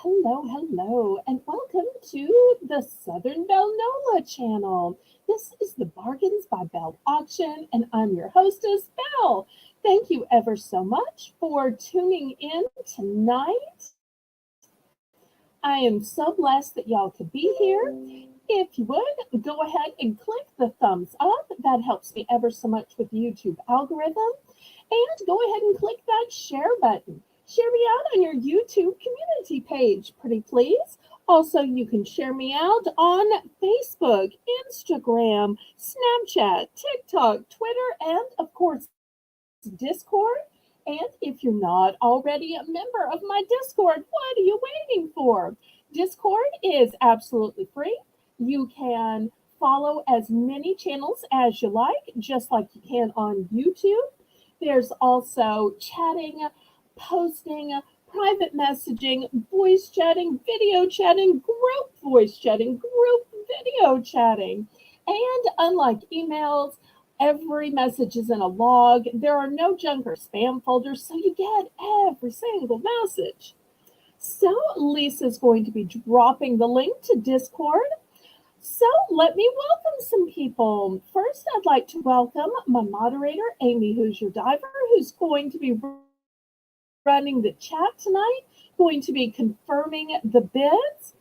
hello, and welcome to the Southern Belle Nola channel. This is the Bargains by Belle auction, and I'm your hostess, Belle. Thank you ever so much for tuning in tonight. I am so blessed that y'all could be here. If you would, go ahead and click the thumbs up. That helps me ever so much with the YouTube algorithm. And go ahead and click that share button. Share me out on your YouTube community page, pretty please. Also, you can share me out on Facebook, Instagram, Snapchat, TikTok, Twitter, and of course, Discord. And if you're not already a member of my Discord, what are you waiting for? Discord is absolutely free. You can follow as many channels as you like, just like you can on YouTube. There's also chatting, posting, private messaging, voice chatting, video chatting, group voice chatting, group video chatting. And unlike emails, every message is in a log. There are no junk or spam folders, so you get every single message. So Lisa's going to be dropping the link to Discord. So let me welcome some people. First, I'd like to welcome my moderator, Amy, who's your diver, who's going to be running the chat tonight, going to be confirming the bids.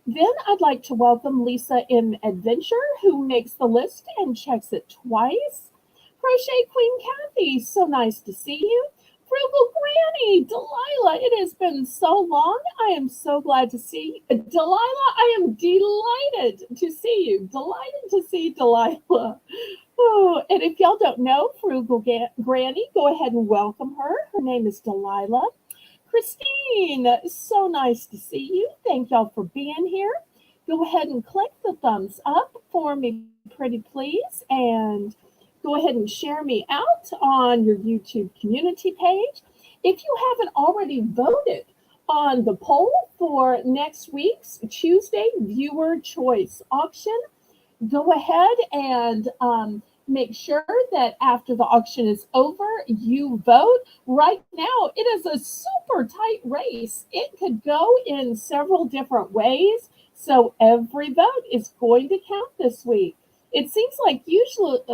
Then I'd like to welcome Lisa in Adventure, who makes the list and checks it twice. Crochet Queen Kathy, so nice to see you. Frugal Granny, Delilah, it has been so long. I am so glad to see you. Delilah, I am delighted to see you. Delighted to see Delilah. Oh, and if y'all don't know Granny, go ahead and welcome her. Her name is Delilah. Christine, so nice to see you. Thank y'all for being here. Go ahead and click the thumbs up for me, pretty please, and go ahead and share me out on your YouTube community page. If you haven't already voted on the poll for next week's Tuesday viewer choice auction, go ahead and make sure that after the auction is over, you vote. Right now, it is a super tight race. It could go in several different ways. So every vote is going to count this week. It seems like usually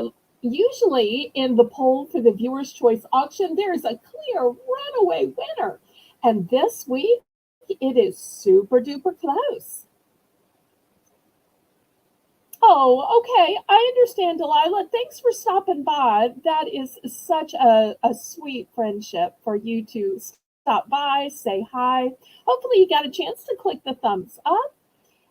in the poll for the viewer's choice auction, there's a clear runaway winner. And this week, it is super duper close. Oh, okay. I understand, Delilah. Thanks for stopping by. That is such a sweet friendship for you to stop by, say hi. Hopefully, you got a chance to click the thumbs up.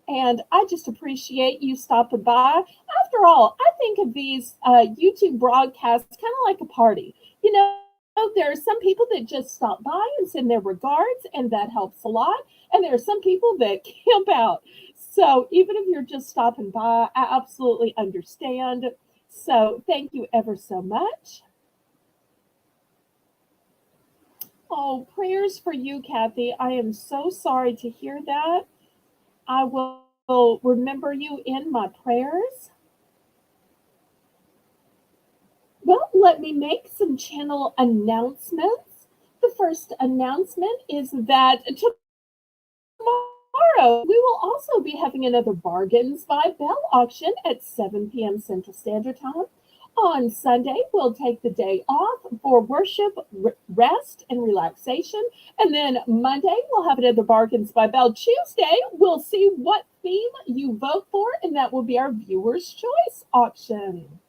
And I just appreciate you stopping by. After all, I think of these YouTube broadcasts kind of like a party. You know, there are some people that just stop by and send their regards, and that helps a lot. And there are some people that camp out. So even if you're just stopping by, I absolutely understand. So thank you ever so much. Oh, prayers for you, Kathy. I am so sorry to hear that. I will remember you in my prayers. Well, let me make some channel announcements. The first announcement is that tomorrow we will also be having another Bargains by Belle auction at 7 p.m. Central Standard Time. On Sunday, we'll take the day off for worship, rest, and relaxation. And then Monday, we'll have another Bargains by Belle. Tuesday, we'll see what theme you vote for, and that will be our viewer's choice auction.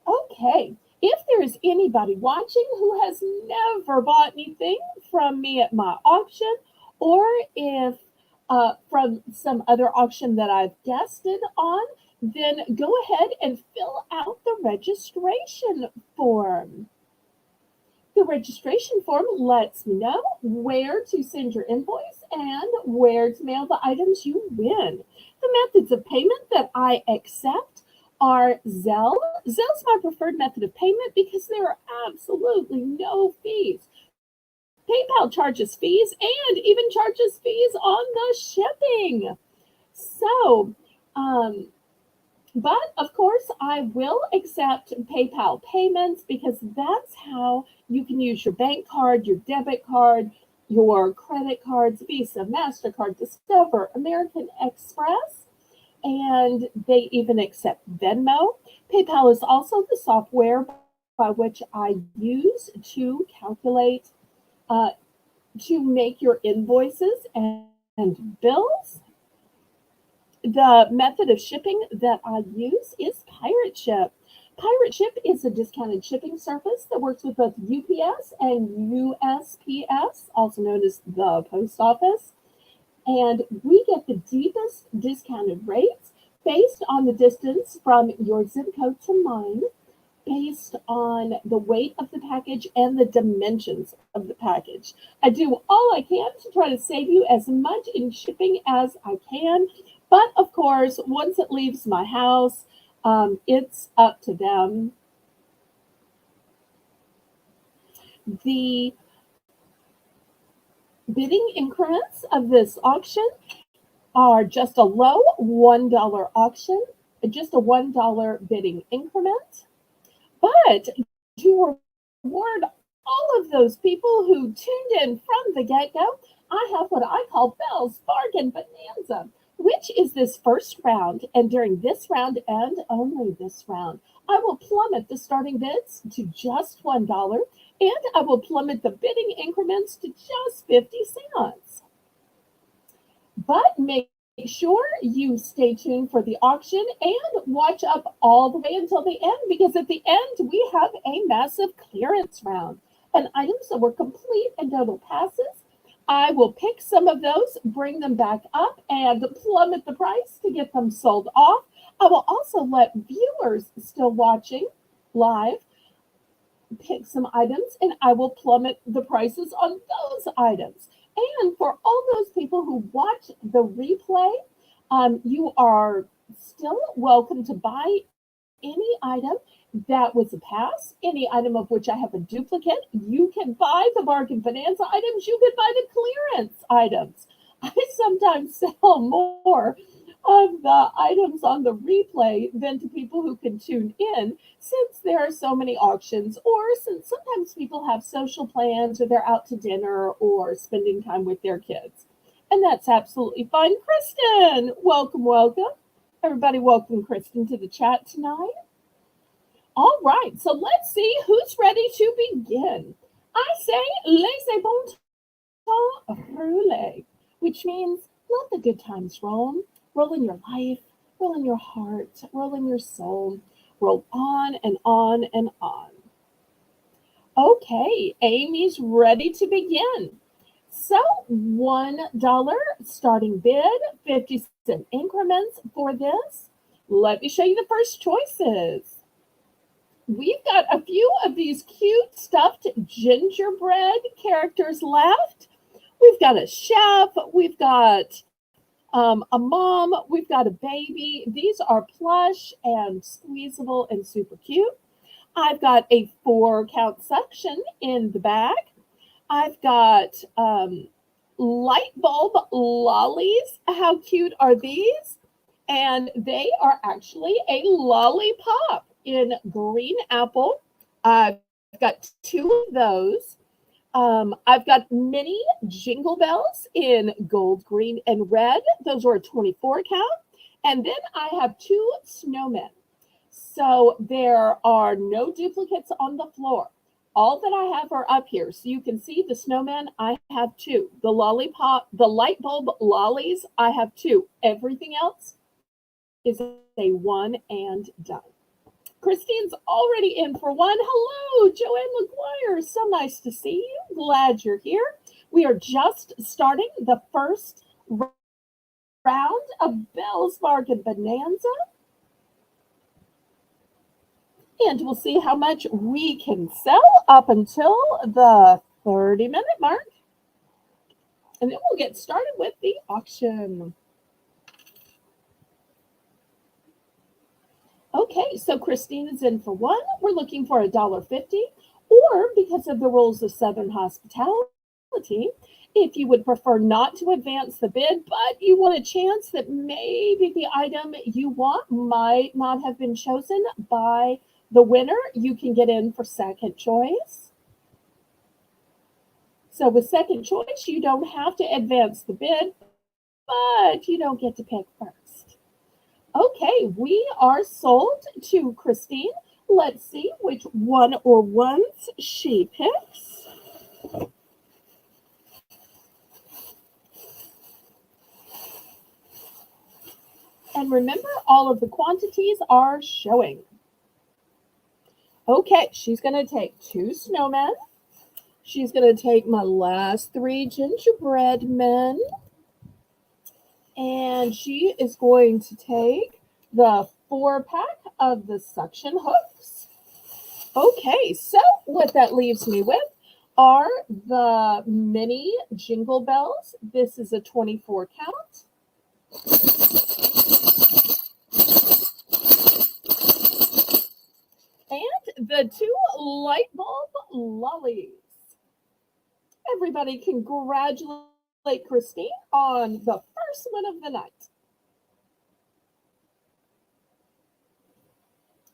Okay, if there is anybody watching who has never bought anything from me at my auction, or if from some other auction that I've guested on, then go ahead and fill out the registration form. The registration form lets me know where to send your invoice and where to mail the items you win. The methods of payment that I accept are Zelle. Zelle's my preferred method of payment because there are absolutely no fees. PayPal charges fees and even charges fees on the shipping. So, but of course, I will accept PayPal payments because that's how you can use your bank card, your debit card, your credit cards, Visa, MasterCard, Discover, American Express, and they even accept Venmo. PayPal is also the software by which I use to calculate, uh, to make your invoices and bills. The method of shipping that I use is Pirate Ship. Pirate Ship is a discounted shipping service that works with both UPS and USPS, also known as the post office. And we get the deepest discounted rates based on the distance from your zip code to mine, based on the weight of the package and the dimensions of the package. I do all I can to try to save you as much in shipping as I can. But of course, once it leaves my house, it's up to them. The bidding increments of this auction are just a low $1 auction, just a $1 bidding increment. But to reward all of those people who tuned in from the get-go, I have what I call Belle's Bargain Bonanza, which is this first round. And during this round and only this round, I will plummet the starting bids to just $1, and I will plummet the bidding increments to just 50 cents. But make sure you stay tuned for the auction and watch up all the way until the end, because at the end we have a massive clearance round and items that were complete and total passes. I will pick some of those, bring them back up, and plummet the price to get them sold off. I will also let viewers still watching live pick some items, and I will plummet the prices on those items. And for all those people who watch the replay, you are still welcome to buy any item that was a pass, any item of which I have a duplicate. You can buy the Bargain Bonanza items. You can buy the clearance items. I sometimes sell more of the items on the replay than to people who can tune in, since there are so many auctions, or since sometimes people have social plans or they're out to dinner or spending time with their kids. And that's absolutely fine. Kristen, welcome, welcome. Everybody, welcome Kristen to the chat tonight. All right, so let's see who's ready to begin. I say, laissez bon temps rouler, which means let the good times roll. Roll in your life, roll in your heart, roll in your soul, roll on and on and on. Okay, Amy's ready to begin. So $1 starting bid, 50-cent increments for this. Let me show you the first choices. We've got a few of these cute stuffed gingerbread characters left. We've got a chef, we've got a mom, we've got a baby. These are plush and squeezable and super cute. I've got a 4-count section in the back. I've got light bulb lollies. How cute are these? And they are actually a lollipop in green apple. I've got 2 of those. I've got mini jingle bells in gold, green, and red. Those were a 24 count. And then I have 2 snowmen. So there are no duplicates on the floor. All that I have are up here. So you can see the snowman, I have 2. The lollipop, the light bulb lollies, I have 2. Everything else is a one and done. Christine's already in for one. Hello, Joanne McGuire. So nice to see you. Glad you're here. We are just starting the first round of Belle's Bargain Bonanza. And we'll see how much we can sell up until the 30-minute mark. And then we'll get started with the auction. Okay, so Christine is in for one. We're looking for $1.50, or because of the rules of Southern hospitality, if you would prefer not to advance the bid, but you want a chance that maybe the item you want might not have been chosen by the winner, you can get in for second choice. So with second choice, you don't have to advance the bid, but you don't get to pick first. Okay, we are sold to Christine. Let's see which one or ones she picks. And remember, all of the quantities are showing. Okay, she's going to take 2 snowmen. She's going to take my last 3 gingerbread men. And she is going to take the 4-pack of the suction hooks. Okay, so what that leaves me with are the mini jingle bells. This is a 24 count. And the 2 light bulb lollies. Everybody congratulate Christine on the first win of the night.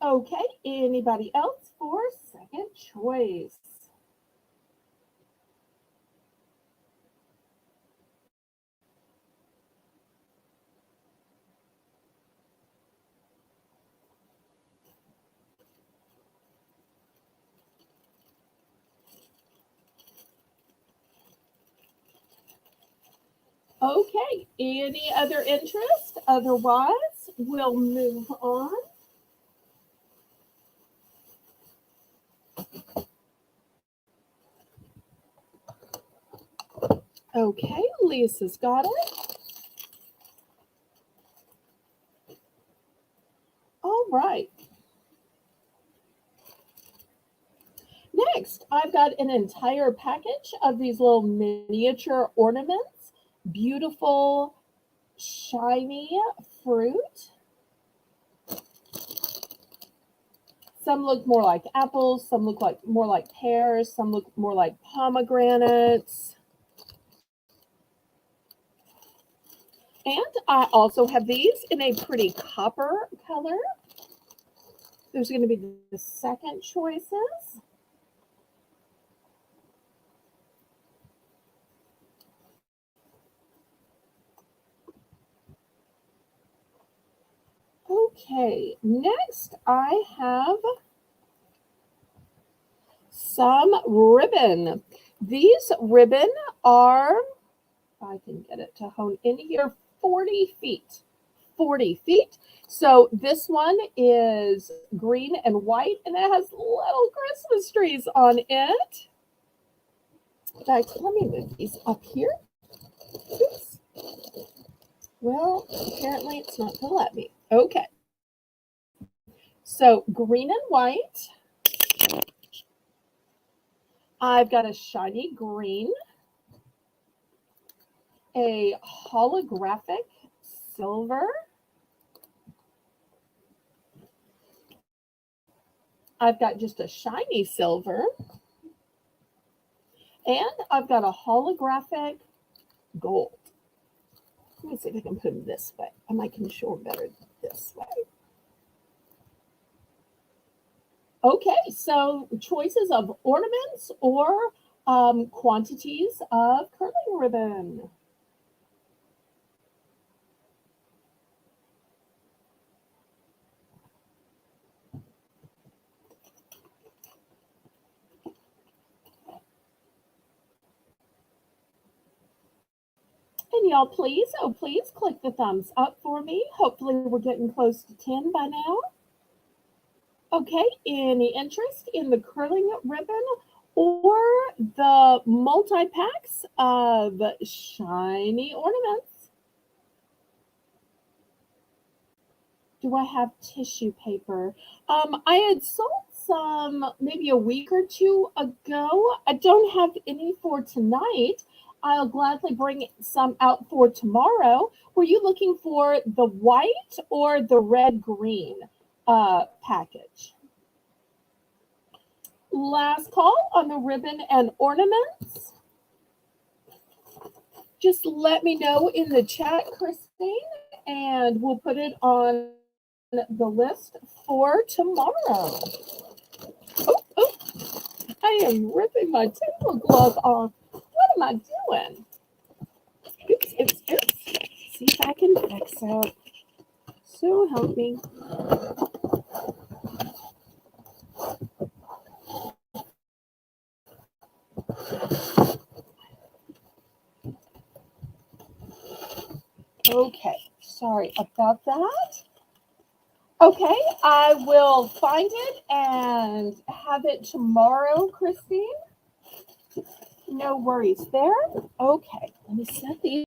Okay, anybody else for second choice? Okay, any other interest? Otherwise, we'll move on. Okay, Lisa's got it. All right. Next, I've got an entire package of these little miniature ornaments. Beautiful, shiny fruit. Some look more like apples, some look like more like pears, some look more like pomegranates. And I also have these in a pretty copper color. Those are going to be the second choices. Okay, next I have some ribbon. These ribbon are, if I can get it to hone in here, 40 feet. 40 feet. So this one is green and white, and it has little Christmas trees on it. In fact, let me move these up here. Oops. Well, apparently it's not going to let me. Okay. So green and white. I've got a shiny green, a holographic silver, I've got just a shiny silver, and I've got a holographic gold. Let me see if I can put them this way. I might can show them better this way. Okay, so choices of ornaments or quantities of curling ribbon. And y'all, please, oh please, click the thumbs up for me. Hopefully we're getting close to 10 by now. Okay, any interest in the curling ribbon or the multi-packs of shiny ornaments? Do I have tissue paper? I had sold some maybe a week or 2 ago. I don't have any for tonight. I'll gladly bring some out for tomorrow. Were you looking for the white or the red-green package? Last call on the ribbon and ornaments. Just let me know in the chat, Christine, and we'll put it on the list for tomorrow. Oh, I am ripping my tablecloth off. am I doing? Oops, oops, oops. See if I can fix it. So help me. Okay, sorry about that. Okay, I will find it and have it tomorrow, Christine. No worries there. Okay, let me set these.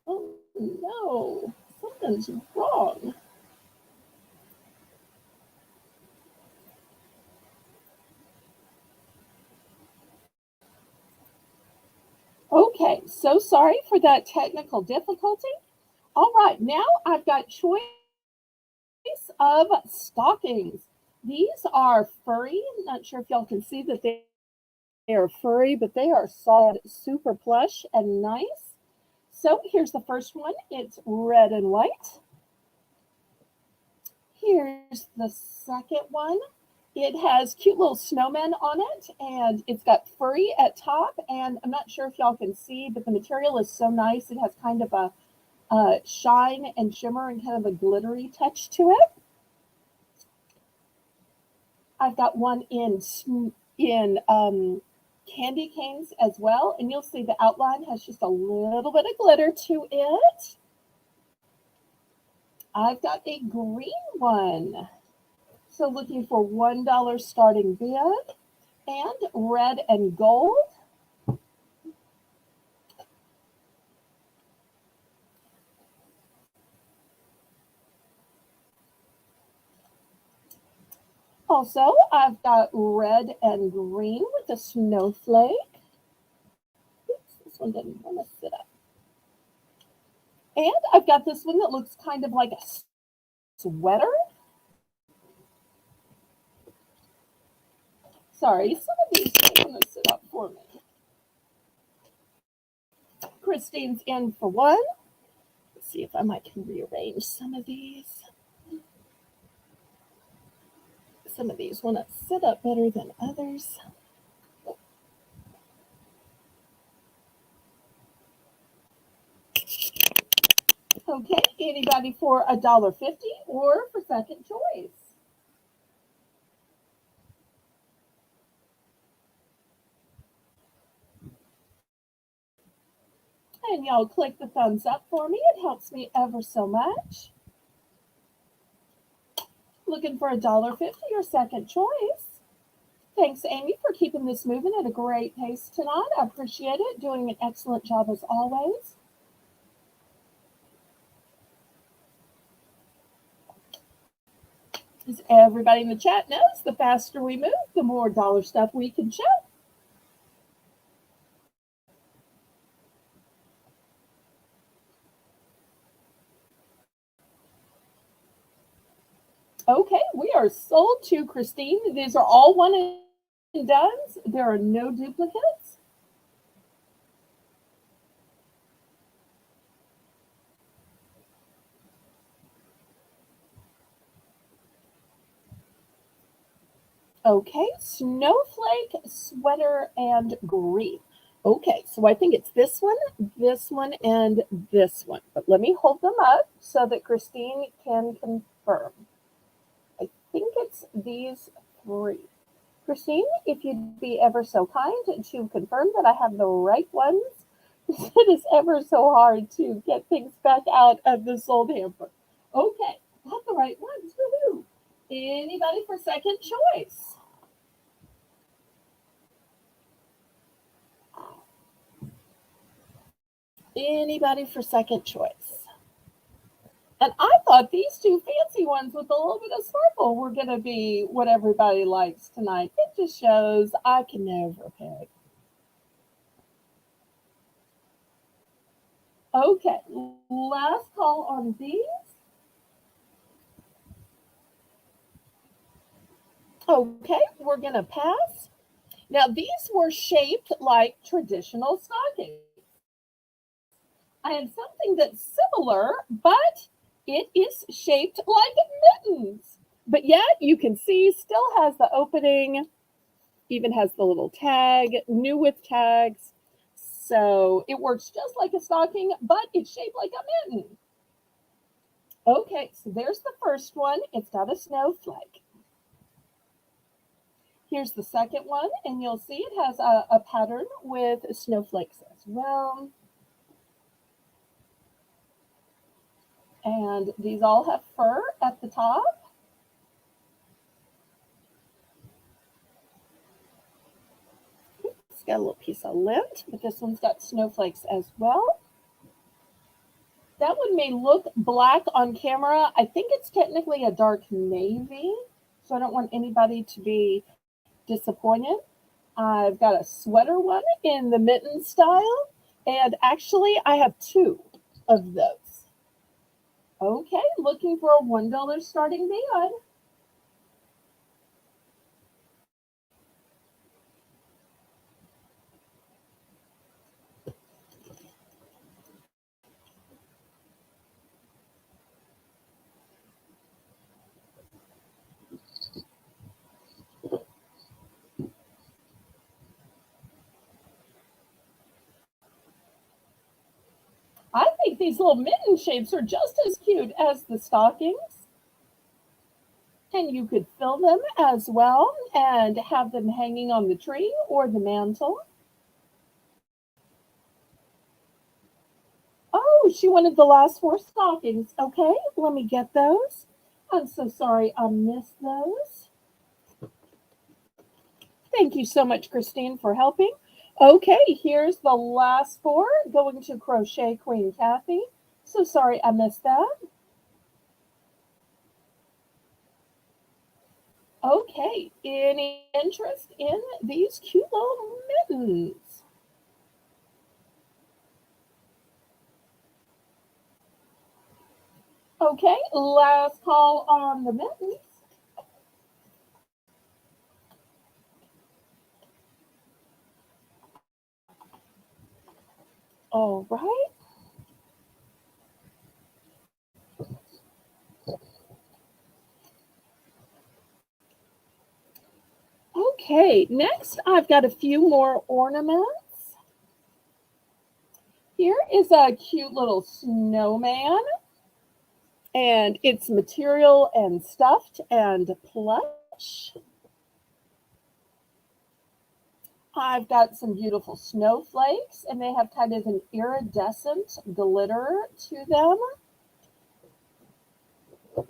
Oh no, something's wrong. Okay, so sorry for that technical difficulty. All right, now I've got choice of stockings. These are furry. Not sure if y'all can see that they are furry, but they are solid, super plush and nice. So here's the first one. It's red and white. Here's the second one. It has cute little snowmen on it, and it's got furry at top. And I'm not sure if y'all can see, but the material is so nice. It has kind of a shine and shimmer and kind of a glittery touch to it. I've got one in candy canes as well, and you'll see the outline has just a little bit of glitter to it. I've got a green one. So looking for $1 starting bid, and red and gold. Also, I've got red and green with a snowflake. Oops, this one didn't want to sit up. And I've got this one that looks kind of like a sweater. Sorry, some of these don't want to sit up for me. Christine's in for one. Let's see if I might can rearrange some of these. Some of these want to sit up better than others. Okay, anybody for $1.50 or for second choice? And y'all click the thumbs up for me. It helps me ever so much. Looking for $1.50 or second choice? Thanks, Amy, for keeping this moving at a great pace tonight. I appreciate it. Doing an excellent job as always. As everybody in the chat knows, the faster we move, the more dollar stuff we can show. Okay, we are sold to Christine. These are all one and dones. There are no duplicates. Okay, snowflake, sweater, and green. Okay, so I think it's this one, and this one. But let me hold them up so that Christine can confirm. I think it's these three. Christine, if you'd be ever so kind to confirm that I have the right ones. It is ever so hard to get things back out of the sold hamper. Okay, got the right ones. Woohoo! Anybody for second choice? Anybody for second choice? And I thought these two fancy ones with a little bit of sparkle were going to be what everybody likes tonight. It just shows I can never pick. Okay, last call on these. Okay, we're going to pass. Now, these were shaped like traditional stockings. I have something that's similar, but it is shaped like mittens. But yet you can see still has the opening, even has the little tag, new with tags. So it works just like a stocking, but it's shaped like a mitten. Okay, so there's the first one. It's got a snowflake. Here's the second one, and you'll see it has a pattern with snowflakes as well. And these all have fur at the top. It's got a little piece of lint, but this one's got snowflakes as well. That one may look black on camera. I think it's technically a dark navy, so I don't want anybody to be disappointed. I've got a sweater one in the mitten style, and actually I have two of those. Okay, looking for a $1 starting bid. I think these little mitten shapes are just as cute as the stockings. And you could fill them as well and have them hanging on the tree or the mantle. Oh, she wanted the last four stockings. Okay, let me get those. I'm so sorry I missed those. Thank you so much, Christine, for helping. Okay, here's the last four going to Crochet Queen Kathy. So sorry I missed that. Okay, any interest in these cute little mittens? Okay, last call on the mittens. All right. Okay, next I've got a few more ornaments. Here is a cute little snowman, and it's material and stuffed and plush. I've got some beautiful snowflakes, and they have kind of an iridescent glitter to them.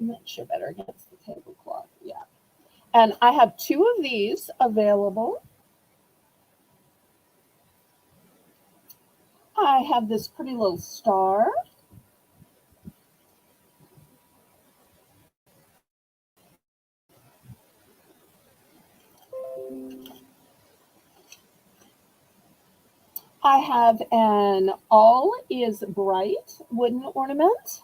That should better against the tablecloth, yeah. And I have two of these available. I have this pretty little star. I have an all is bright wooden ornament.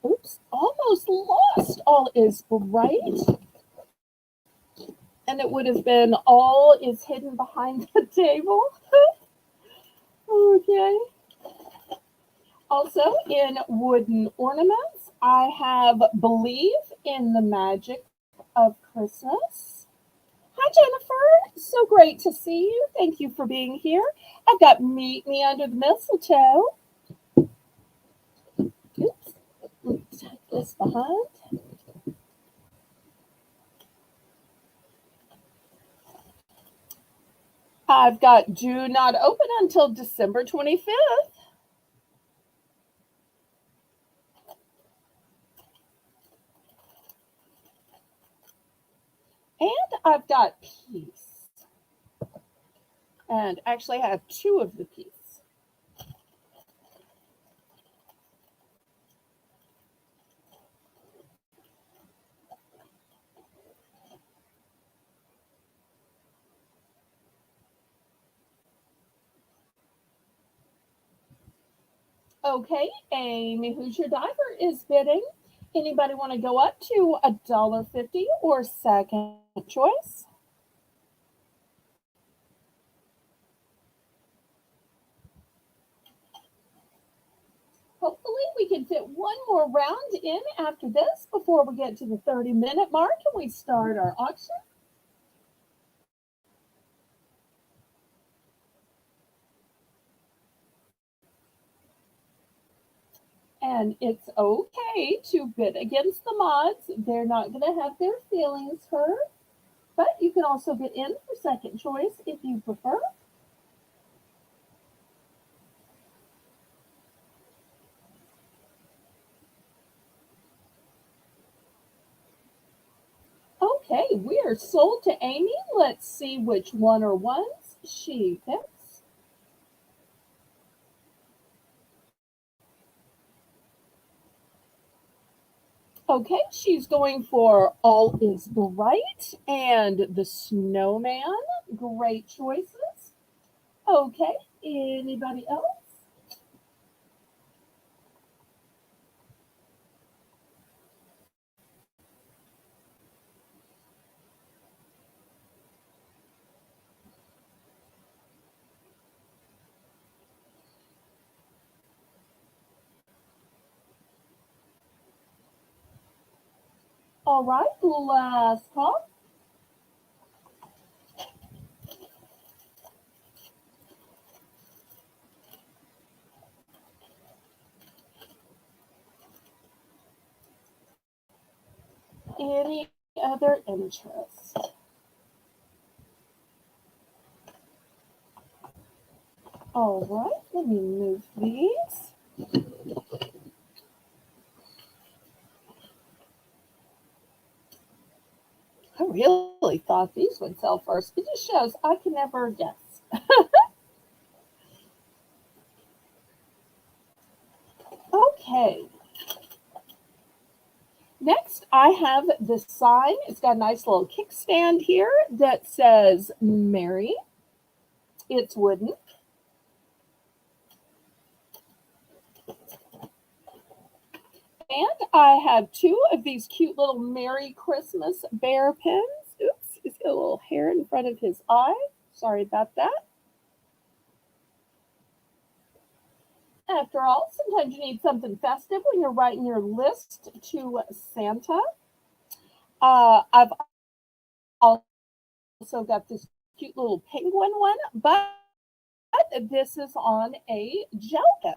Oops, almost lost all is bright. And it would have been all is hidden behind the table. Okay. Also in wooden ornaments, I have Believe in the Magic of Christmas. Hi, Jennifer. So great to see you. Thank you for being here. I've got Meet Me Under the Mistletoe. Oops. Let's tuck this behind. I've got Do Not Open until December 25th. And I've got Peace. And actually, I have two of the Peace. Okay, Amy Who's Your Diver is bidding. Anybody want to go up to $1.50 or second choice? Hopefully we can fit one more round in after this before we get to the 30-minute mark and we start our auction. And it's okay to bid against the mods. They're not going to have their feelings hurt. But you can also get in for second choice if you prefer. Okay, we are sold to Amy. Let's see which one or ones she picks. Okay, she's going for All is Bright and The Snowman. Great choices. Okay, anybody else? All right, last call. Any other interest? All right, let me move these. I really thought these would sell first. It just shows I can never guess. Okay. Next, I have this sign. It's got a nice little kickstand here that says Mary. It's wooden. And I have two of these cute little Merry Christmas bear pins. Oops, he's got a little hair in front of his eye. Sorry about that. After all, sometimes you need something festive when you're writing your list to Santa. I've also got this cute little penguin one, but this is on a gel pen.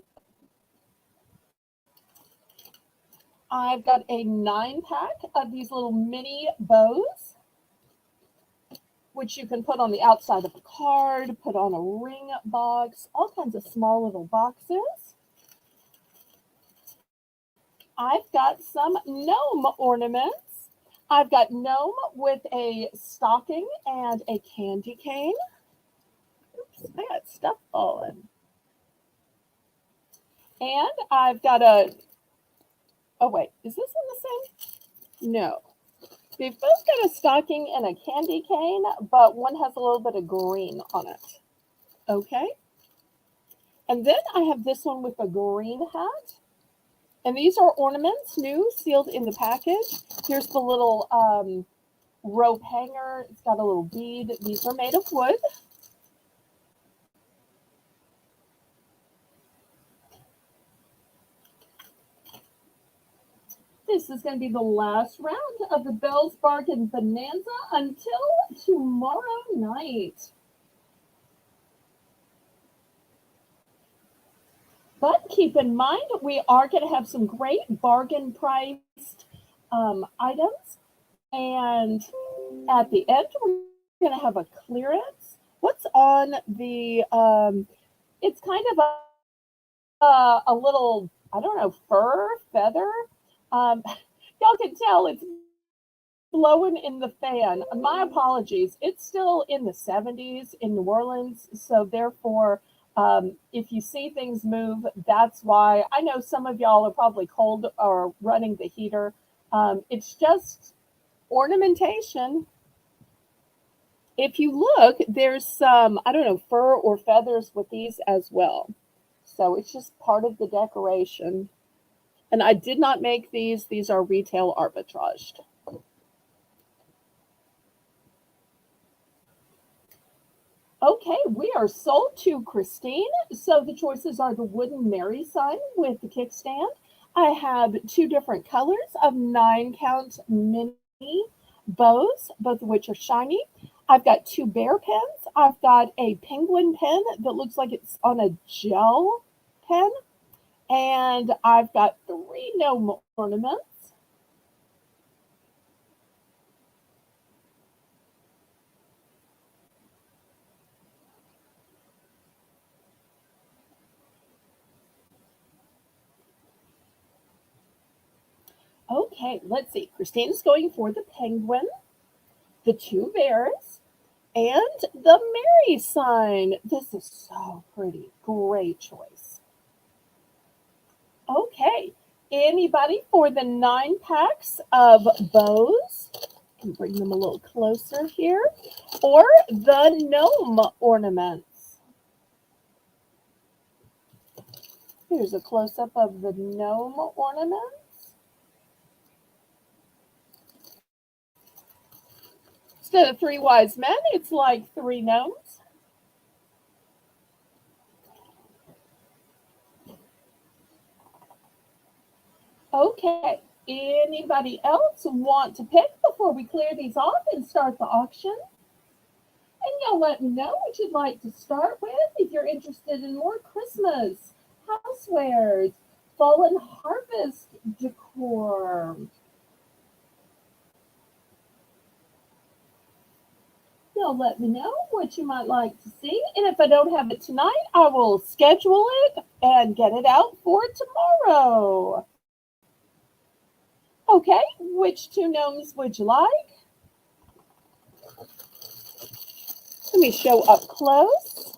I've got a 9-pack of these little mini bows, which you can put on the outside of a card, put on a ring box, all kinds of small little boxes. I've got some gnome ornaments. I've got gnome with a stocking and a candy cane. Oops, I got stuff falling. And I've got a, oh wait, is this in the same? No. They've both got a stocking and a candy cane, but one has a little bit of green on it. Okay. And then I have this one with a green hat. And these are ornaments, new, sealed in the package. Here's the little rope hanger. It's got a little bead. These are made of wood. This is going to be the last round of the Belle's Bargain Bonanza until tomorrow night. But keep in mind, we are going to have some great bargain priced items. And at the end, we're going to have a clearance. What's on the, it's kind of a little, I don't know, fur, feather. Y'all can tell it's blowing in the fan. My apologies. It's still in the 70s in New Orleans. So therefore, if you see things move, that's why. I know some of y'all are probably cold or running the heater. It's just ornamentation. If you look, there's some, I don't know, fur or feathers with these as well. So it's just part of the decoration. And I did not make these. These are retail arbitraged. Okay, we are sold to Christine. So the choices are the wooden Mary sign with the kickstand. I have two different colors of 9 count mini bows, both of which are shiny. I've got two bear pens. I've got a penguin pen that looks like it's on a gel pen. And I've got three gnome ornaments. Okay, let's see. Christine's going for the penguin, the two bears, and the Mary sign. This is so pretty. Great choice. Okay, anybody for the 9 packs of bows? I can bring them a little closer here. Or the gnome ornaments. Here's a close-up of the gnome ornaments. Instead of three wise men, it's like three gnomes. Okay, anybody else want to pick before we clear these off and start the auction? And y'all let me know what you'd like to start with. If you're interested in more Christmas, housewares, fall and harvest decor. Y'all let me know what you might like to see. And if I don't have it tonight, I will schedule it and get it out for tomorrow. Okay, which two gnomes would you like? Let me show up close.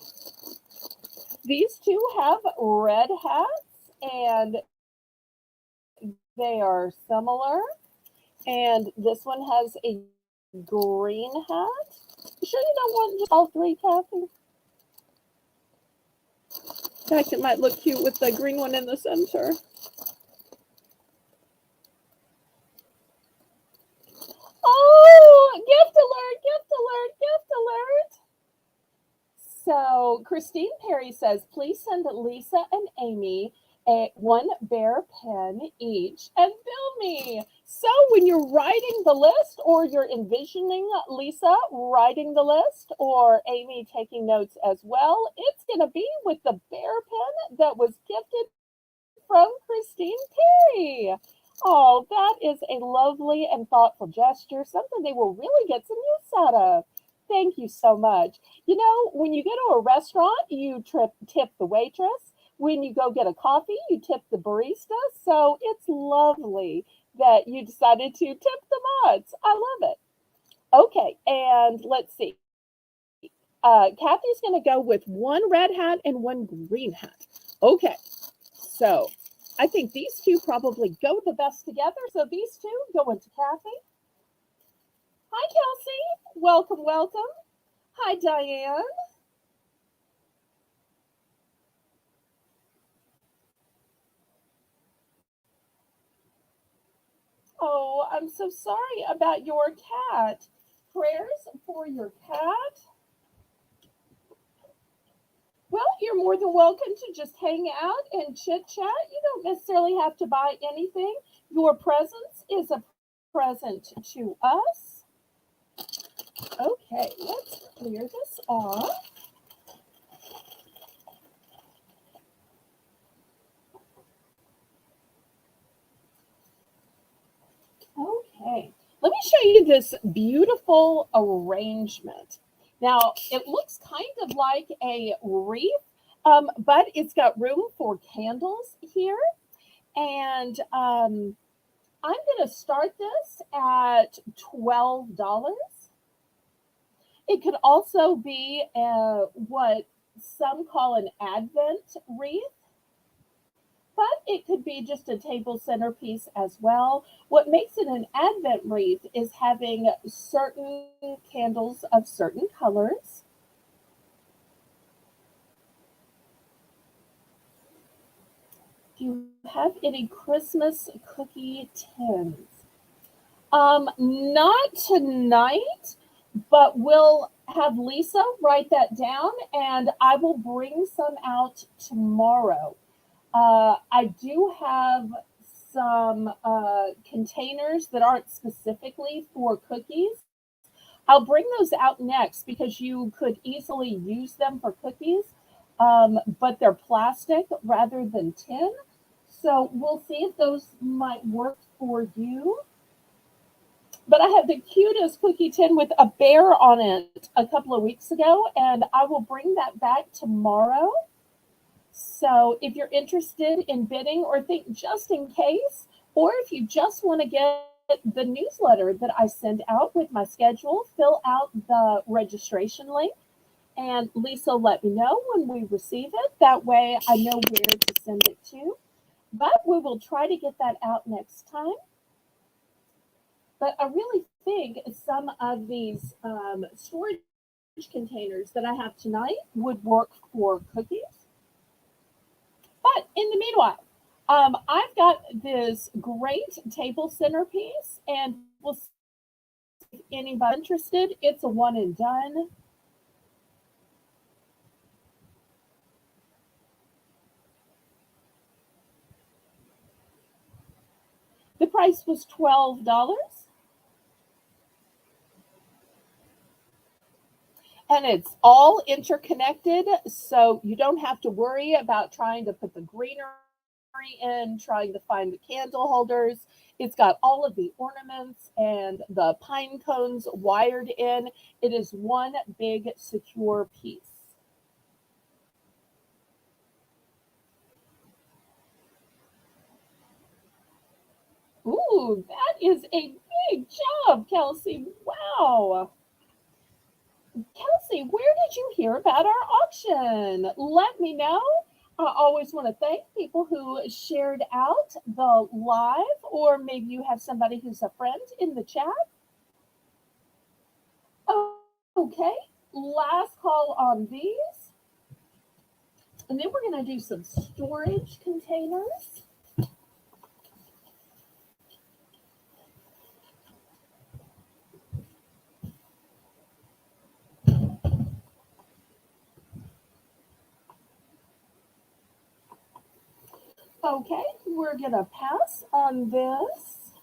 These two have red hats and they are similar. And this one has a green hat. You sure you don't want just all three, Kathy? In fact, it might look cute with the green one in the center. Oh, gift alert, gift alert, gift alert. So Christine Perry says, please send Lisa and Amy one bear pen each and bill me. So when you're writing the list or you're envisioning Lisa writing the list or Amy taking notes as well, it's going to be with the bear pen that was gifted from Christine Perry. Oh, that is a lovely and thoughtful gesture, something they will really get some use out of. Thank you so much. You know, when you go to a restaurant, you tip the waitress. When you go get a coffee, you tip the barista. So it's lovely that you decided to tip the mods. I love it. Okay, and let's see. Kathy's going to go with one red hat and one green hat. Okay, so I think these two probably go the best together. So these two go into Kathy. Hi, Kelsey. Welcome, welcome. Hi, Diane. Oh, I'm so sorry about your cat. Prayers for your cat. Well, you're more than welcome to just hang out and chit chat. You don't necessarily have to buy anything. Your presence is a present to us. Okay, let's clear this off. Okay, let me show you this beautiful arrangement. Now, it looks kind of like a wreath, but it's got room for candles here. And I'm going to start this at $12. It could also be what some call an Advent wreath, but it could be just a table centerpiece as well. What makes it an Advent wreath is having certain candles of certain colors. you have any Christmas cookie tins. Not tonight, but we'll have Lisa write that down and I will bring some out tomorrow. I do have some containers that aren't specifically for cookies. I'll bring those out next because you could easily use them for cookies, but they're plastic rather than tin. So we'll see if those might work for you. But I had the cutest cookie tin with a bear on it a couple of weeks ago, and I will bring that back tomorrow. So if you're interested in bidding or think just in case, or if you just want to get the newsletter that I send out with my schedule, fill out the registration link and Lisa let me know when we receive it. That way I know where to send it to. But we will try to get that out next time. But I really think some of these storage containers that I have tonight would work for cookies. But in the meanwhile, I've got this great table centerpiece, and we'll see if anybody interested. It's a one and done. The price was $12. And it's all interconnected, so you don't have to worry about trying to put the greenery in, trying to find the candle holders. It's got all of the ornaments and the pine cones wired in. It is one big secure piece. Ooh, that is a big job, Kelsey. Wow. Kelsey, where did you hear about our auction? Let me know. I always want to thank people who shared out the live, or maybe you have somebody who's a friend in the chat. Oh, okay, last call on these. And then we're going to do some storage containers. Okay, we're going to pass on this.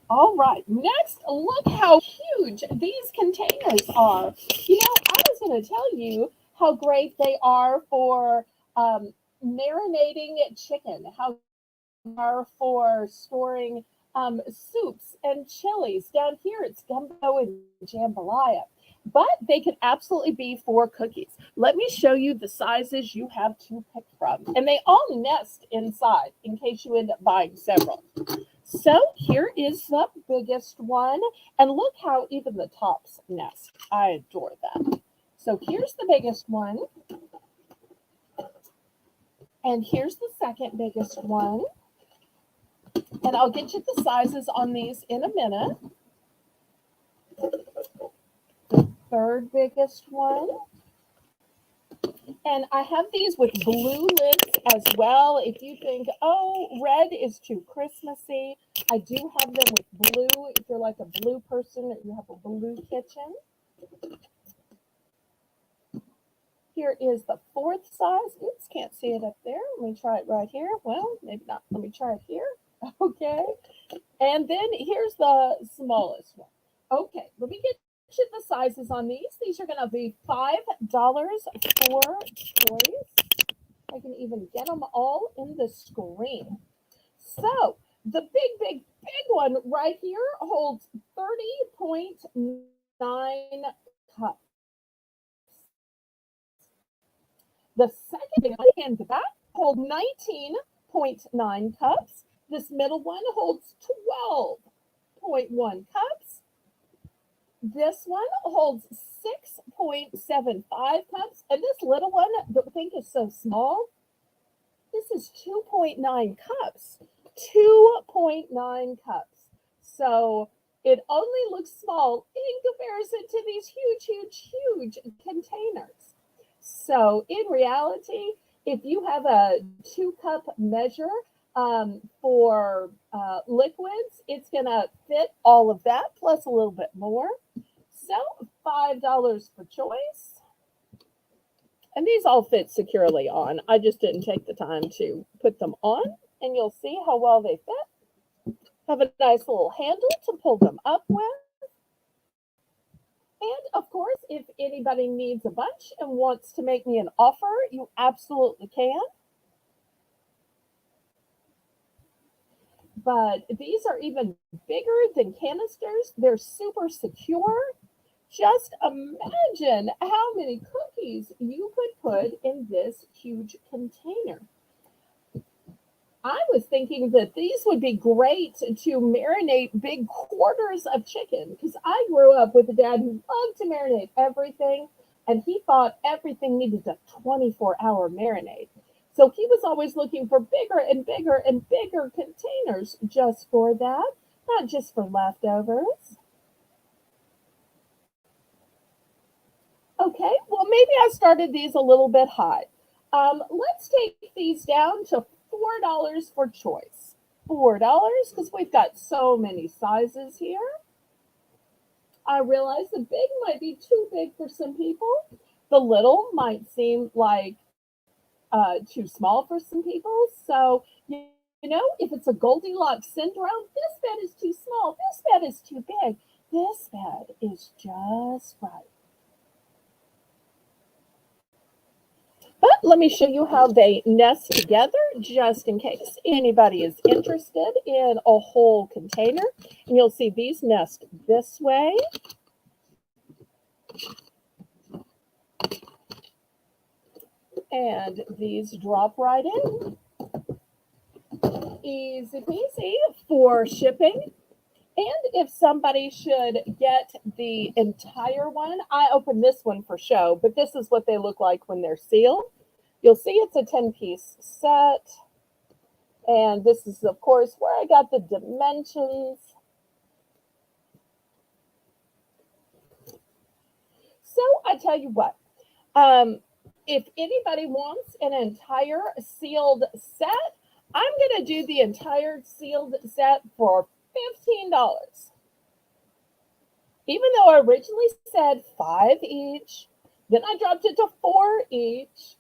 All right, next, look how huge these containers are. You know, I was going to tell you how great they are for marinating chicken, how they are for storing soups and chilies. Down here, it's gumbo and jambalaya. But they could absolutely be for cookies. Let me show you the sizes you have to pick from. And they all nest inside in case you end up buying several. So here is the biggest one. And look how even the tops nest. I adore that. So here's the biggest one. And here's the second biggest one. And I'll get you the sizes on these in a minute. The third biggest one. And I have these with blue lids as well. If you think, oh, red is too Christmassy, I do have them with blue. If you're like a blue person or you have a blue kitchen. Here is the fourth size. Oops, can't see it up there. Let me try it right here. Well, maybe not. Let me try it here. Okay. And then here's the smallest one. Okay, let me get you the sizes on these. These are going to be $5 for toys. I can even get them all in the screen. So the big one right here holds 30.9 cups. The second one in the back holds 19.9 cups. This middle one holds 12.1 cups. This one holds 6.75 cups. And this little one that we think is so small, this is 2.9 cups. 2.9 cups. So it only looks small in comparison to these huge containers. So in reality, If you have a 2 cup measure for liquids, it's going to fit all of that plus a little bit more. So $5 per choice. And these all fit securely on. I just didn't take the time to put them on. And you'll see how well they fit. Have a nice little handle to pull them up with. And of course, if anybody needs a bunch and wants to make me an offer, you absolutely can. But these are even bigger than canisters. They're super secure. Just imagine how many cookies you could put in this huge container. I was thinking that these would be great to marinate big quarters of chicken because I grew up with a dad who loved to marinate everything, and he thought everything needed a 24-hour marinade. So he was always looking for bigger and bigger and bigger containers just for that, not just for leftovers. Okay, well, maybe I started these a little bit high. Let's take these down to $4 for choice. $4 because we've got so many sizes here. I realize the big might be too big for some people. The little might seem like too small for some people. So, you know, if it's a Goldilocks syndrome, this bed is too small, this bed is too big, this bed is just right. But let me show you how they nest together, just in case anybody is interested in a whole container. And you'll see these nest this way. And these drop right in. Easy peasy for shipping. And if somebody should get the entire one, I opened this one for show, but this is what they look like when they're sealed. You'll see it's a 10-piece set. And this is, of course, where I got the dimensions. So I tell you what, if anybody wants an entire sealed set, I'm going to do the entire sealed set for $15. Even though I originally said 5 each, then I dropped it to 4 each.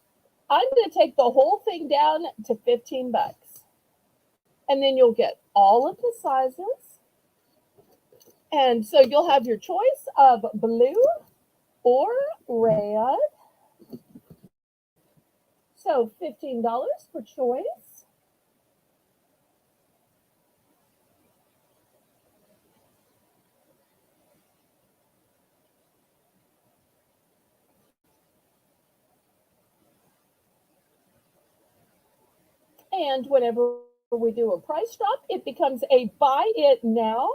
I'm going to take the whole thing down to 15 bucks. And then you'll get all of the sizes. And so you'll have your choice of blue or red. So $15 per choice. And whenever we do a price drop, it becomes a buy it now.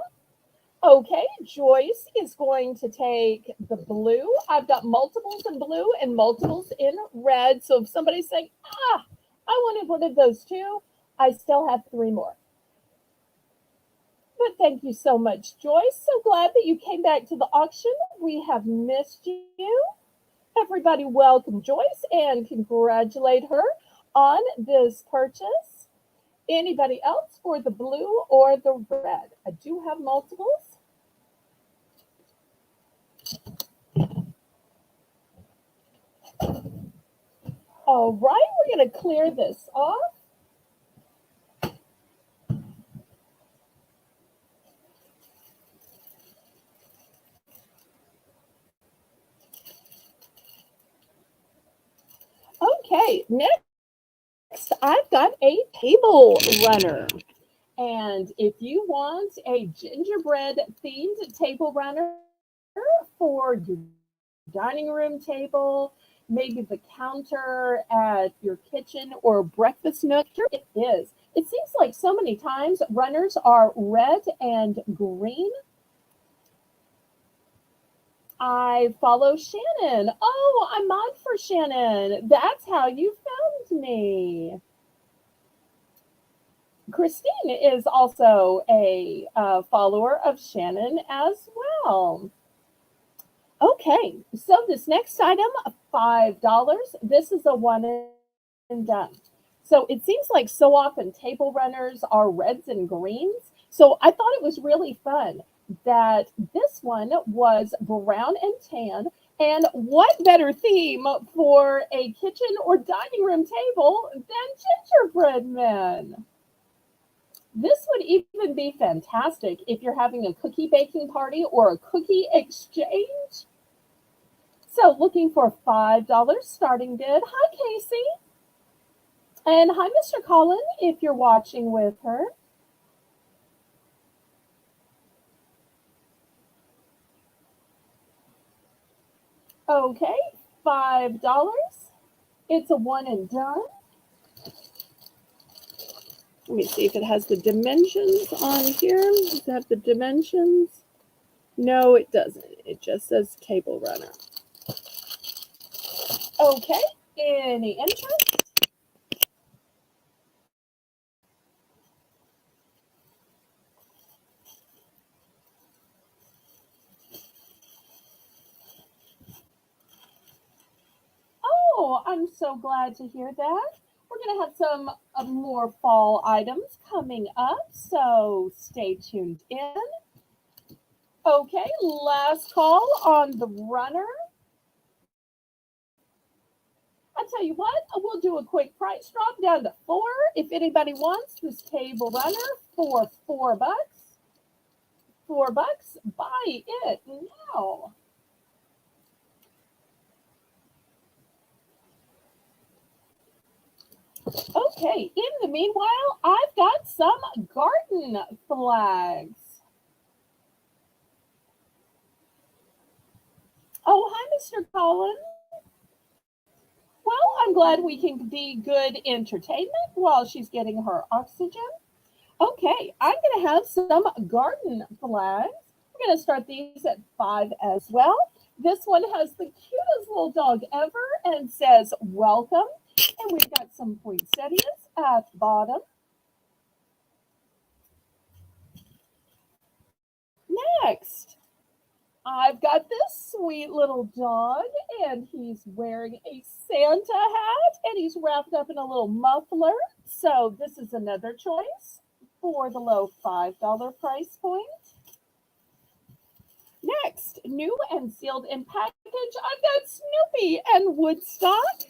Okay, Joyce is going to take the blue. I've got multiples in blue and multiples in red. So if somebody's saying, I wanted one of those too, I still have 3 more. But thank you so much, Joyce. So glad that you came back to the auction. We have missed you. Everybody welcome Joyce and congratulate her on this purchase. Anybody else for the blue or the red? I do have multiples. All right, we're going to clear this off. Okay, next I've got a table runner. And if you want a gingerbread themed table runner for your dining room table, maybe the counter at your kitchen or breakfast nook, here it is. It seems like so many times runners are red and green. I follow Shannon. Oh, I'm on for Shannon. That's how you found me. Christine is also a follower of Shannon as well. Okay, so this next item, $5. This is a 1 done. So it seems like so often table runners are reds and greens. So I thought it was really fun that this one was brown and tan. And what better theme for a kitchen or dining room table than gingerbread men? This would even be fantastic if you're having a cookie baking party or a cookie exchange. So looking for $5 starting bid. Hi, Casey. And hi, Mr. Colin, if you're watching with her. Okay, $5. It's a one and done. Let me see if it has the dimensions on here. Does it have the dimensions? No, it doesn't. It just says table runner. Okay, any interest? Oh, I'm so glad to hear that. We're going to have some more fall items coming up, so stay tuned in. Okay, last call on the runner. I tell you what, we'll do a quick price drop down to 4. If anybody wants this table runner for $4, $4, buy it now. Okay, in the meanwhile, I've got some garden flags. Oh, hi, Mr. Collins. Well, I'm glad we can be good entertainment while she's getting her oxygen. Okay, I'm going to have some garden flags. We're going to start these at 5 as well. This one has the cutest little dog ever and says, welcome. And we've got some poinsettias at the bottom. Next, I've got this sweet little dog, and he's wearing a Santa hat, and he's wrapped up in a little muffler. So this is another choice for the low $5 price point. Next, new and sealed in package, I've got Snoopy and Woodstock.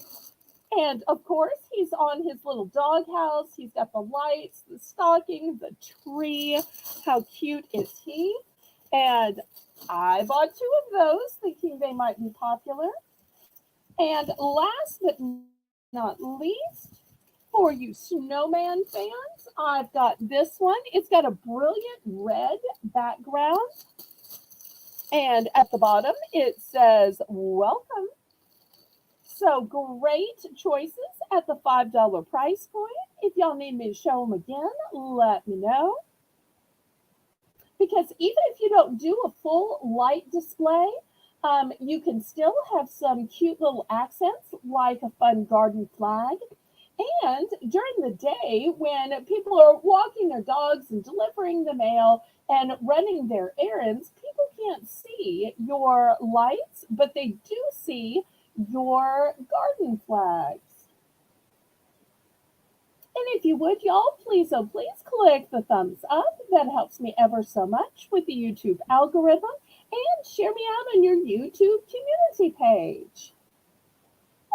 And of course, he's on his little doghouse. He's got the lights, the stocking, the tree. How cute is he? And I bought 2 of those thinking they might be popular. And last but not least, for you snowman fans, I've got this one. It's got a brilliant red background. And at the bottom, it says, welcome. So great choices at the $5 price point. If y'all need me to show them again, let me know. Because even if you don't do a full light display, you can still have some cute little accents like a fun garden flag. And during the day, when people are walking their dogs and delivering the mail and running their errands, people can't see your lights, but they do see your garden flags. And if you would, y'all, please, oh, please click the thumbs up. That helps me ever so much with the YouTube algorithm. And share me out on your YouTube community page.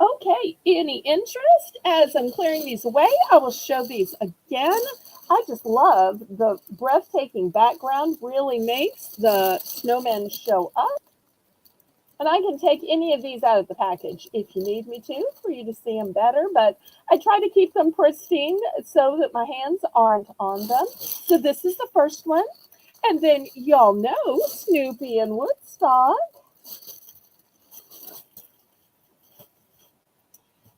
Okay, any interest? As I'm clearing these away, I will show these again. I just love the breathtaking background, really makes the snowmen show up. And I can take any of these out of the package if you need me to, for you to see them better. But I try to keep them pristine so that my hands aren't on them. So this is the first one. And then y'all know Snoopy and Woodstock.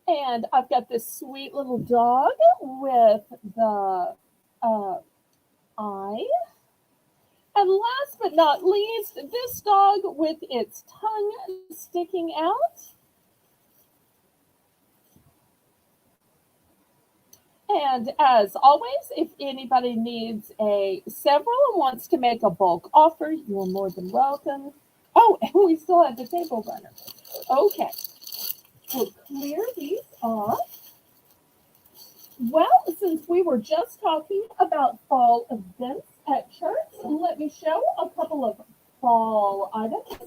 And I've got this sweet little dog with the eye. And last but not least, this dog with its tongue sticking out. And as always, if anybody needs several and wants to make a bulk offer, you're more than welcome. Oh, and we still have the table runner. Okay, we'll clear these off. Well, since we were just talking about fall events at church, let me show a couple of fall items.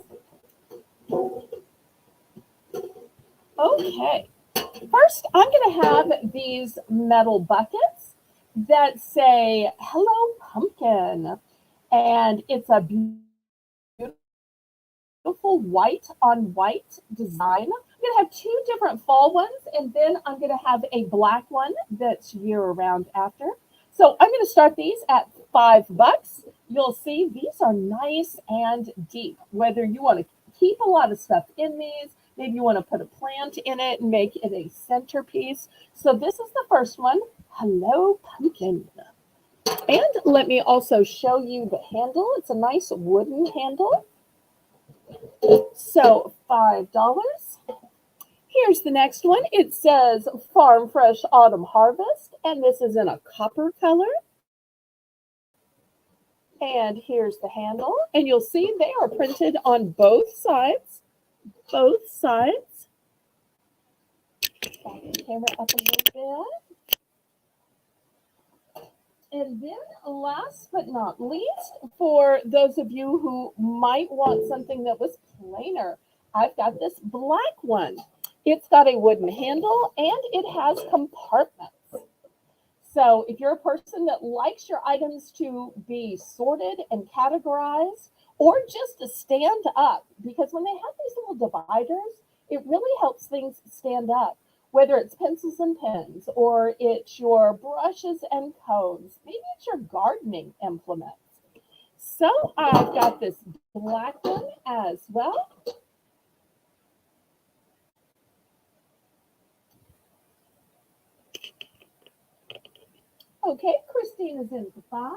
Okay, first I'm going to have these metal buckets that say "Hello Pumpkin," and it's a beautiful white on white design. I'm going to have two different fall ones, and then I'm going to have a black one that's year round after. So I'm going to start these at $5. You'll see these are nice and deep. Whether you want to keep a lot of stuff in these, maybe you want to put a plant in it and make it a centerpiece. So this is the first one. Hello Pumpkin. And let me also show you the handle. It's a nice wooden handle. So $5. Here's the next one. It says Farm Fresh Autumn Harvest, and this is in a copper color. And here's the handle, and you'll see they are printed on both sides. Both sides. Back the camera up a little bit. And then last but not least, for those of you who might want something that was plainer, I've got this black one. It's got a wooden handle and it has compartments. So if you're a person that likes your items to be sorted and categorized, or just to stand up, because when they have these little dividers, it really helps things stand up, whether it's pencils and pens, or it's your brushes and combs, maybe it's your gardening implements. So I've got this black one as well. Okay, Christine is in for 5.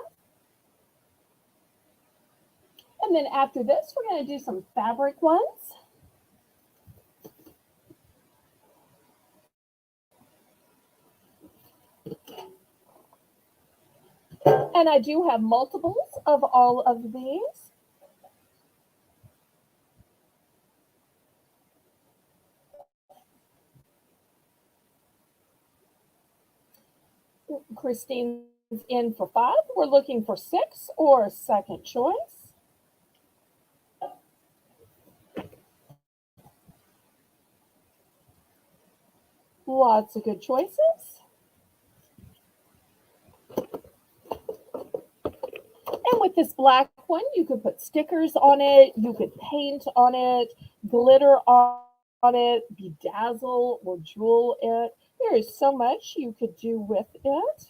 And then after this, we're going to do some fabric ones. And I do have multiples of all of these. Christine's in for 5. We're looking for 6 or a second choice. Lots of good choices. And with this black one, you could put stickers on it, you could paint on it, glitter on it, bedazzle or jewel it. There is so much you could do with it.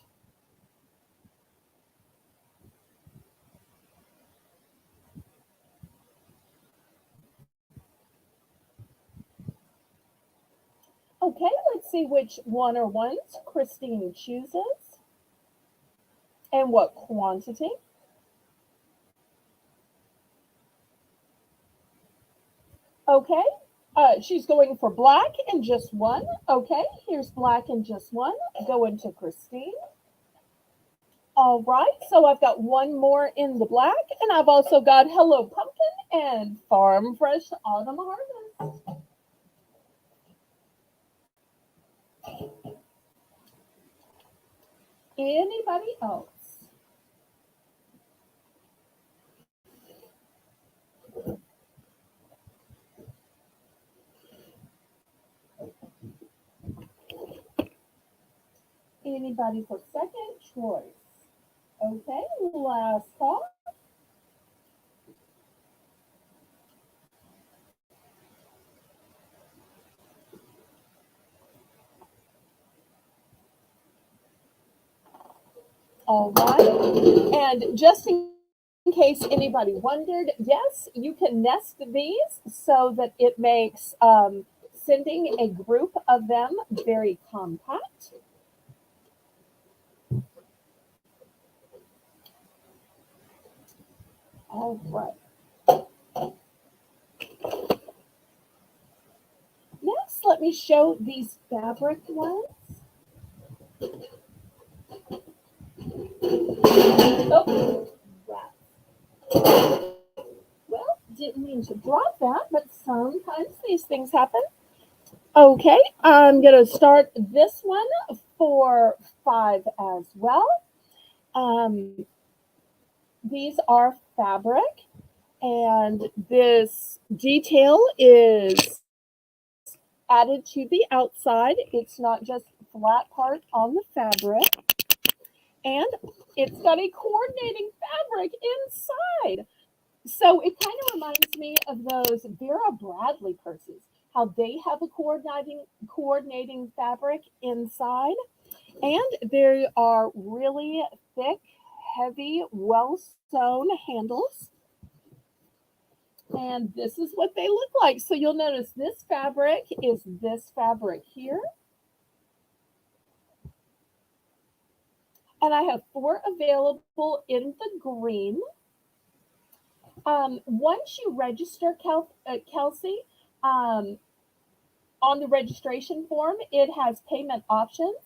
Okay, let's see which one or ones Christine chooses and what quantity. Okay, she's going for black and just one. Okay, here's black and just one. Going to Christine. All right, so I've got one more in the black, and I've also got Hello Pumpkin and Farm Fresh Autumn Harvest. Anybody else? Anybody for second choice? Okay, last call. All right, and just in case anybody wondered, yes, you can nest these so that it makes sending a group of them very compact. All right. Next, let me show these fabric ones. Oh, wow. Well, didn't mean to drop that, but sometimes these things happen. Okay, I'm going to start this one for 5 as well. Um, these are fabric, and this detail is added to the outside. It's not just flat part on the fabric. And it's got a coordinating fabric inside. So it kind of reminds me of those Vera Bradley purses, how they have a coordinating fabric inside. And there are really thick, heavy, well sewn handles. And this is what they look like. So you'll notice this fabric is this fabric here. And I have 4 available in the green. Once you register, Kelsey, on the registration form, it has payment options.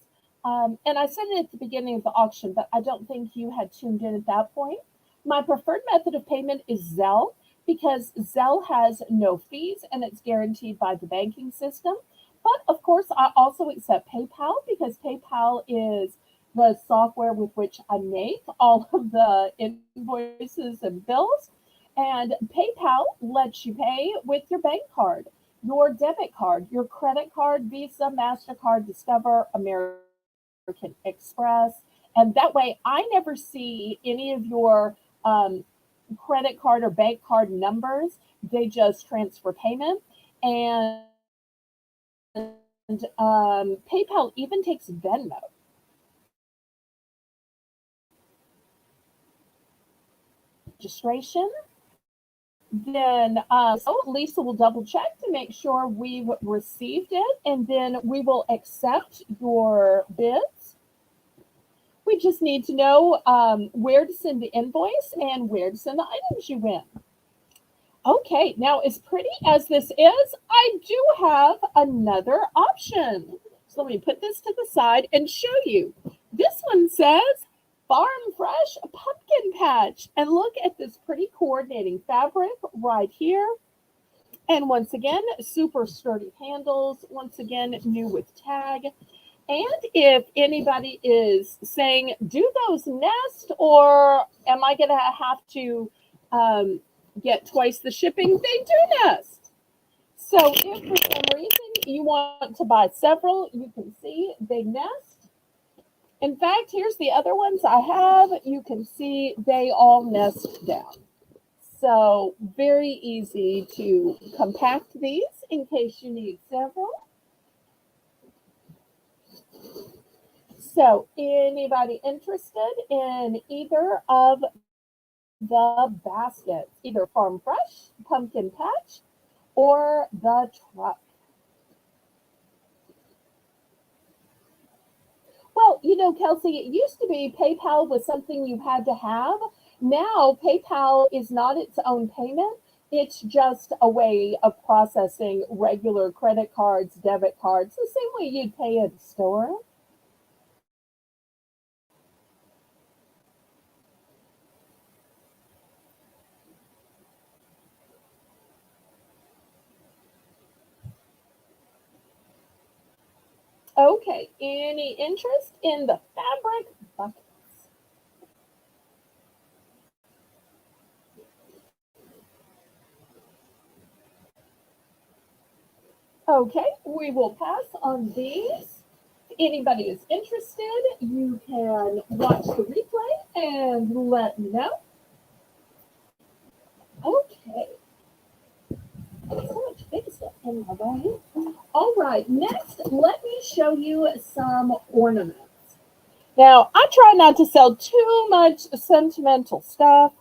And I said it at the beginning of the auction, but I don't think you had tuned in at that point. My preferred method of payment is Zelle, because Zelle has no fees and it's guaranteed by the banking system. But of course, I also accept PayPal, because PayPal is the software with which I make all of the invoices and bills. And PayPal lets you pay with your bank card, your debit card, your credit card, Visa, MasterCard, Discover, American Express. And that way, I never see any of your credit card or bank card numbers. They just transfer payment. And PayPal even takes Venmo. Registration. Then so Lisa will double check to make sure we've received it, and then we will accept your bids. We just need to know where to send the invoice and where to send the items you win. Okay, now as pretty as this is, I do have another option. So let me put this to the side and show you. This one says Farm Fresh Pumpkin Patch. And look at this pretty coordinating fabric right here. And once again, super sturdy handles. Once again, new with tag. And if anybody is saying, do those nest, or am I going to have to get twice the shipping? They do nest. So if for some reason you want to buy several, you can see they nest. In fact, here's the other ones I have. You can see they all nest down. So very easy to compact these in case you need several. So anybody interested in either of the baskets, either Farm Fresh, Pumpkin Patch, or the truck? Well, you know, Kelsey, it used to be PayPal was something you had to have. Now, PayPal is not its own payment. It's just a way of processing regular credit cards, debit cards, the same way you'd pay at a store. Okay, any interest in the fabric buckets? Okay, we will pass on these. If anybody is interested, you can watch the replay and let me know. Okay. So much big stuff in my bag. All right, next, let me show you some ornaments. Now, I try not to sell too much sentimental stuff,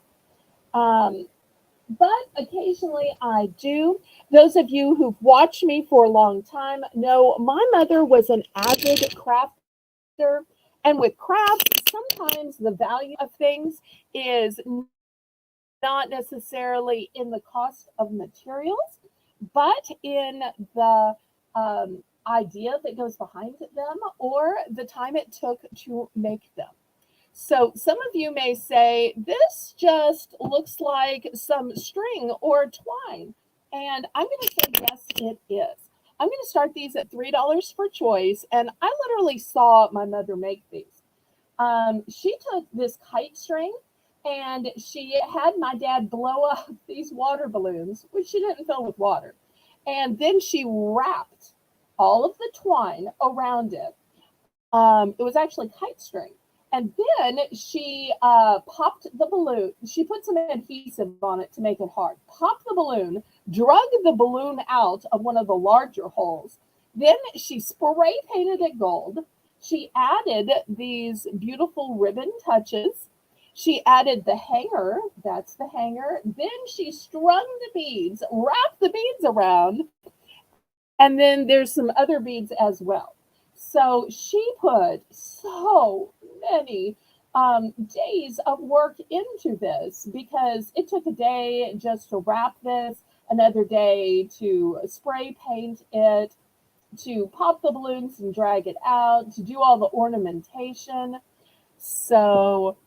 but occasionally I do. Those of you who've watched me for a long time know my mother was an avid crafter, and with crafts, sometimes the value of things is not necessarily in the cost of materials, but in the idea that goes behind them or the time it took to make them. So some of you may say, this just looks like some string or twine. And I'm going to say, yes, it is. I'm going to start these at $3 for choice. And I literally saw my mother make these. She took this kite string and she had my dad blow up these water balloons, which she didn't fill with water. And then she wrapped all of the twine around it. It was actually kite string. And then she popped the balloon. She put some adhesive on it to make it hard. Popped the balloon, drug the balloon out of one of the larger holes. Then she spray painted it gold. She added these beautiful ribbon touches. She added the hanger. That's the hanger. Then she strung the beads, wrapped the beads around, and then there's some other beads as well. So she put so many days of work into this because it took a day just to wrap this, another day to spray paint it, to pop the balloons and drag it out, to do all the ornamentation. So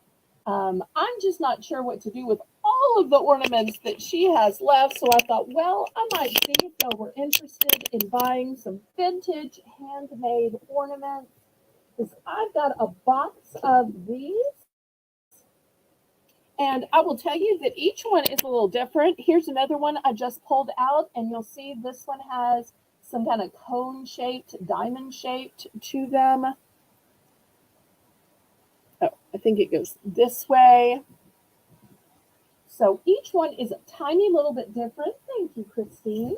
I'm just not sure what to do with all of the ornaments that she has left. So I thought, well, I might see if y'all were interested in buying some vintage handmade ornaments. Because I've got a box of these. And I will tell you that each one is a little different. Here's another one I just pulled out, and you'll see this one has some kind of cone-shaped, diamond-shaped to them. Oh, I think it goes this way. So each one is a tiny little bit different. Thank you, Christine.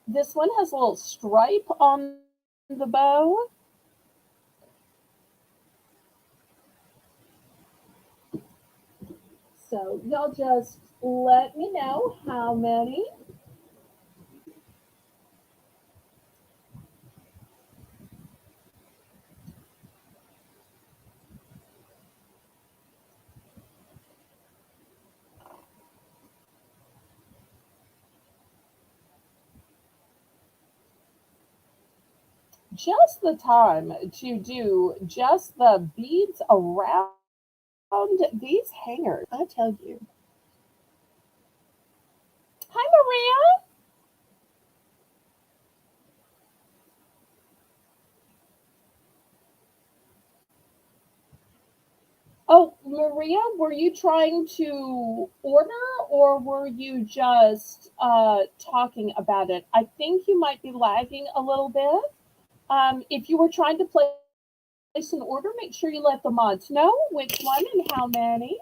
This one has a little stripe on the bow. So y'all just let me know how many. Just the time to do just the beads around these hangers, I tell you. Hi, Maria. Oh, Maria, were you trying to order or were you just talking about it? I think you might be lagging a little bit. If you were trying to place an order, make sure you let the mods know which one and how many.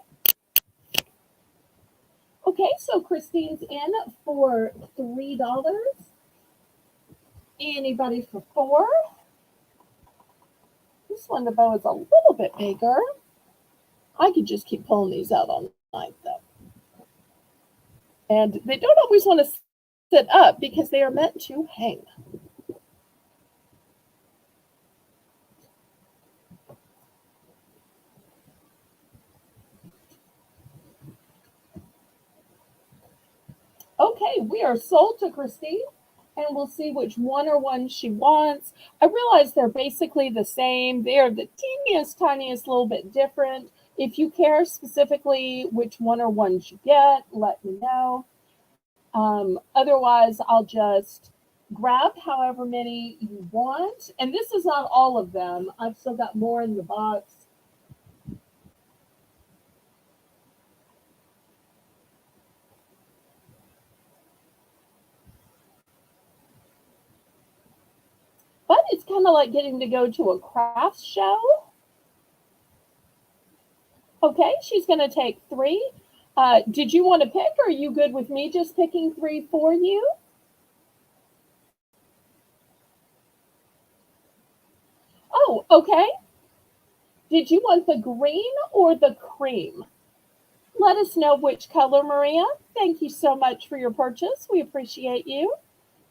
Okay, so Christine's in for $3. Anybody for 4? This one, the bow is a little bit bigger. I could just keep pulling these out all night, though. And they don't always want to sit up because they are meant to hang. Okay, we are sold to Christine, and we'll see which one or one she wants. I realize they're basically the same. They are the teeniest, tiniest little bit different. If you care specifically which one or ones you get, let me know. Otherwise, I'll just grab however many you want. And this is not all of them. I've still got more in the box. But it's kind of like getting to go to a crafts show. Okay, she's going to take 3. Did you want to pick, or are you good with me just picking 3 for you? Oh, okay. Did you want the green or the cream? Let us know which color, Maria. Thank you so much for your purchase. We appreciate you.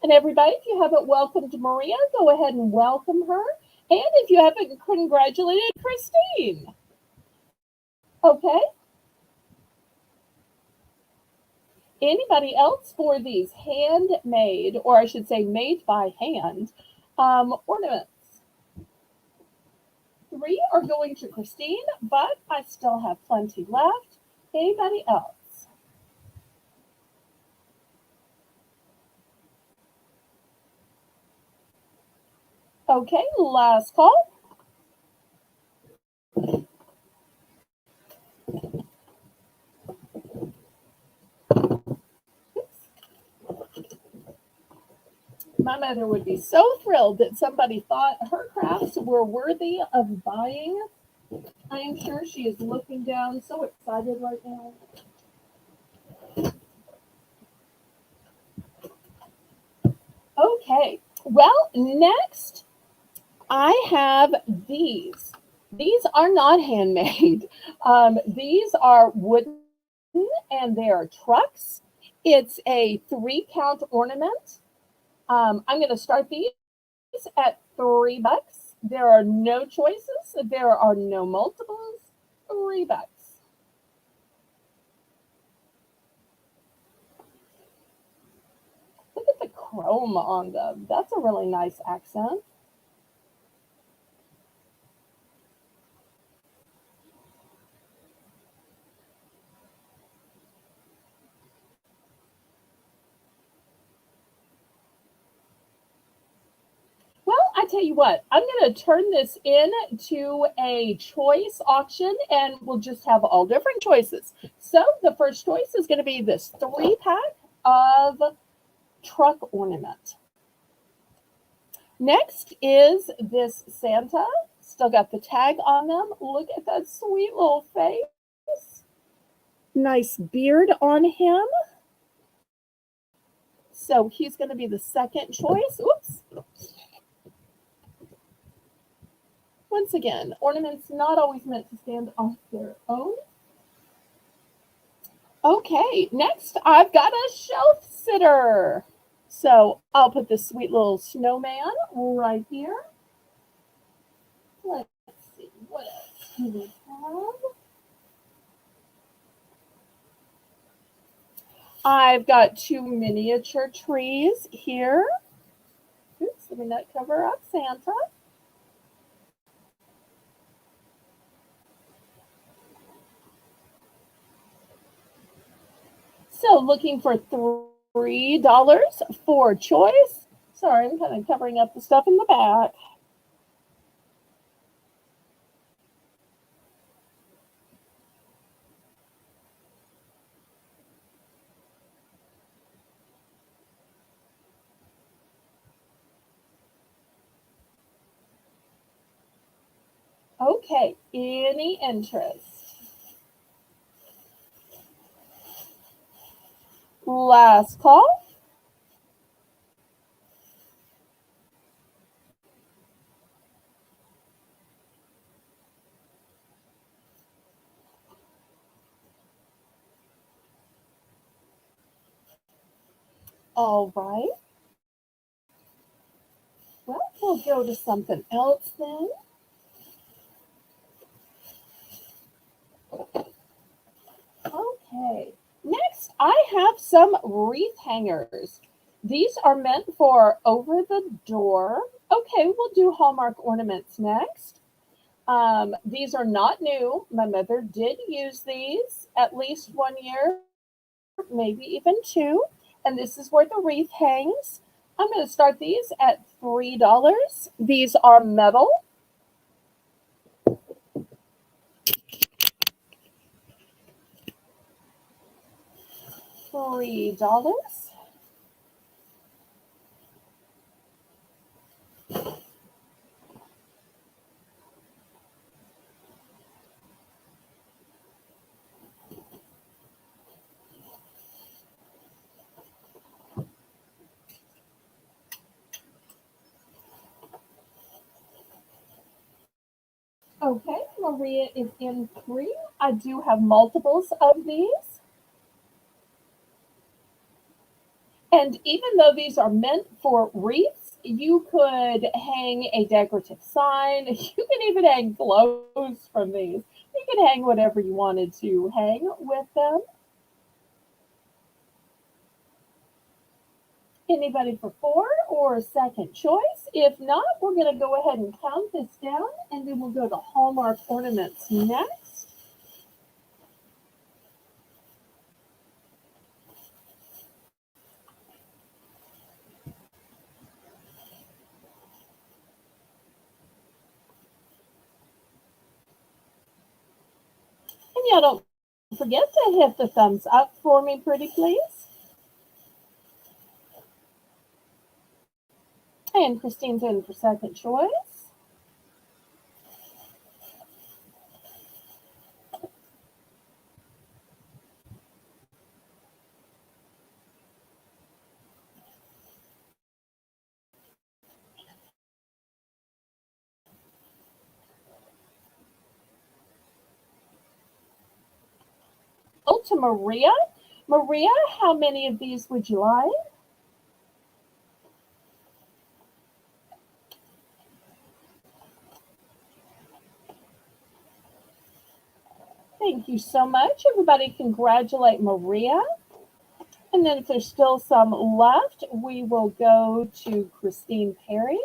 And everybody, if you haven't welcomed Maria, go ahead and welcome her. And if you haven't congratulated Christine. Okay. Anybody else for these handmade, or I should say made by hand, ornaments? 3 are going to Christine, but I still have plenty left. Anybody else? Okay, last call. My mother would be so thrilled that somebody thought her crafts were worthy of buying. I am sure she is looking down, so excited right now. Okay, well, next I have these. These are not handmade. These are wooden and they are trucks. It's a 3 count ornament. I'm going to start these at $3. There are no choices. There are no multiples. $3. Look at the chrome on them. That's a really nice accent. Well, I tell you what, I'm going to turn this into a choice auction and we'll just have all different choices. So the first choice is going to be this 3 pack of truck ornament. Next is this Santa. Still got the tag on them. Look at that sweet little face. Nice beard on him. So he's going to be the second choice. Oops. Once again, ornaments not always meant to stand on their own. Okay, next I've got a shelf sitter. So I'll put this sweet little snowman right here. Let's see, what else do we have? I've got 2 miniature trees here. Oops, let me not cover up Santa. So looking for $3 for choice. Sorry, I'm kind of covering up the stuff in the back. Okay, any interest? Last call. All right. Well, we'll go to something else then. Okay. Next, I have some wreath hangers. These are meant for over the door. Okay, we'll do Hallmark ornaments next. These are not new. My mother did use these at least 1 year, maybe even 2. And this is where the wreath hangs. I'm going to start these at $3. These are metal. $3. Okay, Maria is in 3. I do have multiples of these. And even though these are meant for wreaths, you could hang a decorative sign. You can even hang clothes from these. You could hang whatever you wanted to hang with them. Anybody for 4 or second choice? If not, we're going to go ahead and count this down and then we'll go to Hallmark ornaments next. y'all don't forget to hit the thumbs up for me, pretty please. And Christine's in for second choice. To Maria. Maria, how many of these would you like? Thank you so much. Everybody congratulate Maria. And then if there's still some left, we will go to Christine Perry.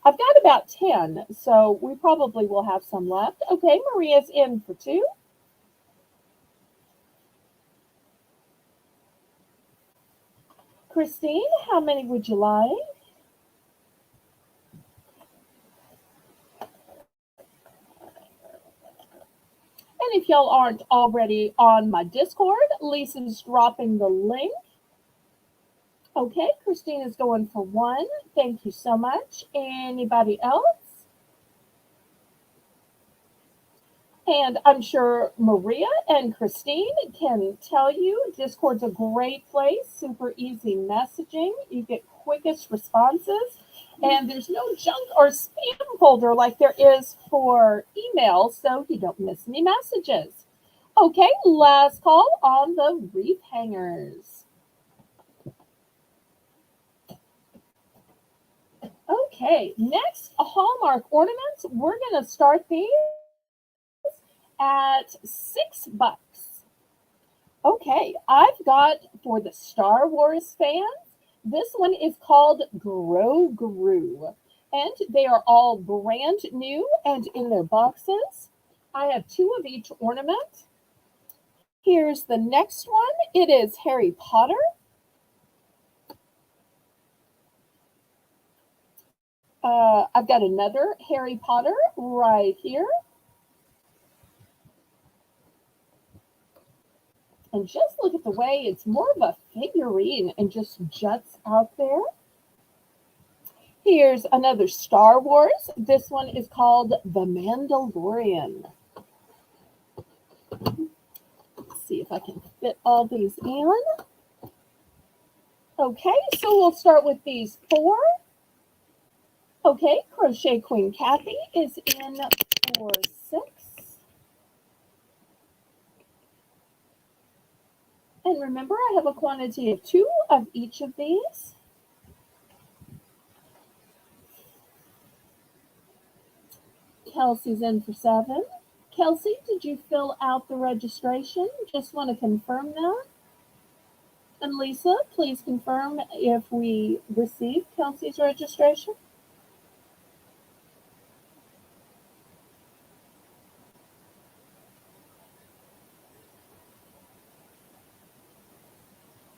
I've got about 10, so we probably will have some left. Okay, Maria's in for 2. Christine, how many would you like? And if y'all aren't already on my Discord, Lisa's dropping the link. Okay, Christine is going for 1. Thank you so much. Anybody else? And I'm sure Maria and Christine can tell you Discord's a great place, super easy messaging. You get quickest responses, and there's no junk or spam folder like there is for email, so you don't miss any messages. Okay, last call on the wreath hangers. Okay, next, Hallmark ornaments. We're going to start these at $6. Okay, I've got for the Star Wars fans, this one is called Grogu, and they are all brand new and in their boxes. I have 2 of each ornament. Here's the next one. It is Harry Potter. I've got another Harry Potter right here. And just look at the way it's more of a figurine and just juts out there. Here's another Star Wars. This one is called The Mandalorian. Let's see if I can fit all these in. Okay, so we'll start with these 4. Okay, Crochet Queen Kathy is in for 6. And remember, I have a quantity of 2 of each of these. Kelsey's in for 7. Kelsey, did you fill out the registration? Just want to confirm that. And Lisa, please confirm if we received Kelsey's registration.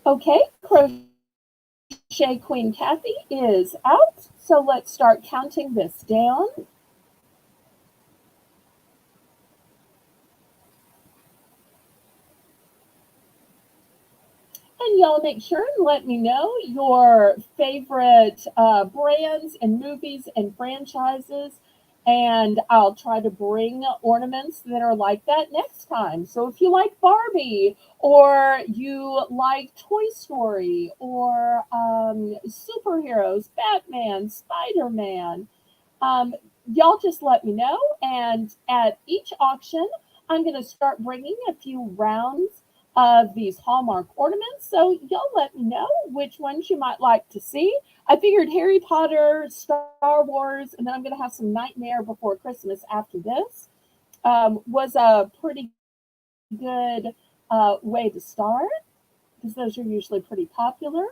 Okay, Crochet Queen Kathy is out. So let's start counting this down. And y'all make sure and let me know your favorite brands and movies and franchises. And I'll try to bring ornaments that are like that next time. So if you like Barbie, or you like Toy Story, or superheroes, Batman, Spider-Man, y'all just let me know. And at each auction, I'm going to start bringing a few rounds of these Hallmark ornaments. So y'all let me know which ones you might like to see. I figured Harry Potter, Star Wars, and then I'm going to have some Nightmare Before Christmas after this. Was a pretty good way to start, because those are usually pretty popular.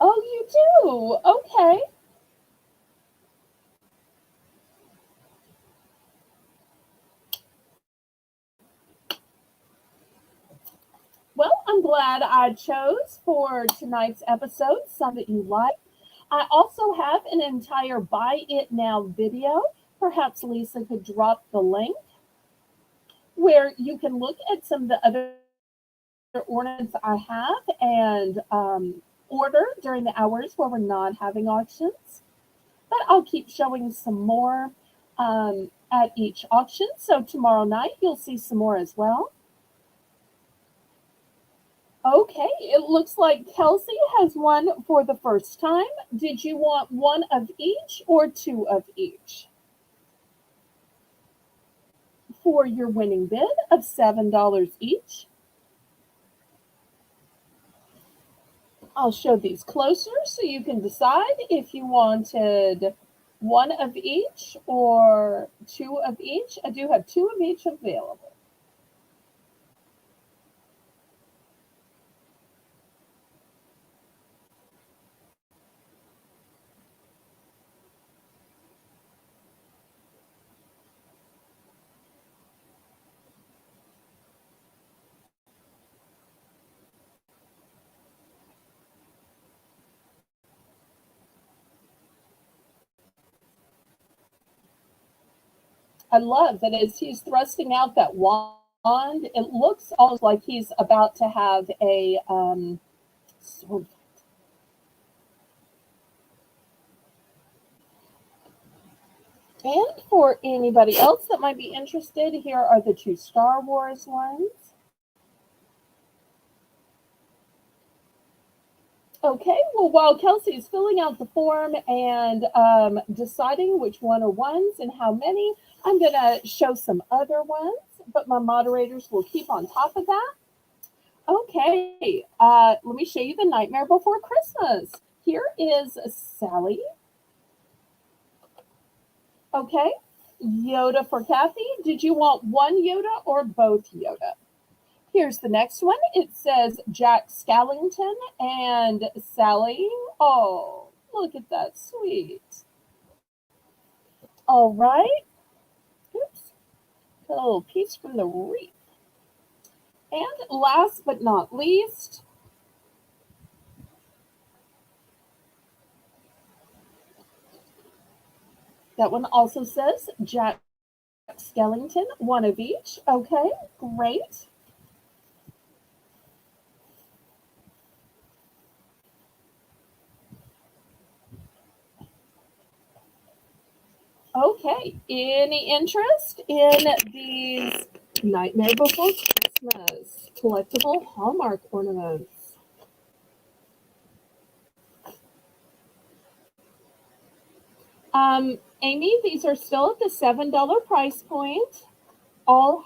Oh, you do? Okay. I'm glad I chose for tonight's episode some that you like. I also have an entire Buy It Now video. Perhaps Lisa could drop the link where you can look at some of the other ornaments I have and order during the hours where we're not having auctions. But I'll keep showing some more at each auction. So tomorrow night you'll see some more as well. Okay, it looks like Kelsey has won for the first time. Did you want one of each or two of each? For your winning bid of $7 each. I'll show these closer so you can decide if you wanted one of each or two of each. I do have two of each available. I love that as he's thrusting out that wand, it looks almost like he's about to have a sword. And for anybody else that might be interested, here are the two Star Wars ones. Okay, well, while Kelsey is filling out the form and deciding which one are ones and how many, I'm going to show some other ones, but my moderators will keep on top of that. Okay, let me show you the Nightmare Before Christmas. Here is Sally. Okay, Yoda for Kathy. Did you want one Yoda or both Yoda? Here's the next one. It says Jack Skellington and Sally. Oh, look at that. Sweet. All right. Oops. A little piece from the wreath. And last but not least, that one also says Jack Skellington, one of each. Okay, great. Okay, any interest in these Nightmare Before Christmas collectible Hallmark ornaments? Amy, these are still at the $7 price point. All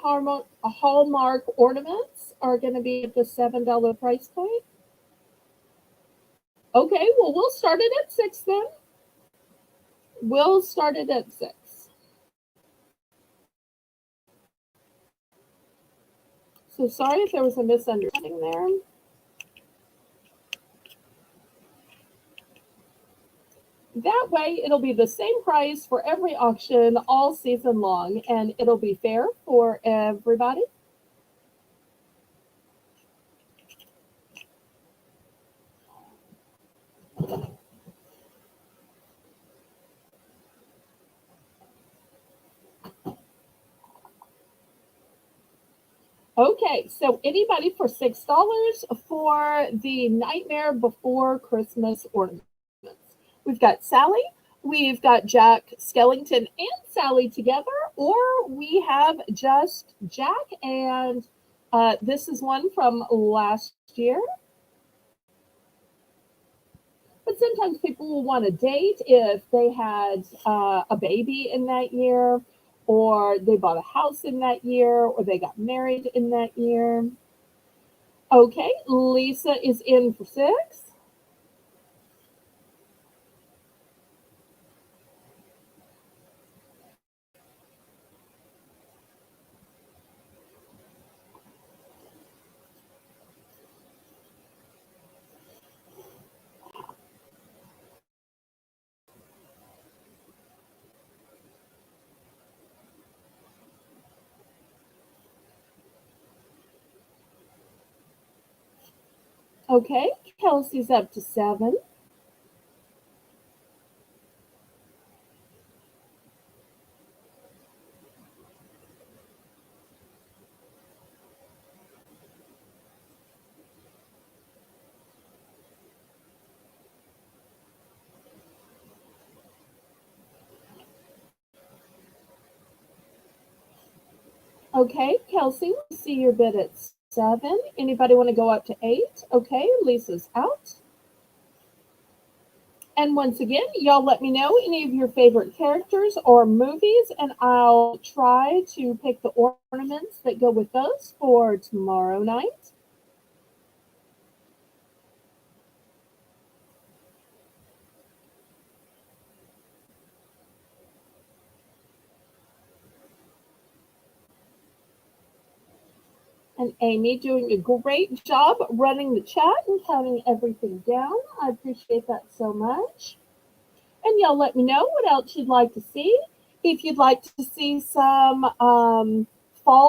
Hallmark ornaments are going to be at the $7 price point. Okay, well, we'll start it at 6 then. We'll start it at 6. So sorry if there was a misunderstanding there. That way, it'll be the same price for every auction all season long, and it'll be fair for everybody. Okay, so anybody for $6 for the Nightmare Before Christmas ornaments. We've got Sally, we've got Jack Skellington and Sally together, or we have just Jack, and this is one from last year. But sometimes people will want a date if they had a baby in that year, or they bought a house in that year, or they got married in that year. Okay, Lisa is in for 6. Okay, Kelsey's up to 7. Okay, Kelsey, we see your bid at 7. Anybody want to go up to 8? Okay, Lisa's out. And once again, y'all let me know any of your favorite characters or movies, and I'll try to pick the ornaments that go with those for tomorrow night. And Amy doing a great job running the chat and counting everything down. I appreciate that so much. And y'all let me know what else you'd like to see. If you'd like to see some fall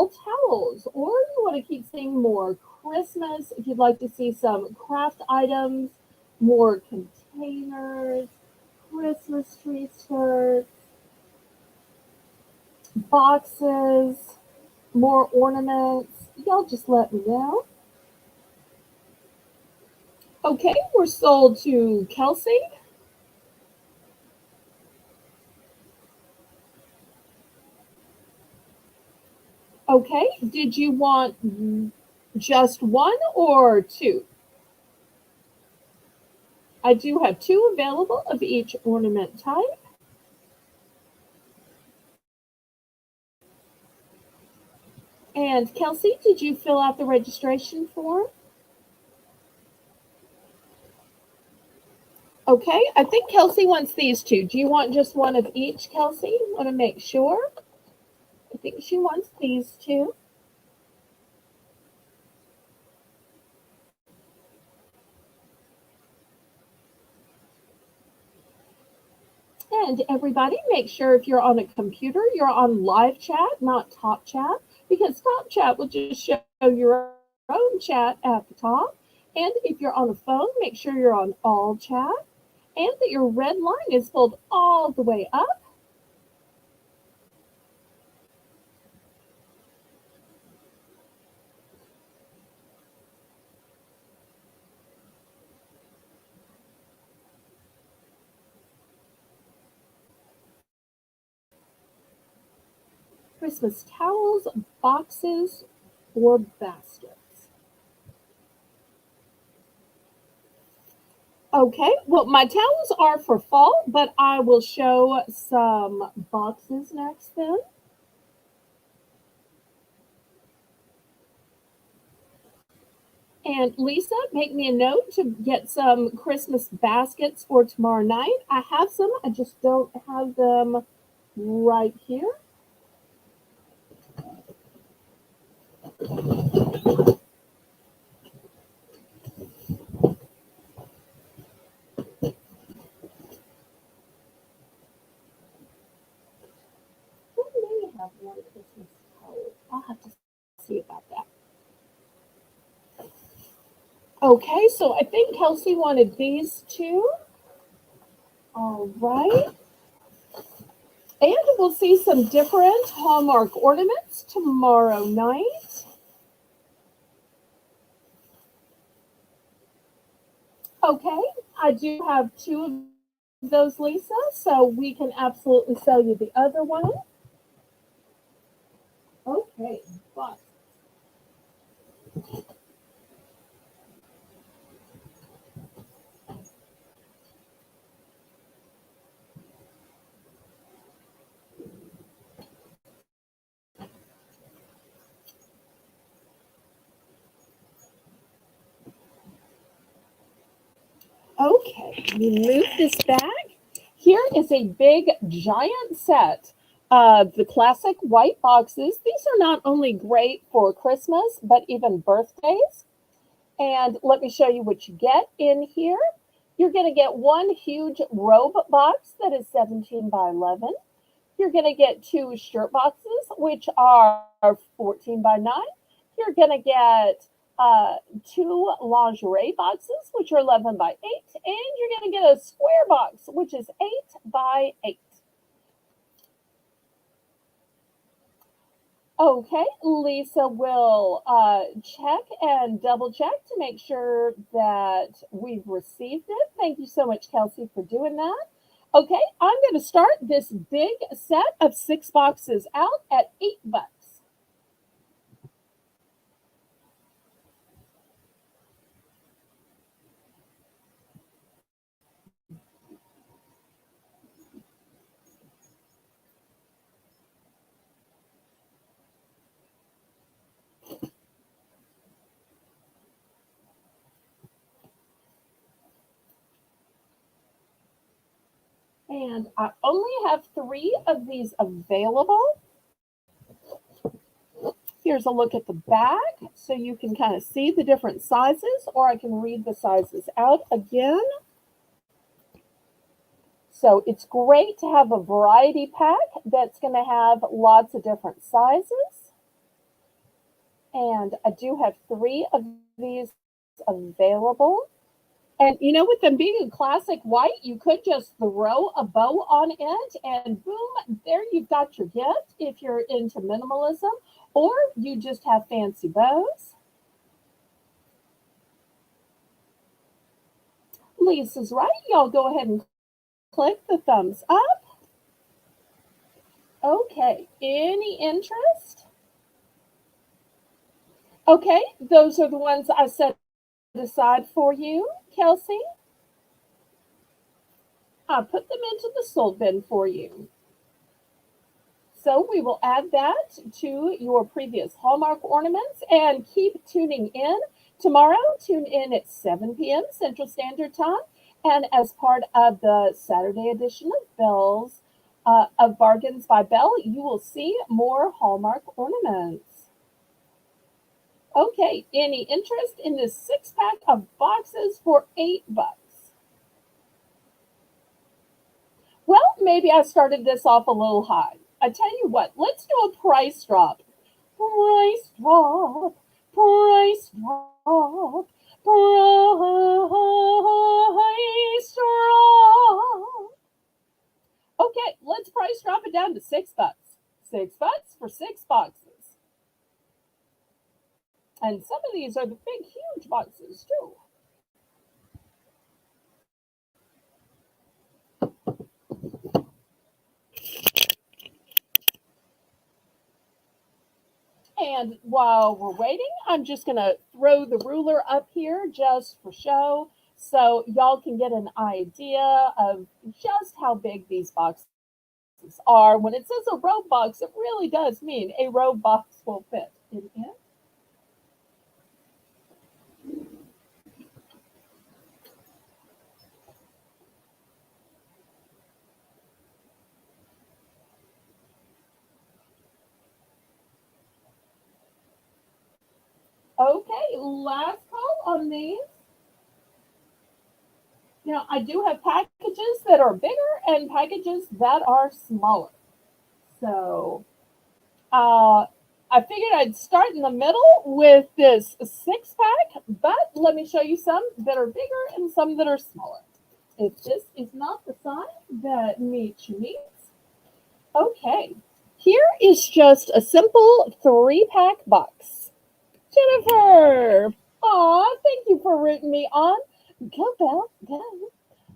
towels, or you want to keep seeing more Christmas, if you'd like to see some craft items, more containers, Christmas tree skirts, boxes, more ornaments, y'all just let me know. Okay, we're sold to Kelsey. Okay, did you want just one or two? I do have two available of each ornament type. And Kelsey, did you fill out the registration form? Okay, I think Kelsey wants these two. Do you want just one of each, Kelsey? Want to make sure? I think she wants these two. And everybody, make sure if you're on a computer, you're on live chat, not top chat, because top chat will just show your own chat at the top. And if you're on a phone, make sure you're on all chat and that your red line is pulled all the way up. Christmas towels, boxes, or baskets. Okay, well, my towels are for fall, but I will show some boxes next then. And Lisa, make me a note to get some Christmas baskets for tomorrow night. I have some, I just don't have them right here. I may have one Christmas towel. I'll have to see about that. Okay, so I think Kelsey wanted these two. All right. And we'll see some different Hallmark ornaments tomorrow night. Okay, I do have two of those, Lisa, so we can absolutely sell you the other one. Okay, but okay, we move this back. Here is a big giant set of the classic white boxes. These are not only great for Christmas, but even birthdays. And let me show you what you get in here. You're going to get one huge robe box that is 17 by 11. You're going to get two shirt boxes, which are 14 by 9. You're going to get uh, two lingerie boxes, which are 11 by 8, and you're going to get a square box, which is 8 by 8. Okay, Lisa will check and double check to make sure that we've received it. Thank you so much, Kelsey, for doing that. Okay, I'm going to start this big set of 6 boxes out at $8. And I only have 3 of these available. Here's a look at the back so you can kind of see the different sizes, or I can read the sizes out again. So it's great to have a variety pack that's going to have lots of different sizes. And I do have 3 of these available. And you know, with them being a classic white, you could just throw a bow on it and boom, there you've got your gift if you're into minimalism, or you just have fancy bows. Lisa's right. Y'all go ahead and click the thumbs up. Okay, any interest? Okay, those are the ones I set aside for you, Kelsey. I put them into the sold bin for you. So we will add that to your previous Hallmark ornaments and keep tuning in. Tomorrow, tune in at 7 p.m. Central Standard Time. And as part of the Saturday edition of of Bargains by Belle, you will see more Hallmark ornaments. Okay, any interest in this 6-pack of boxes for $8? Well, maybe I started this off a little high. I tell you what, let's do a price drop. Price drop, price drop, price drop. Okay, let's price drop it down to $6. $6 for 6 boxes. And some of these are the big, huge boxes too. And while we're waiting, I'm just going to throw the ruler up here just for show so y'all can get an idea of just how big these boxes are. When it says a robe box, it really does mean a robe box will fit in it. Okay, last call on these. Now, I do have packages that are bigger and packages that are smaller. So, uh, I figured I'd start in the middle with this 6-pack, but let me show you some that are bigger and some that are smaller. If this is not the size that meets your needs. Okay, here is just a simple 3-pack box. Jennifer, aw, thank you for rooting me on. Go, Belle, go.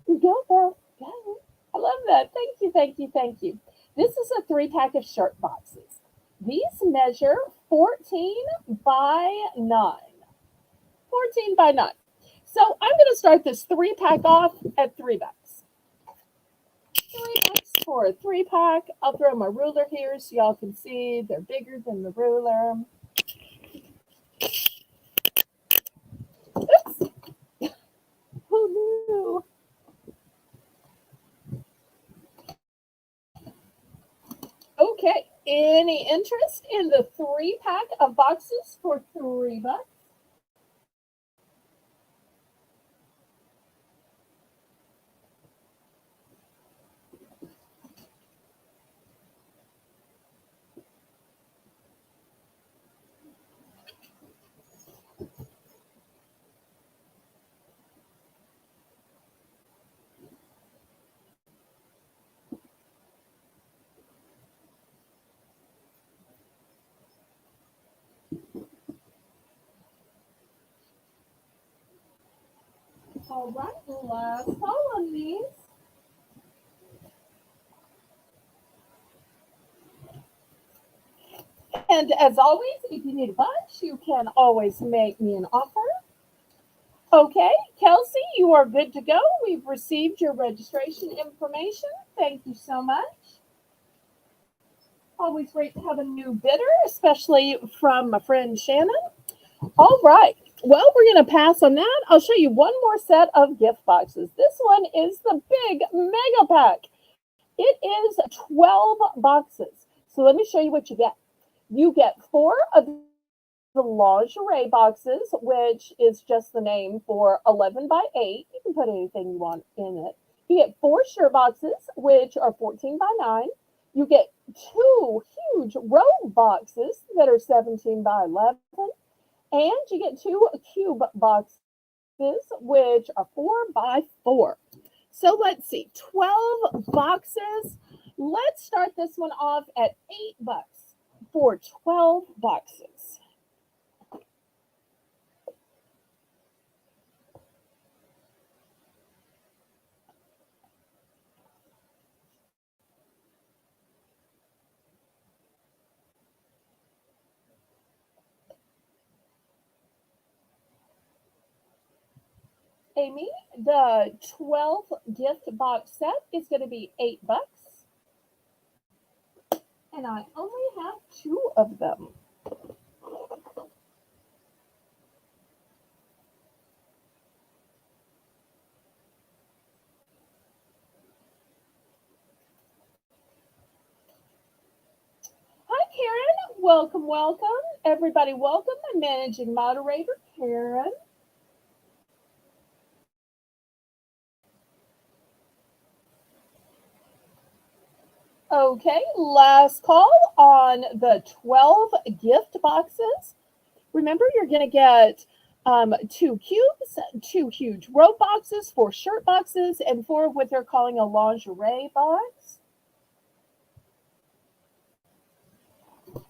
Go, Belle, go. I love that. Thank you, thank you, thank you. This is a 3-pack of shirt boxes. These measure 14 by 9. 14 by 9. So I'm going to start this 3-pack off at $3. $3 for a 3-pack. I'll throw my ruler here so y'all can see they're bigger than the ruler. Oops. Oh no. Okay, any interest in the 3-pack of boxes for $3? All right, last call on these. And as always, if you need a bunch, you can always make me an offer. Okay, Kelsey, you are good to go. We've received your registration information. Thank you so much. Always great to have a new bidder, especially from my friend Shannon. All right. Well, we're going to pass on that. I'll show you one more set of gift boxes. This one is the big mega pack. It is 12 boxes. So let me show you what you get. You get 4 of the lingerie boxes, which is just the name for 11 by 8. You can put anything you want in it. You get 4 shirt boxes, which are 14 by 9. You get 2 huge robe boxes that are 17 by 11. And you get 2 cube boxes, which are 4 by 4. So let's see, 12 boxes. Let's start this one off at $8 for 12 boxes. Amy, the 12 gift box set is going to be $8. And I only have 2 of them. Hi, Karen. Welcome, welcome. Everybody, welcome. My managing moderator, Karen. Okay, last call on the 12 gift boxes. Remember, you're going to get 2 cubes, 2 huge robe boxes, 4 shirt boxes, and 4 of what they're calling a lingerie box.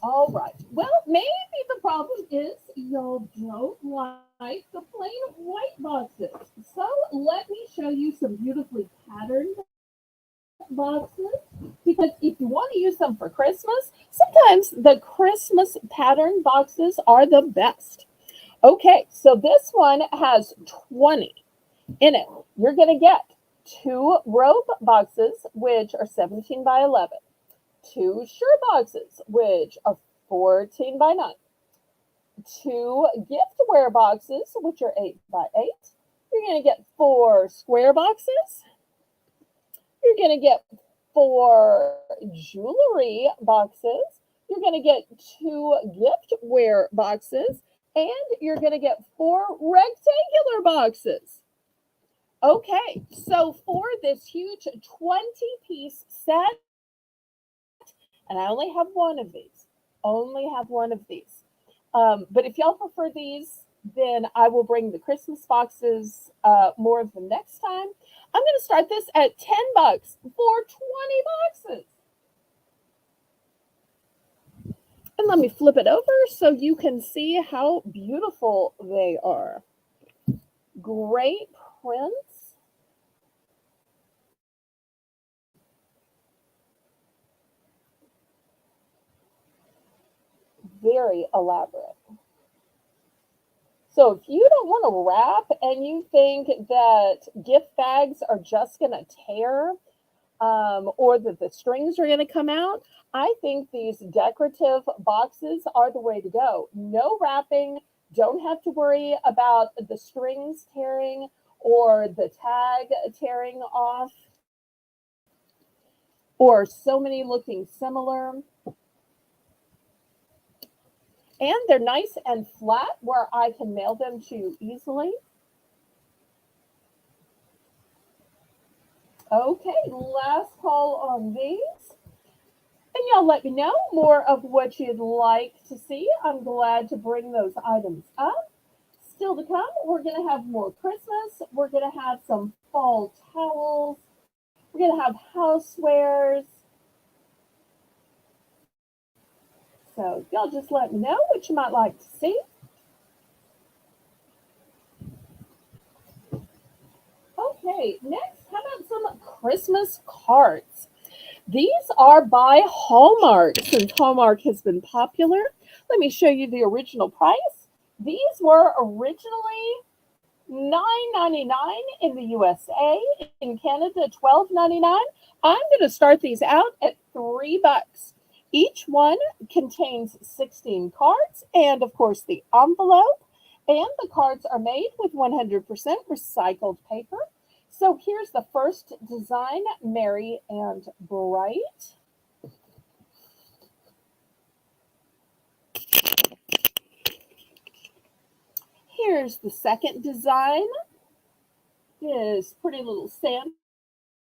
All right. Well, maybe the problem is you don't like the plain white boxes. So let me show you some beautifully patterned boxes, because if you want to use them for Christmas, sometimes the Christmas pattern boxes are the best. Okay, so this one has 20 in it. You're going to get 2 robe boxes, which are 17 by 11, 2 shirt boxes, which are 14 by 9, 2 giftware boxes, which are 8 by 8. You're going to get 4 square boxes. You're going to get 4 jewelry boxes. You're going to get 2 giftware boxes. And you're going to get 4 rectangular boxes. Okay, so for this huge 20-piece set, and I only have one of these. But if y'all prefer these, then I will bring the Christmas boxes more of them next time. I'm going to start this at $10 for 20 boxes. And let me flip it over so you can see how beautiful they are. Great prints. Very elaborate. So if you don't want to wrap and you think that gift bags are just going to tear, or that the strings are going to come out, I think these decorative boxes are the way to go. No wrapping, don't have to worry about the strings tearing or the tag tearing off, or so many looking similar. And they're nice and flat where I can mail them to easily. Okay, last call on these. And y'all let me know more of what you'd like to see. I'm glad to bring those items up. Still to come, we're going to have more Christmas. We're going to have some fall towels. We're going to have housewares. So y'all just let me know what you might like to see. Okay, next, how about some Christmas cards? These are by Hallmark. Since Hallmark has been popular, let me show you the original price. These were originally $9.99 in the USA. In Canada, $12.99. I'm going to start these out at $3. Each one contains 16 cards and, of course, the envelope. And the cards are made with 100% recycled paper. So here's the first design, Merry and Bright. Here's the second design, this pretty little Santa.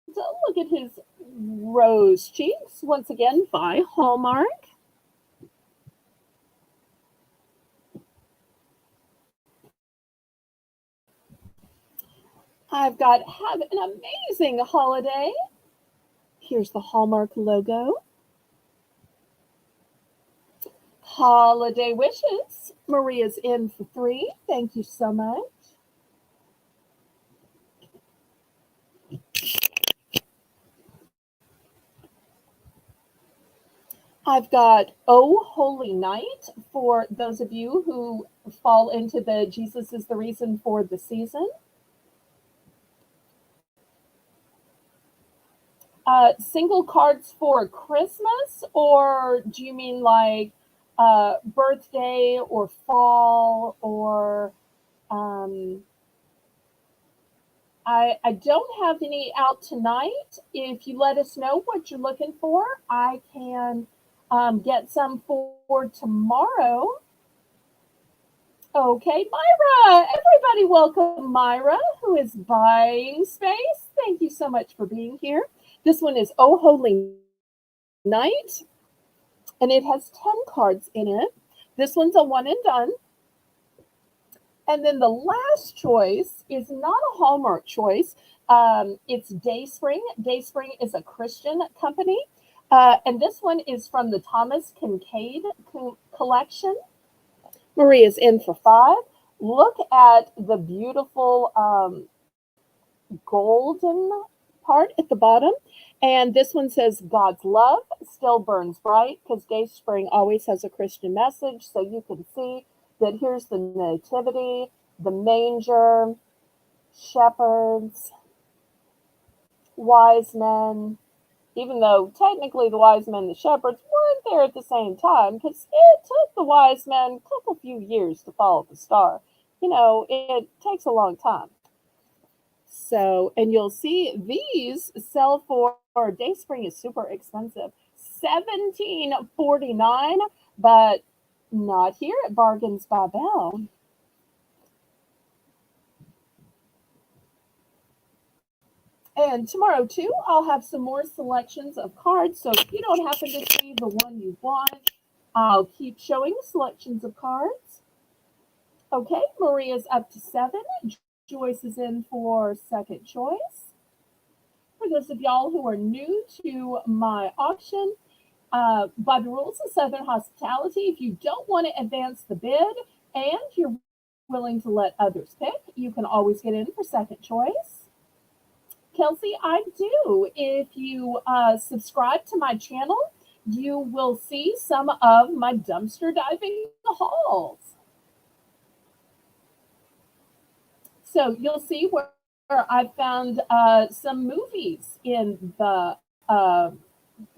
Look at his rose cheeks, once again by Hallmark. I've got Have an Amazing Holiday. Here's the Hallmark logo. Holiday Wishes. Maria's in for 3. Thank you so much. I've got Oh Holy Night for those of you who fall into the Jesus is the reason for the season. Single cards for Christmas, or do you mean like birthday or fall or um, I don't have any out tonight. If you let us know what you're looking for, I can get some for tomorrow. Okay, Myra. Everybody welcome Myra, who is buying space. Thank you so much for being here. This one is Oh Holy Night, and it has 10 cards in it. This one's a one and done. And then the last choice is not a Hallmark choice. It's Dayspring. Dayspring is a Christian company. And this one is from the Thomas Kincaid collection. Maria's in for 5. Look at the beautiful golden part at the bottom. And this one says God's love still burns bright, because Dayspring always has a Christian message. So you can see that here's the nativity, the manger, shepherds, wise men, even though technically the wise men and the shepherds weren't there at the same time, because it took the wise men a couple few years to follow the star. It takes a long time. So, and you'll see these sell for Dayspring is super expensive, $17.49, but not here at Bargains by Belle. And tomorrow, too, I'll have some more selections of cards. So if you don't happen to see the one you want, I'll keep showing selections of cards. Okay, Maria's up to 7. Joyce is in for second choice. For those of y'all who are new to my auction, by the rules of Southern hospitality, if you don't want to advance the bid and you're willing to let others pick, you can always get in for second choice. Kelsey, I do. If you subscribe to my channel, you will see some of my dumpster diving hauls. So you'll see where I found some movies in the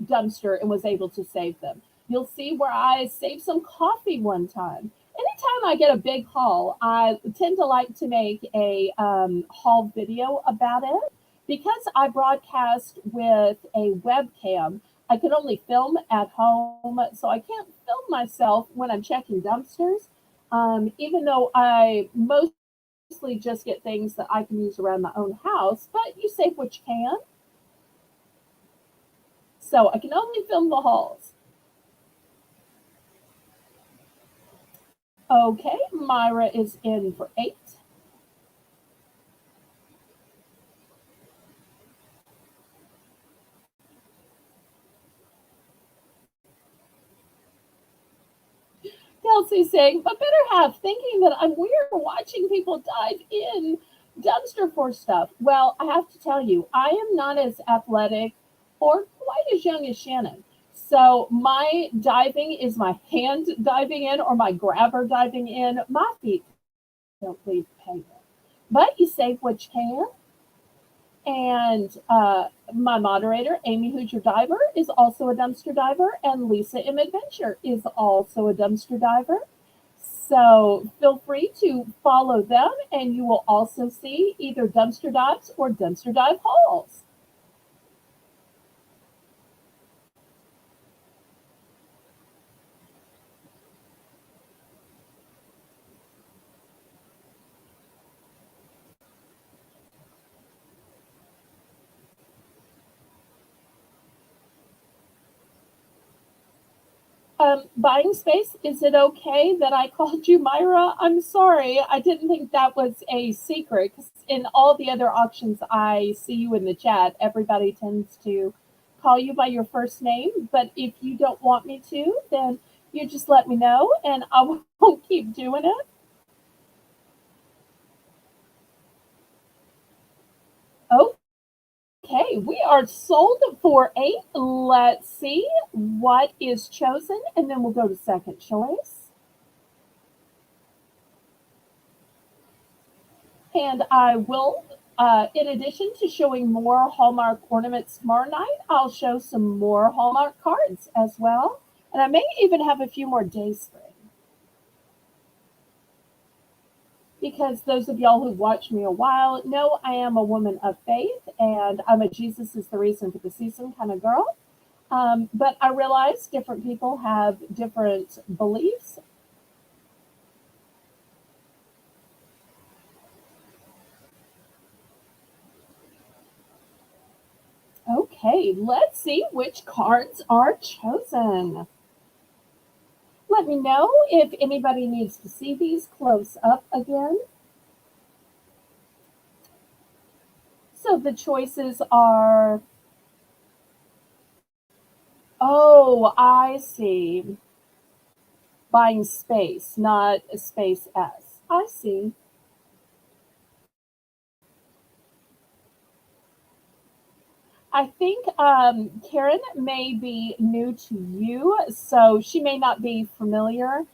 dumpster and was able to save them. You'll see where I saved some coffee one time. Anytime I get a big haul, I tend to like to make a haul video about it. Because I broadcast with a webcam, I can only film at home, so I can't film myself when I'm checking dumpsters, even though I mostly just get things that I can use around my own house, but you save what you can. So I can only film the hauls. Okay, Myra is in for 8. Kelsey saying, but better half thinking that I'm weird watching people dive in Dumpster for stuff. Well, I have to tell you, I am not as athletic or quite as young as Shannon. So my diving is my hand diving in or my grabber diving in. My feet don't leave the pavement. But you save what you can. And my moderator, Amy Who's Your Diver, is also a dumpster diver. And Lisa M. Adventure is also a dumpster diver. So feel free to follow them, and you will also see either dumpster dives or dumpster dive hauls. Buying space, is it okay that I called you Myra? I'm sorry. I didn't think that was a secret. 'Cause in all the other auctions, I see you in the chat. Everybody tends to call you by your first name. But if you don't want me to, then you just let me know and I won't keep doing it. Okay, we are sold for 8. Let's see what is chosen, and then we'll go to second choice. And I will, in addition to showing more Hallmark ornaments tomorrow night, I'll show some more Hallmark cards as well. And I may even have a few more day spring. Because those of y'all who've watched me a while know I am a woman of faith and I'm a Jesus is the reason for the season kind of girl. But I realize different people have different beliefs. Okay, let's see which cards are chosen. Let me know if anybody needs to see these close up again. So the choices are, oh, I see. Buying space, not a space S. I see. I think Karen may be new to you, so she may not be familiar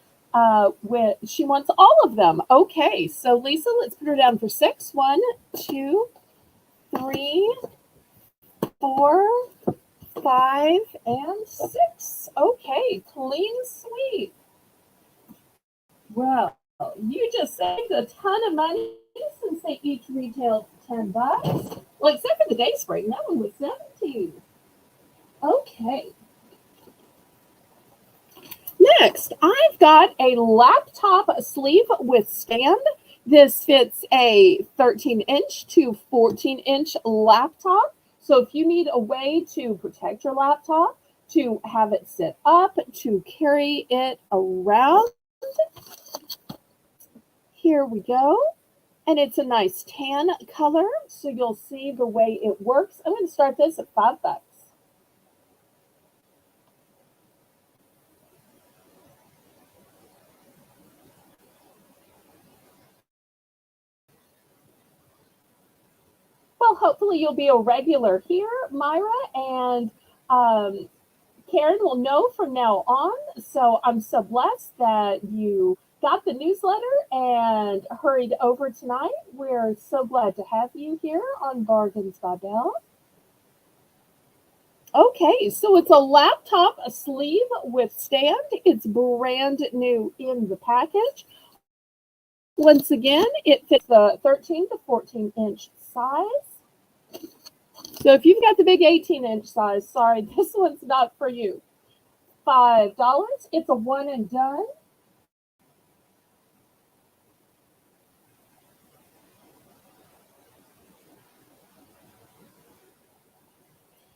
with. She wants all of them. Okay, so Lisa, let's put her down for 6. 1, 2, 3, 4, 5, and 6. Okay, clean sweep. Well, you just saved a ton of money since they each retailed $10. Well, except for the day spring, that one was 17. Okay. Next, I've got a laptop sleeve with stand. This fits a 13-inch to 14-inch laptop. So if you need a way to protect your laptop, to have it sit up, to carry it around, here we go. And it's a nice tan color, so you'll see the way it works. I'm going to start this at $5. Well, hopefully you'll be a regular here, Myra, and Karen will know from now on. So I'm so blessed that you got the newsletter and hurried over tonight. We're so glad to have you here on Bargains by Belle. Okay, so it's a laptop sleeve with stand. It's brand new in the package. Once again, it fits the 13 to 14-inch size. So if you've got the big 18-inch size, sorry, this one's not for you. $5. It's a one and done.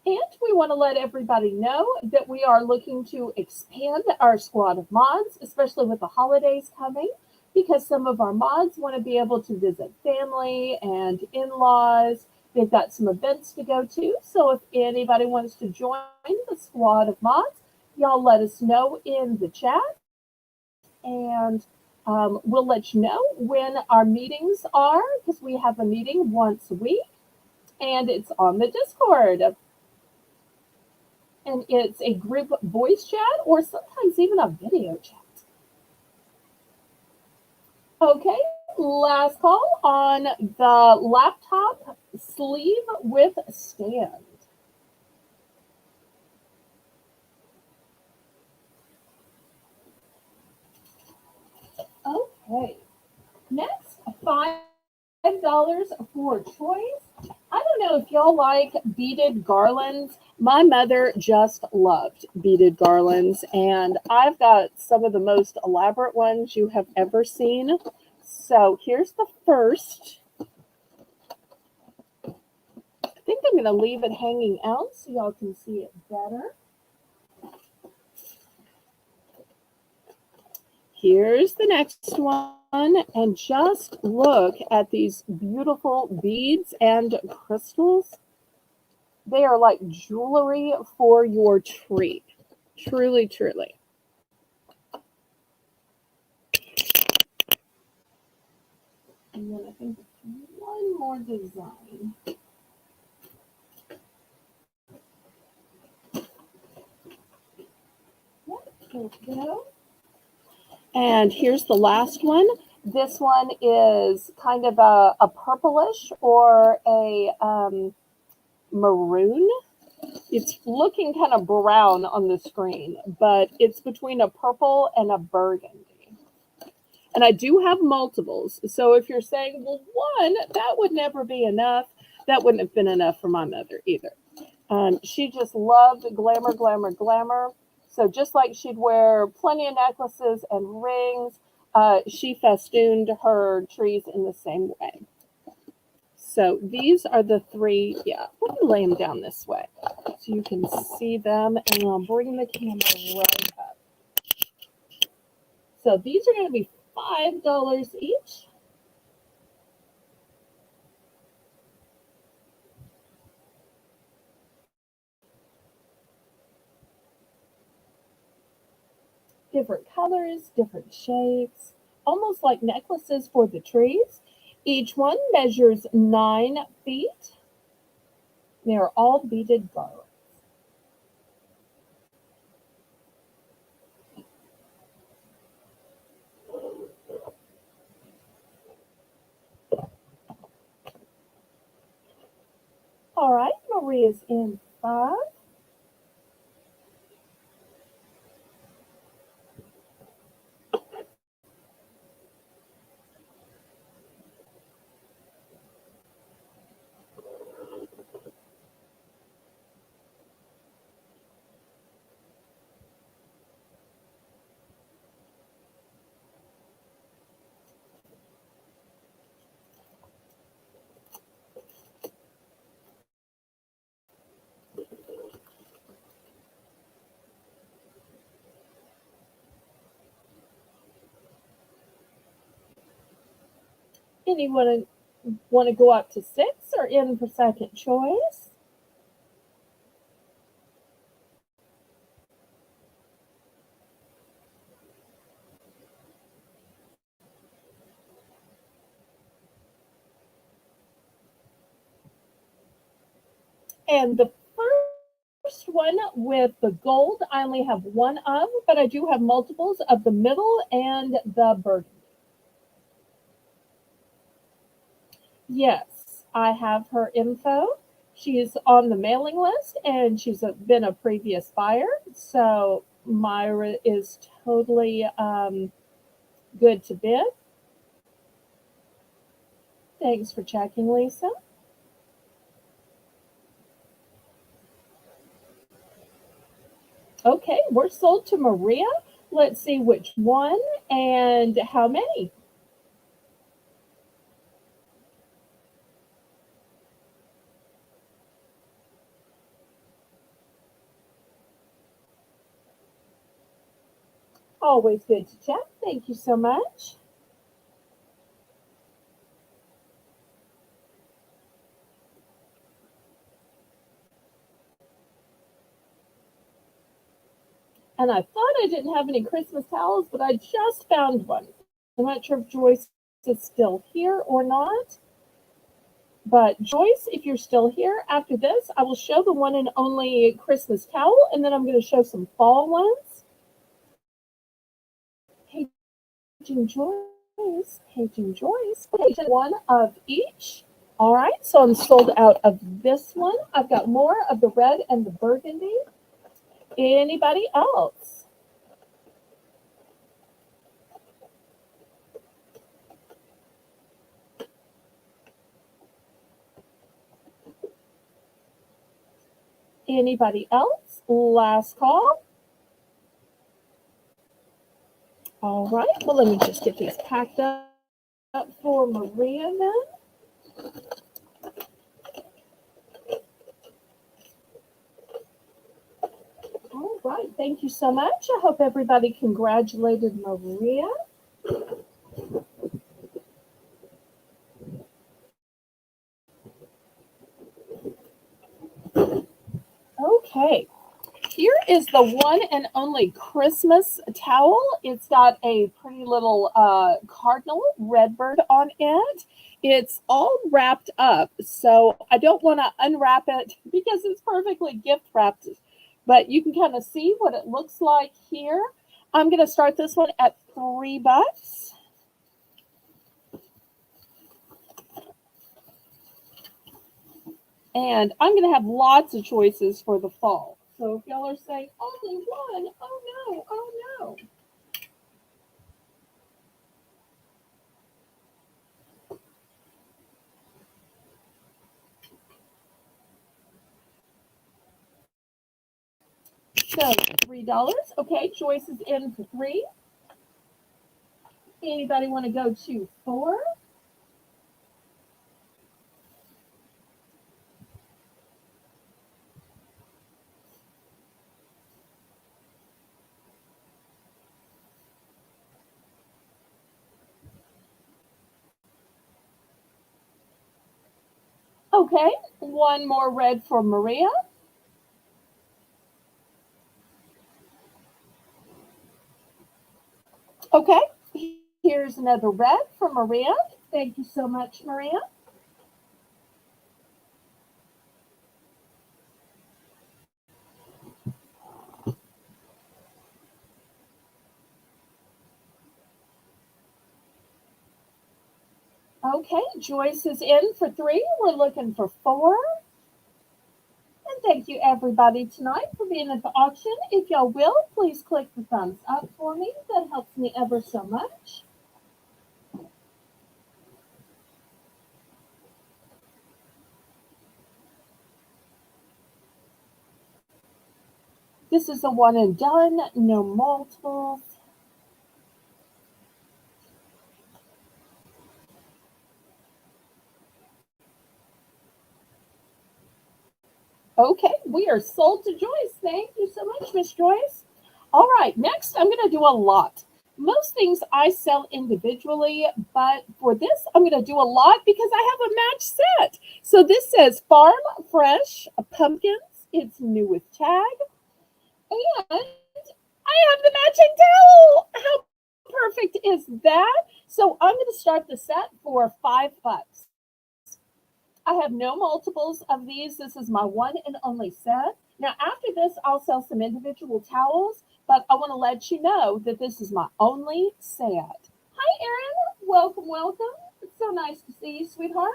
And we want to let everybody know that we are looking to expand our squad of mods, especially with the holidays coming, because some of our mods want to be able to visit family and in-laws. They've got some events to go to. So if anybody wants to join the squad of mods, y'all let us know in the chat. And We'll let you know when our meetings are because we have a meeting once a week and it's on the Discord. And it's a group voice chat or sometimes even a video chat. Okay, last call on the laptop sleeve with stand. Okay, next, $5 for choice. I don't know if y'all like beaded garlands. My mother just loved beaded garlands, and I've got some of the most elaborate ones you have ever seen. So here's the first. I think I'm going to leave it hanging out so y'all can see it better. Here's the next one, and just look at these beautiful beads and crystals. They are like jewelry for your tree. Truly, truly. And then I think one more design. Yep, there we go. And here's the last one. This one is kind of a purplish or a maroon. It's looking kind of brown on the screen, but it's between a purple and a burgundy. And I do have multiples. So if you're saying, well, one, that would never be enough, that wouldn't have been enough for my mother either. She just loved glamour, glamour, glamour. So just like she'd wear plenty of necklaces and rings, she festooned her trees in the same way. So these are the three. Yeah, let me lay them down this way so you can see them, and I'll bring the camera right up. So these are going to be $5 each. Different colors, different shapes, almost like necklaces for the trees. Each one measures 9 feet. They are all beaded garlands. All right, Maria's in 5. Anyone want to go up to 6 or in for second choice? And the first one with the gold, I only have one of, but I do have multiples of the middle and the burgundy. Yes, I have her info. She's on the mailing list and she's been a previous buyer. So Myra is totally good to bid. Thanks for checking, Lisa. Okay, we're sold to Maria. Let's see which one and how many. Always good to check. Thank you so much. And I thought I didn't have any Christmas towels, but I just found one. I'm not sure if Joyce is still here or not. But Joyce, if you're still here after this, I will show the one and only Christmas towel, and then I'm going to show some fall ones. Paging Joyce, Paging Joyce, page one of each. All right, so I'm sold out of this one. I've got more of the red and the burgundy. Anybody else? Anybody else? Last call. All right, well, let me just get these packed up for Maria then. All right, thank you so much. I hope everybody congratulated Maria. Okay, here is the one and only Christmas towel. It's got a pretty little cardinal redbird on it. It's all wrapped up, so I don't want to unwrap it because it's perfectly gift wrapped. But you can kind of see what it looks like here. I'm going to start this one at $3. And I'm going to have lots of choices for the fall. So if y'all are saying, only one, oh no, oh no. So $3. Okay, Joyce is in for 3. Anybody want to go to 4? Okay, one more red for Maria. Okay, here's another red for Maria. Thank you so much, Maria. Okay, Joyce is in for 3. We're looking for 4. And thank you everybody tonight for being at the auction. If y'all will, please click the thumbs up for me. That helps me ever so much. This is a one and done, no multiples. Okay, we are sold to Joyce. Thank you so much, Miss Joyce. All right, next I'm going to do a lot. Most things I sell individually, but for this, I'm going to do a lot because I have a match set. So this says Farm Fresh Pumpkins. It's new with tag. And I have the matching towel. How perfect is that? So I'm going to start the set for $5. I have no multiples of these. This is my one and only set. Now, after this, I'll sell some individual towels, but I want to let you know that this is my only set. Hi, Erin. Welcome, welcome. It's so nice to see you, sweetheart.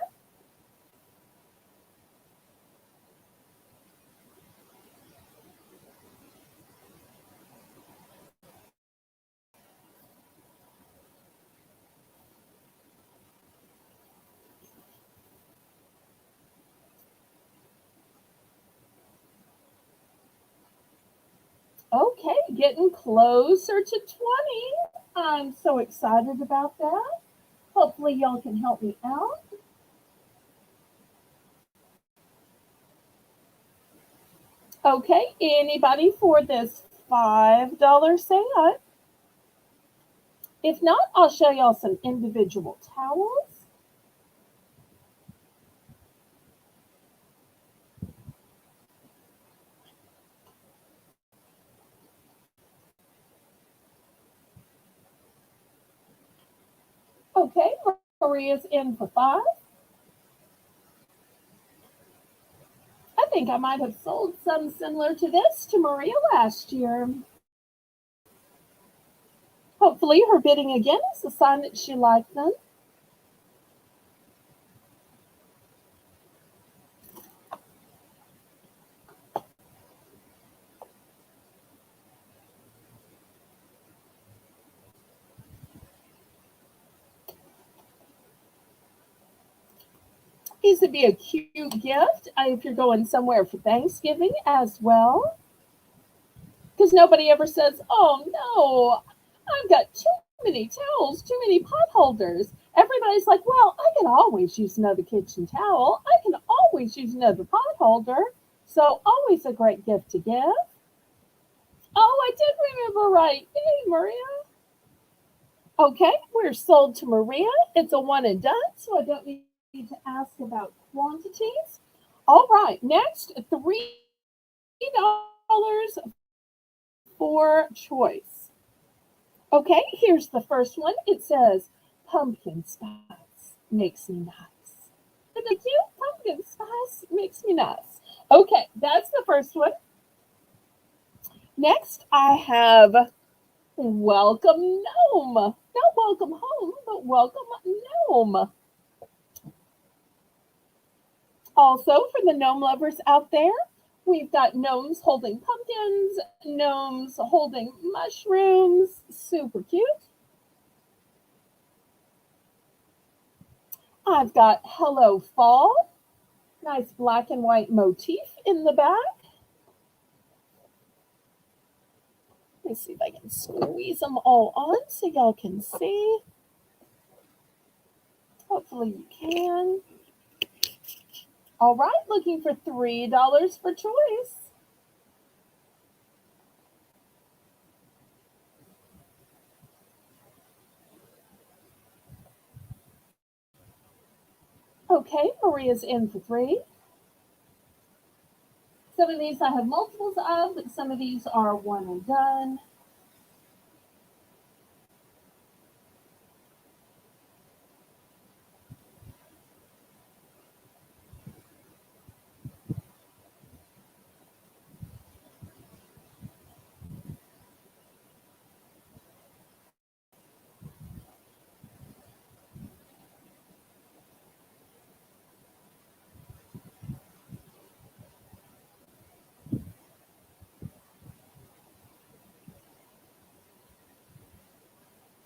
Okay, getting closer to 20. I'm so excited about that. Hopefully, y'all can help me out. Okay, anybody for this $5 set? If not, I'll show y'all some individual towels. Okay, Maria's in for 5. I think I might have sold some similar to this to Maria last year. Hopefully, her bidding again is a sign that she liked them. These would be a cute gift if you're going somewhere for Thanksgiving as well. Because nobody ever says, oh no, I've got too many towels, too many pot holders. Everybody's like, well, I can always use another kitchen towel. I can always use another pot holder. So always a great gift to give. Oh, I did remember right. Hey, Maria. Okay, we're sold to Maria. It's a one and done, so I don't need to ask about quantities. All right, next, $3 for choice. Okay, here's the first one. It says pumpkin spice makes me nice. Isn't it cute? Pumpkin spice makes me nice. Okay, that's the first one. Next, I have welcome gnome. Not welcome home, but welcome gnome. Also, for the gnome lovers out there, we've got gnomes holding pumpkins, gnomes holding mushrooms. Super cute. I've got Hello Fall. Nice black and white motif in the back. Let me see if I can squeeze them all on so y'all can see. Hopefully you can. All right, looking for $3 for choice. Okay, Maria's in for 3. Some of these I have multiples of, but some of these are one and done.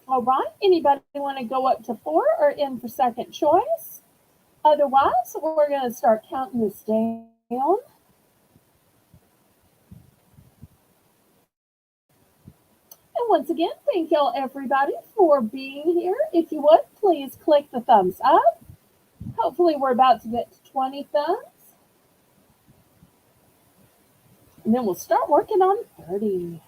All right, anybody want to go up to 4 or in for second choice? Otherwise, we're going to start counting this down. And once again, thank y'all everybody for being here. If you would, please click the thumbs up. Hopefully we're about to get to 20 thumbs. And then we'll start working on 30.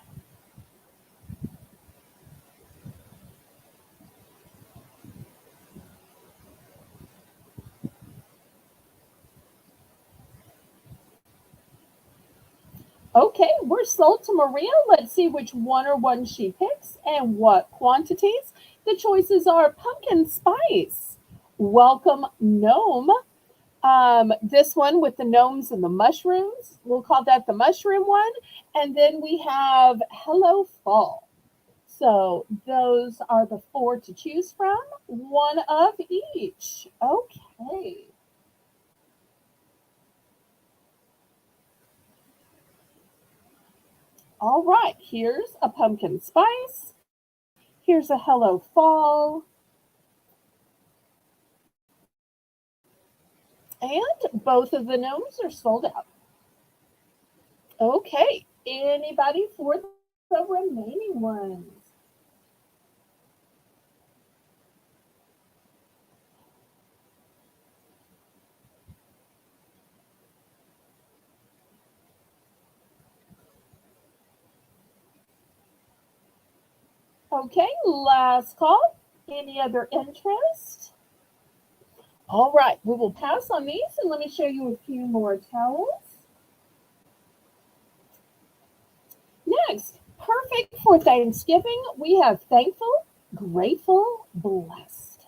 Okay, we're sold to Maria. Let's see which one or one she picks and what quantities. The choices are pumpkin spice, welcome gnome. This one with the gnomes and the mushrooms, we'll call that the mushroom one. And then we have Hello Fall. So those are the 4 to choose from, one of each. Okay. All right, here's a pumpkin spice. Here's a Hello Fall. And both of the gnomes are sold out. Okay, anybody for the remaining ones? Okay, last call. Any other interest? All right, we will pass on these and let me show you a few more towels. Next, perfect for Thanksgiving, we have thankful, grateful, blessed.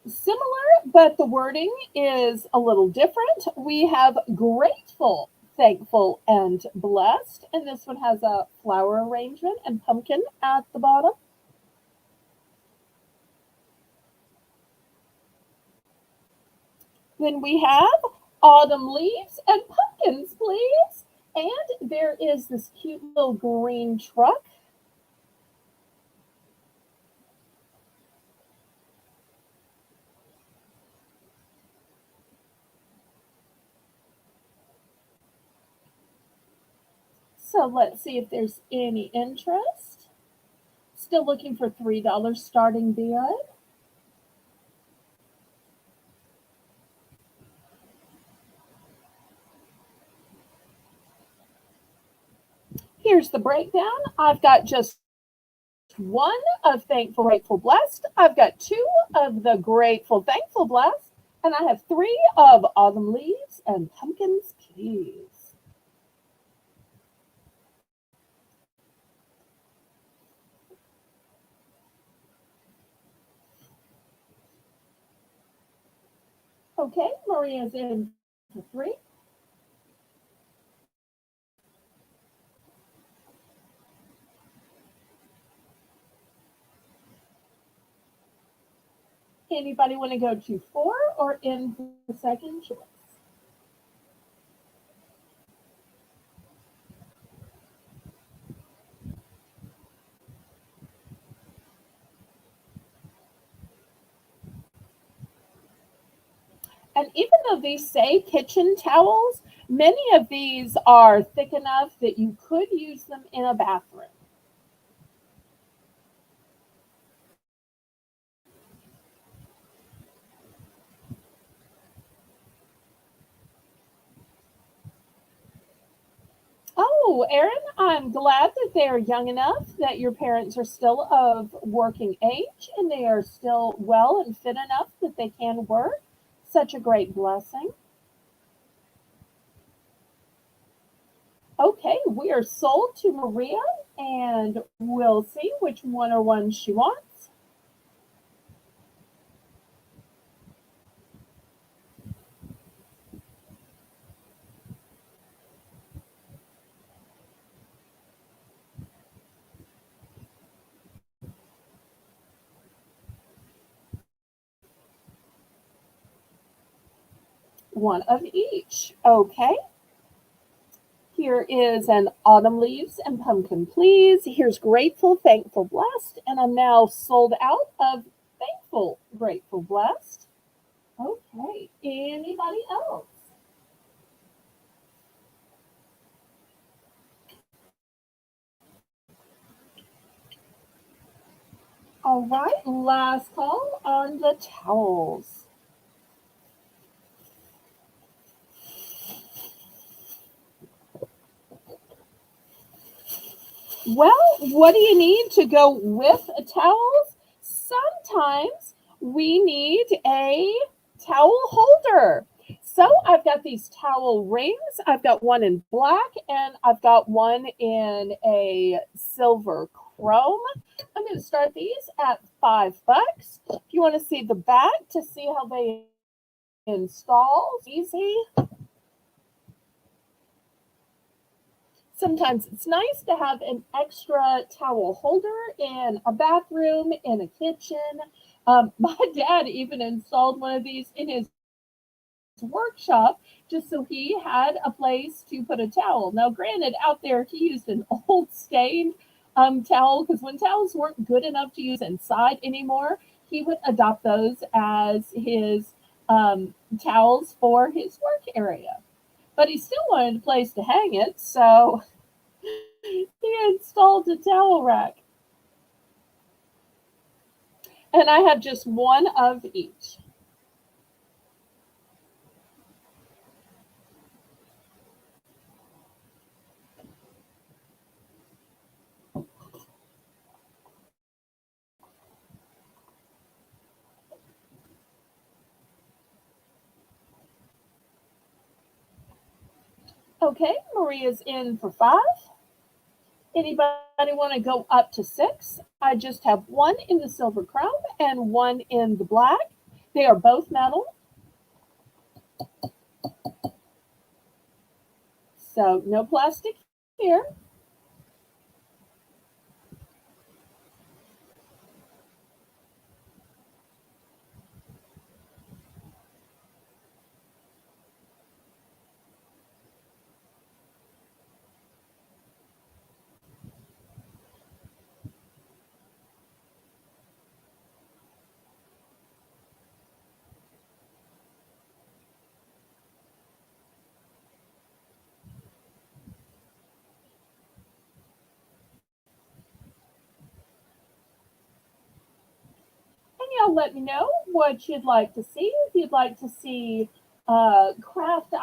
Similar, but the wording is a little different. We have grateful, thankful, and blessed. And this one has a flower arrangement and pumpkin at the bottom. Then we have autumn leaves and pumpkins, please. And there is this cute little green truck. So let's see if there's any interest. Still looking for $3 starting bid. Here's the breakdown. I've got just one of thankful, grateful, blessed. I've got two of the grateful, thankful, blessed. And I have three of autumn leaves and pumpkins, please. Okay, Maria's in for three. Anybody want to go to four or in the second choice? And even though these say kitchen towels, many of these are thick enough that you could use them in a bathroom. Oh, Erin, I'm glad that they're young enough that your parents are still of working age and they are still well and fit enough that they can work. Such a great blessing. Okay, we are sold to Maria and we'll see which one or one she wants. One of each. Okay. Here is an autumn leaves and pumpkin, please. Here's grateful, thankful, blessed. And I'm now sold out of thankful, grateful, blessed. Okay. Anybody else? All right. Last call on the towels. Well, what do you need to go with towels? Sometimes we need a towel holder. So I've got these towel rings. I've got one in black and I've got one in a silver chrome. I'm going to start these at $5. If you want to see the back to see how they install, easy. Sometimes it's nice to have an extra towel holder in a bathroom, in a kitchen. My dad even installed one of these in his workshop just so he had a place to put a towel. Now, granted, out there he used an old stained towel because when towels weren't good enough to use inside anymore, he would adopt those as his towels for his work area. But he still wanted a place to hang it, so he installed a towel rack. And I have just one of each. Okay, Maria's in for five. Anybody want to go up to six? I just have one in the silver chrome and one in the black. They are both metal, so no plastic here. And y'all let me know what you'd like to see. If you'd like to see craft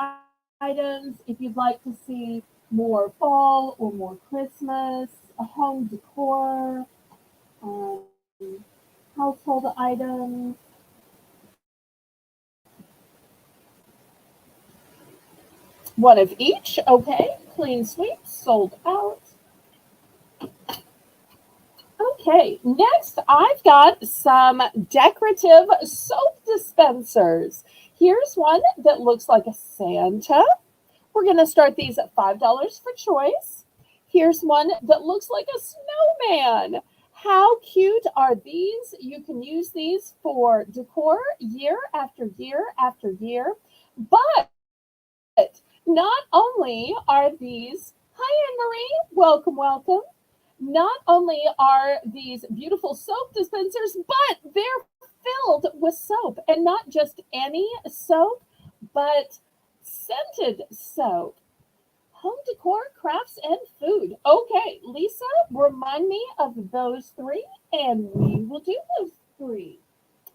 items, if you'd like to see more fall or more Christmas, a home decor, um, household items. One of each. Okay. Clean sweep, sold out. Okay, next I've got some decorative soap dispensers. Here's one that looks like a Santa. We're going to start these at $5 for choice. Here's one that looks like a snowman. How cute are these? You can use these for decor year after year after year. But not only are these, hi Anne Marie, welcome, welcome. Not only are these beautiful soap dispensers, but they're filled with soap, and not just any soap, but scented soap. Home decor, crafts, and food. Okay, Lisa, remind me of those three, and we will do those three.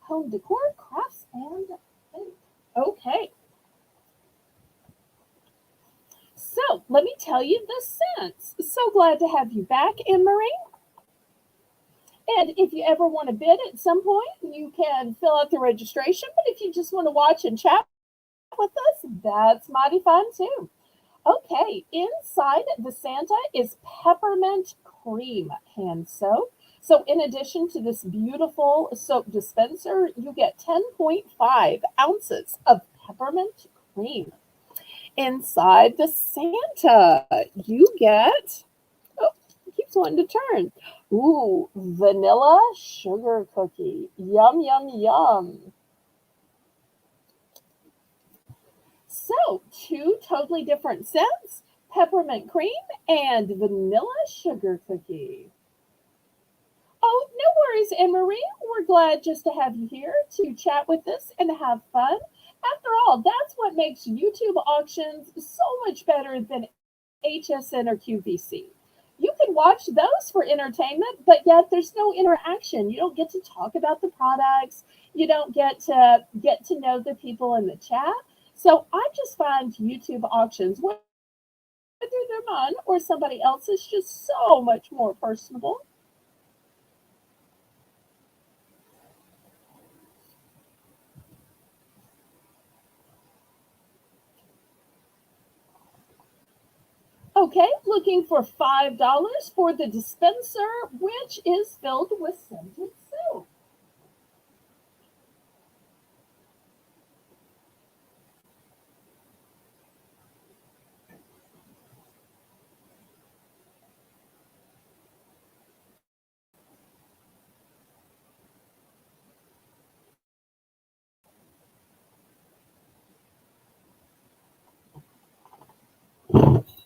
Home decor, crafts, and food. Okay, so let me tell you the scents. So glad to have you back, Anne Marie. And if you ever want to bid at some point, you can fill out the registration. But if you just want to watch and chat with us, that's mighty fun too. Okay, inside the Santa is peppermint cream hand soap. So, in addition to this beautiful soap dispenser, you get 10.5 ounces of peppermint cream. Inside the Santa, you get, oh, it keeps wanting to turn. Ooh, vanilla sugar cookie. Yum, yum, yum. So, two totally different scents, peppermint cream and vanilla sugar cookie. Oh, no worries, Anne Marie. We're glad just to have you here to chat with us and have fun. After all, that's what makes YouTube auctions so much better than HSN or QVC. You can watch those for entertainment, but yet there's no interaction. You don't get to talk about the products. You don't get to know the people in the chat. So I just find YouTube auctions, whether they're mine or somebody else's, just so much more personable. Okay, looking for $5 for the dispenser, which is filled with scented soap.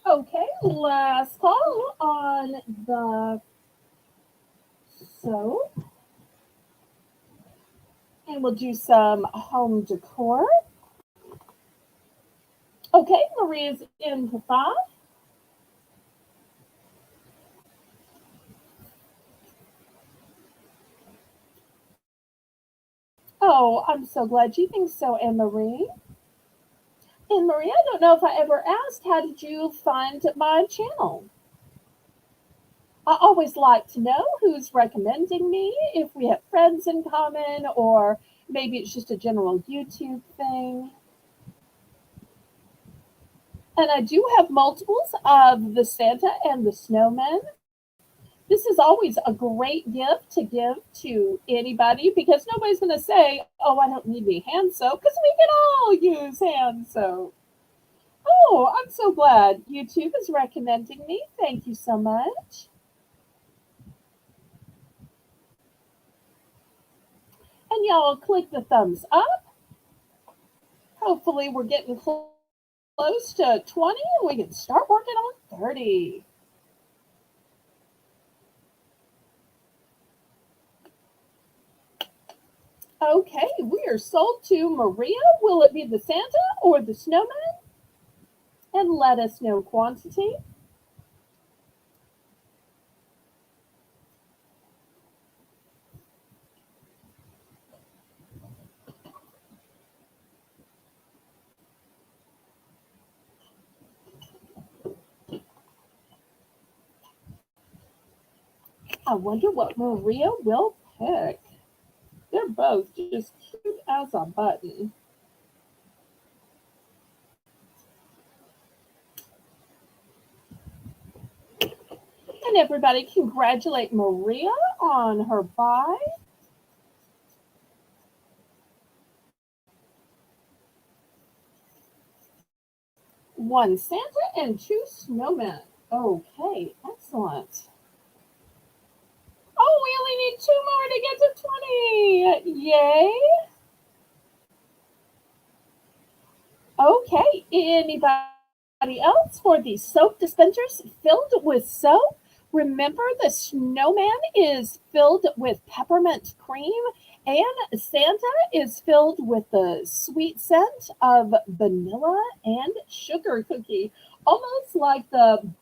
Okay, last call on the soap. And we'll do some home decor. Okay, Maria's in for five. Oh, I'm so glad you think so, Anne Marie. And Marie, I don't know if I ever asked, how did you find my channel? I always like to know who's recommending me, if we have friends in common, or maybe it's just a general YouTube thing. And I do have multiples of the Santa and the Snowman. This is always a great gift to give to anybody because nobody's going to say, oh, I don't need any hand soap because we can all use hand soap. Oh, I'm so glad YouTube is recommending me. Thank you so much. And y'all click the thumbs up. Hopefully we're getting close to 20 and we can start working on 30. Okay, we are sold to Maria. Will it be the Santa or the snowman? And let us know quantity. I wonder what Maria will pick. They're both just cute as a button. And everybody congratulate Maria on her buy. One Santa and two snowmen. Okay, excellent. Oh, we only need two more to get to 20. Yay. Okay, anybody else for the soap dispensers filled with soap? Remember, the snowman is filled with peppermint cream, and Santa is filled with the sweet scent of vanilla and sugar cookie, almost like the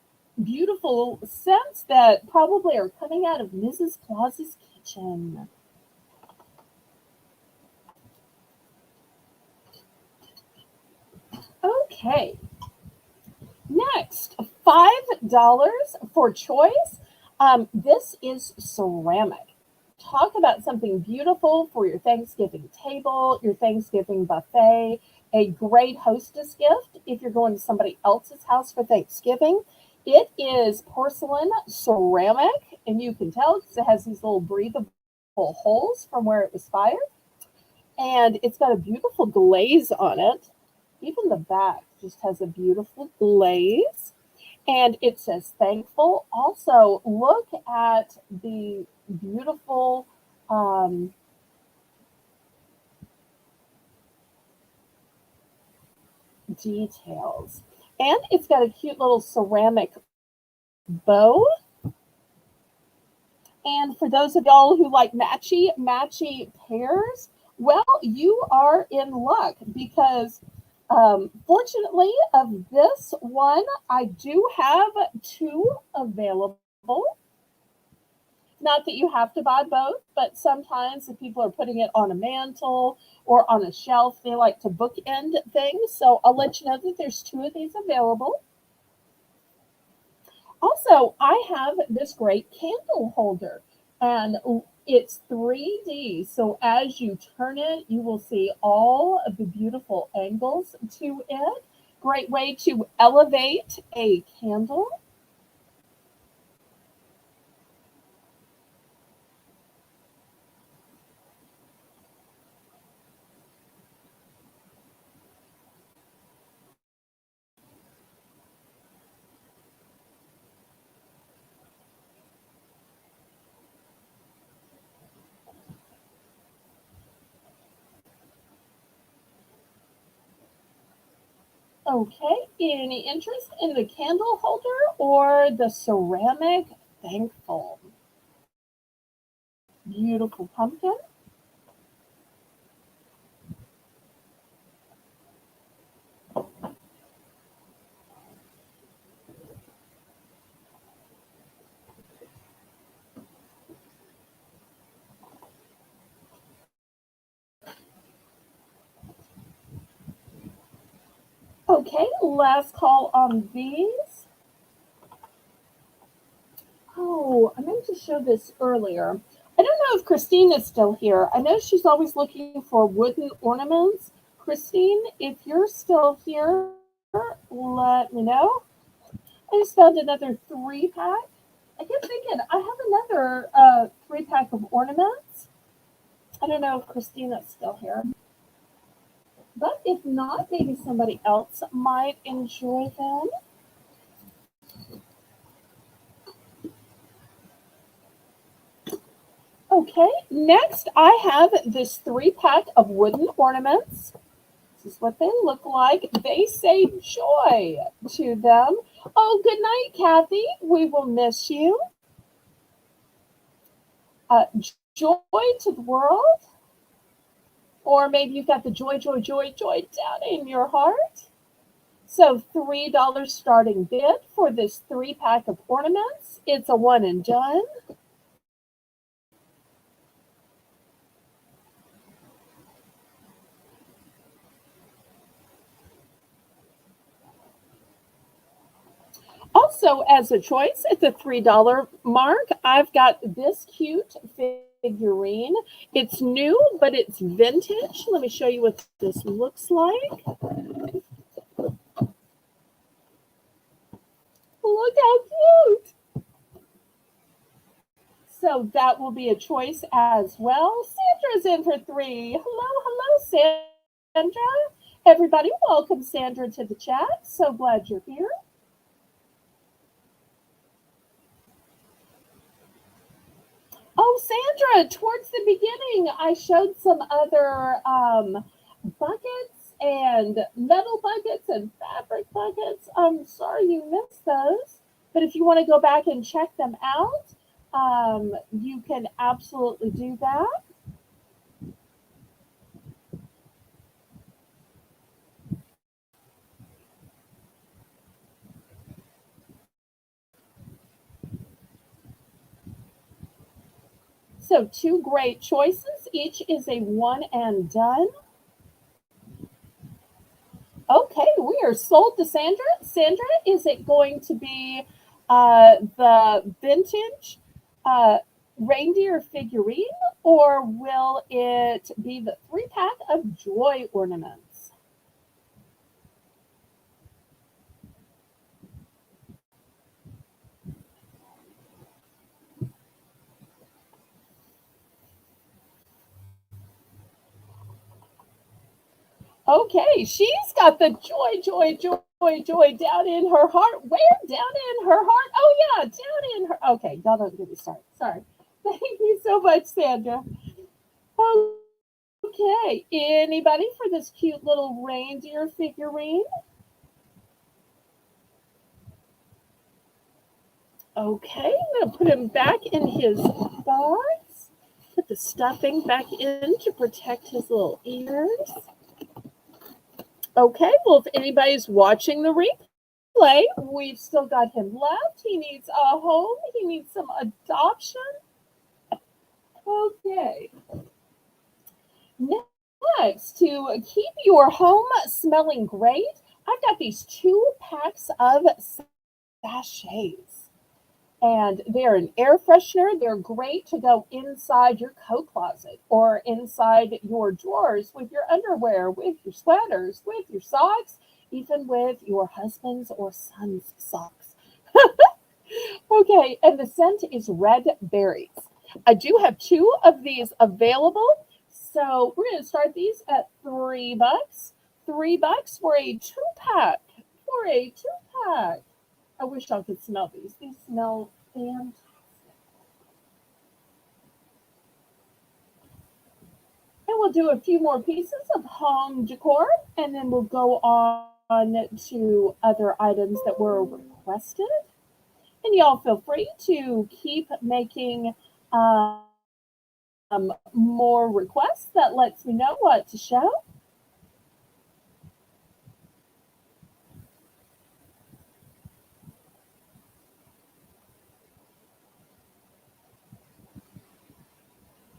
beautiful scents that probably are coming out of Mrs. Claus's kitchen. Okay, next, $5 for choice. This is ceramic. Talk about something beautiful for your Thanksgiving table, your Thanksgiving buffet, a great hostess gift if you're going to somebody else's house for Thanksgiving. It is porcelain ceramic, and you can tell because it has these little breathable holes from where it was fired. And it's got a beautiful glaze on it. Even the back just has a beautiful glaze. And it says thankful. Also, look at the beautiful details. And it's got a cute little ceramic bow. And for those of y'all who like matchy pairs, well, you are in luck because fortunately of this one, I do have two available. Not that you have to buy both, but sometimes if people are putting it on a mantle or on a shelf, they like to bookend things. So I'll let you know that there's two of these available. Also, I have this great candle holder and it's 3D. So as you turn it, you will see all of the beautiful angles to it. Great way to elevate a candle. Okay, any interest in the candle holder or the ceramic thankful? Beautiful pumpkin. Okay, last call on these. Oh, I meant to show this earlier. I don't know if Christine is still here. I know she's always looking for wooden ornaments. Christine, if you're still here, let me know. I just found another 3-pack, I kept thinking I have another three pack of ornaments. I don't know if Christina's still here, but if not, maybe somebody else might enjoy them. Okay, next I have this three pack of wooden ornaments. This is what they look like. They say joy to them. Oh, good night, Kathy. We will miss you. Uh, joy to the world. Or maybe you've got the joy, joy, joy, joy down in your heart. So $3 starting bid for this three pack of ornaments. It's a one and done. Also, as a choice at the $3 mark, I've got this cute figurine. It's new, but it's vintage. Let me show you what this looks like. Look how cute. So that will be a choice as well. Sandra's in for three. Hello, hello, Sandra. Everybody, welcome Sandra to the chat. So glad you're here. Oh, Sandra, towards the beginning, I showed some other buckets and metal buckets and fabric buckets. I'm sorry you missed those. But if you want to go back and check them out, you can absolutely do that. So, two great choices. Each is a one and done. Okay, we are sold to Sandra. Sandra, is it going to be the vintage uh, reindeer figurine, or will it be the three pack of joy ornaments? Okay, she's got the joy, joy, joy, joy down in her heart. Where? Down in her heart? Oh, yeah, down in her. Okay, y'all don't get me started. Sorry. Thank you so much, Sandra. Okay, anybody for this cute little reindeer figurine? Okay, I'm going to put him back in his box. Put the stuffing back in to protect his little ears. Okay, well, if anybody's watching the replay, we've still got him left. He needs a home, he needs some adoption. Okay. Next, to keep your home smelling great, I've got these two packs of sachets. And they're an air freshener. They're great to go inside your coat closet or inside your drawers with your underwear, with your sweaters, with your socks, even with your husband's or son's socks. Okay, and the scent is red berries. I do have two of these available. So we're going to start these at $3. $3 for a two pack. For a two pack. I wish I could smell these. These smell fantastic. And we'll do a few more pieces of home decor, and then we'll go on to other items that were requested. And y'all feel free to keep making more requests. That lets me know what to show.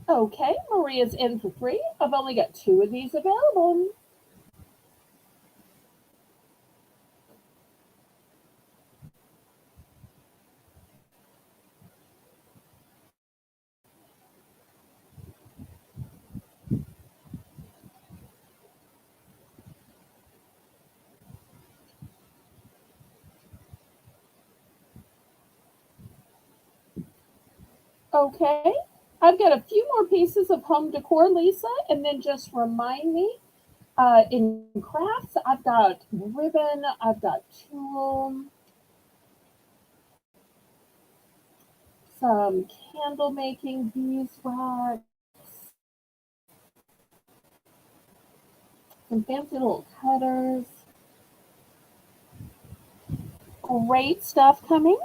Okay, Maria's in for three. I've only got two of these available. Okay. I've got a few more pieces of home decor, Lisa, and then just remind me in crafts, I've got ribbon, I've got tulle, some candle making beeswax, some fancy little cutters. Great stuff coming.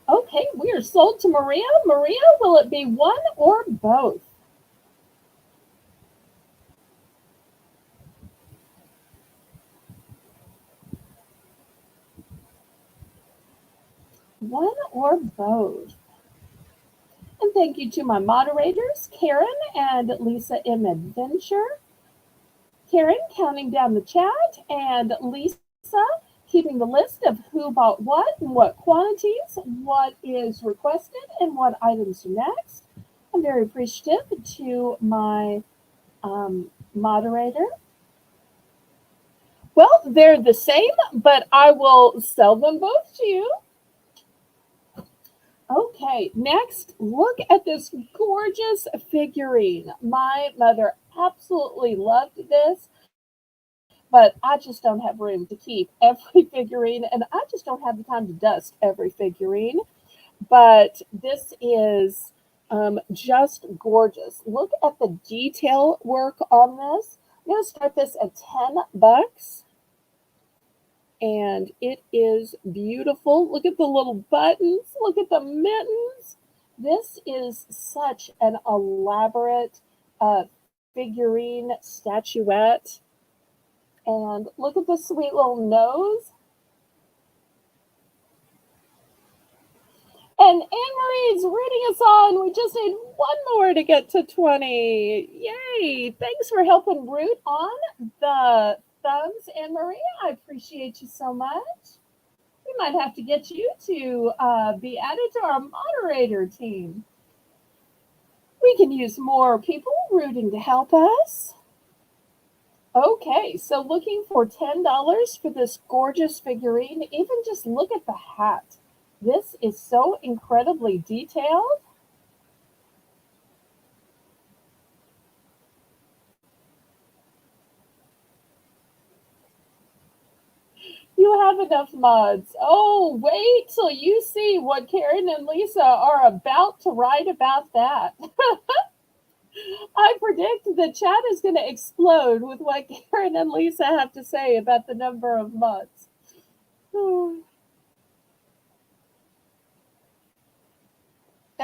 Okay, we are sold to Maria. Maria, will it be one or both? One or both? And thank you to my moderators, Karen and Lisa M. Adventure. Karen counting down the chat, and Lisa keeping the list of who bought what and what quantities, what is requested, and what items are next. I'm very appreciative to my moderator. Well, they're the same, but I will sell them both to you. Okay, next, look at this gorgeous figurine. My mother absolutely loved this, but I just don't have room to keep every figurine, and I just don't have the time to dust every figurine. But this is just gorgeous. Look at the detail work on this. I'm going to start this at $10, and it is beautiful. Look at the little buttons. Look at the mittens. This is such an elaborate uh, figurine statuette. And look at the sweet little nose. And Anne Marie's reading us on. We just need one more to get to 20. Yay. Thanks for helping root on the thumbs, Anne Marie. I appreciate you so much. We might have to get you to be added to our moderator team. We can use more people rooting to help us. Okay, so looking for $10 for this gorgeous figurine. Even just look at the hat. This is so incredibly detailed. You have enough mods. Oh, wait till you see what Karen and Lisa are about to write about that. I predict the chat is going to explode with what Karen and Lisa have to say about the number of mods. And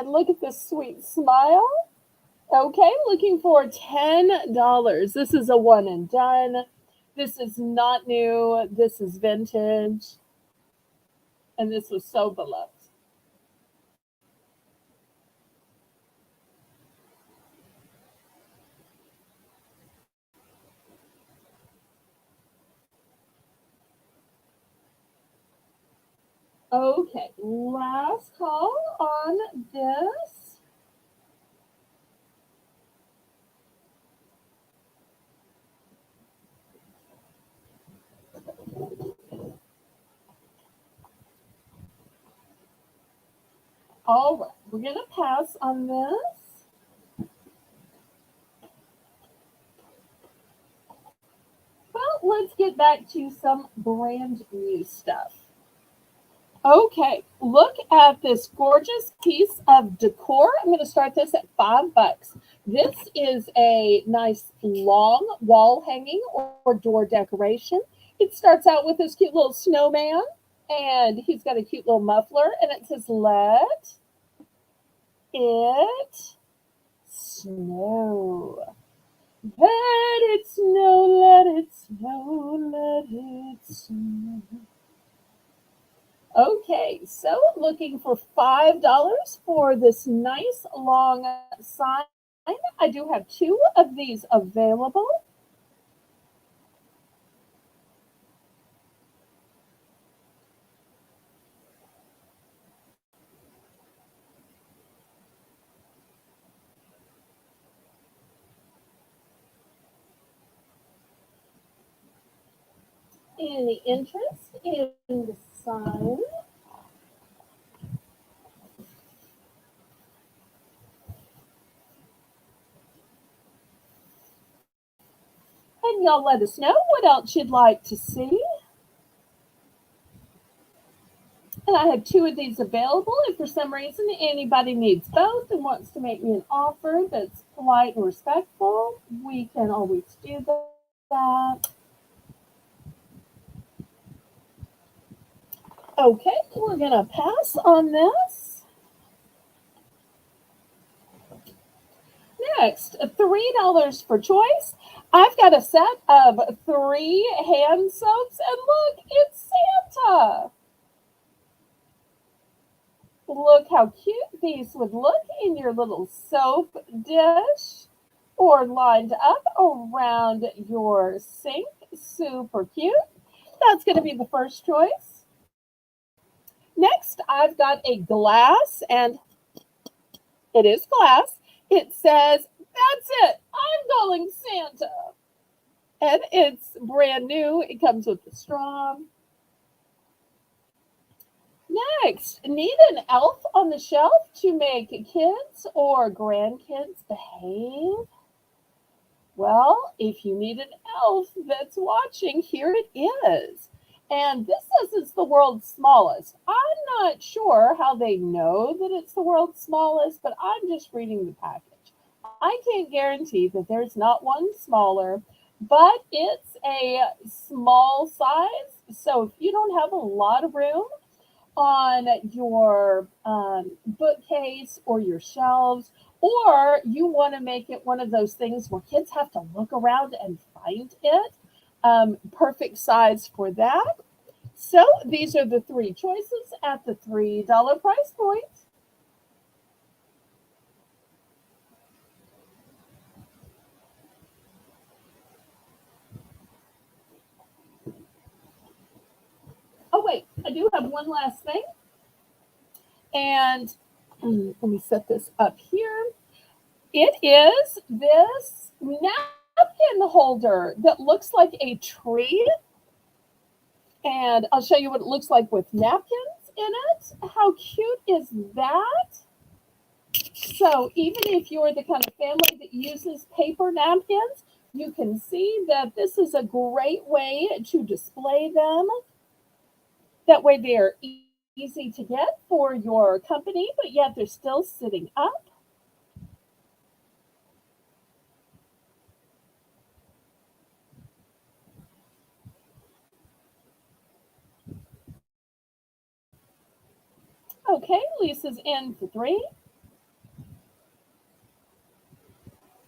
look at this sweet smile. Okay, looking for $10. This is a one and done. This is not new. This is vintage. And this was so beloved. Okay, last call on this. All right, we're going to pass on this. Well, let's get back to some brand new stuff. Okay, look at this gorgeous piece of decor. I'm going to start this at $5. This is a nice long wall hanging or door decoration. It starts out with this cute little snowman, and he's got a cute little muffler, and it says, "Let it snow. Let it snow, let it snow, let it snow." Okay, so looking for $5 for this nice long sign. I do have two of these available. any interest in the sign? And y'all let us know what else you'd like to see. And I have two of these available. If for some reason anybody needs both and wants to make me an offer that's polite and respectful, we can always do that. Okay, we're going to pass on this. Next, $3 for choice. I've got a set of 3 hand soaps, and look, it's Santa. Look how cute these would look in your little soap dish or lined up around your sink. Super cute. That's going to be the first choice. Next, I've got a glass, and it is glass. It says, "That's it, I'm calling Santa." And it's brand new. It comes with the straw. Next, need an elf on the shelf to make kids or grandkids behave? Well, if you need an elf that's watching, here it is. And this says it's the world's smallest. I'm not sure how they know that it's the world's smallest, but I'm just reading the package. I can't guarantee that there's not one smaller, but it's a small size. So if you don't have a lot of room on your bookcase or your shelves, or you want to make it one of those things where kids have to look around and find it, perfect size for that. So these are the 3 choices at the $3 price point. Oh, wait, I do have one last thing. And let me set this up here. It is this napkin holder that looks like a tree. And I'll show you what it looks like with napkins in it. How cute is that? So even if you're the kind of family that uses paper napkins, you can see that this is a great way to display them. That way they're easy to get for your company, but yet they're still sitting up. Okay, Lisa's in for 3.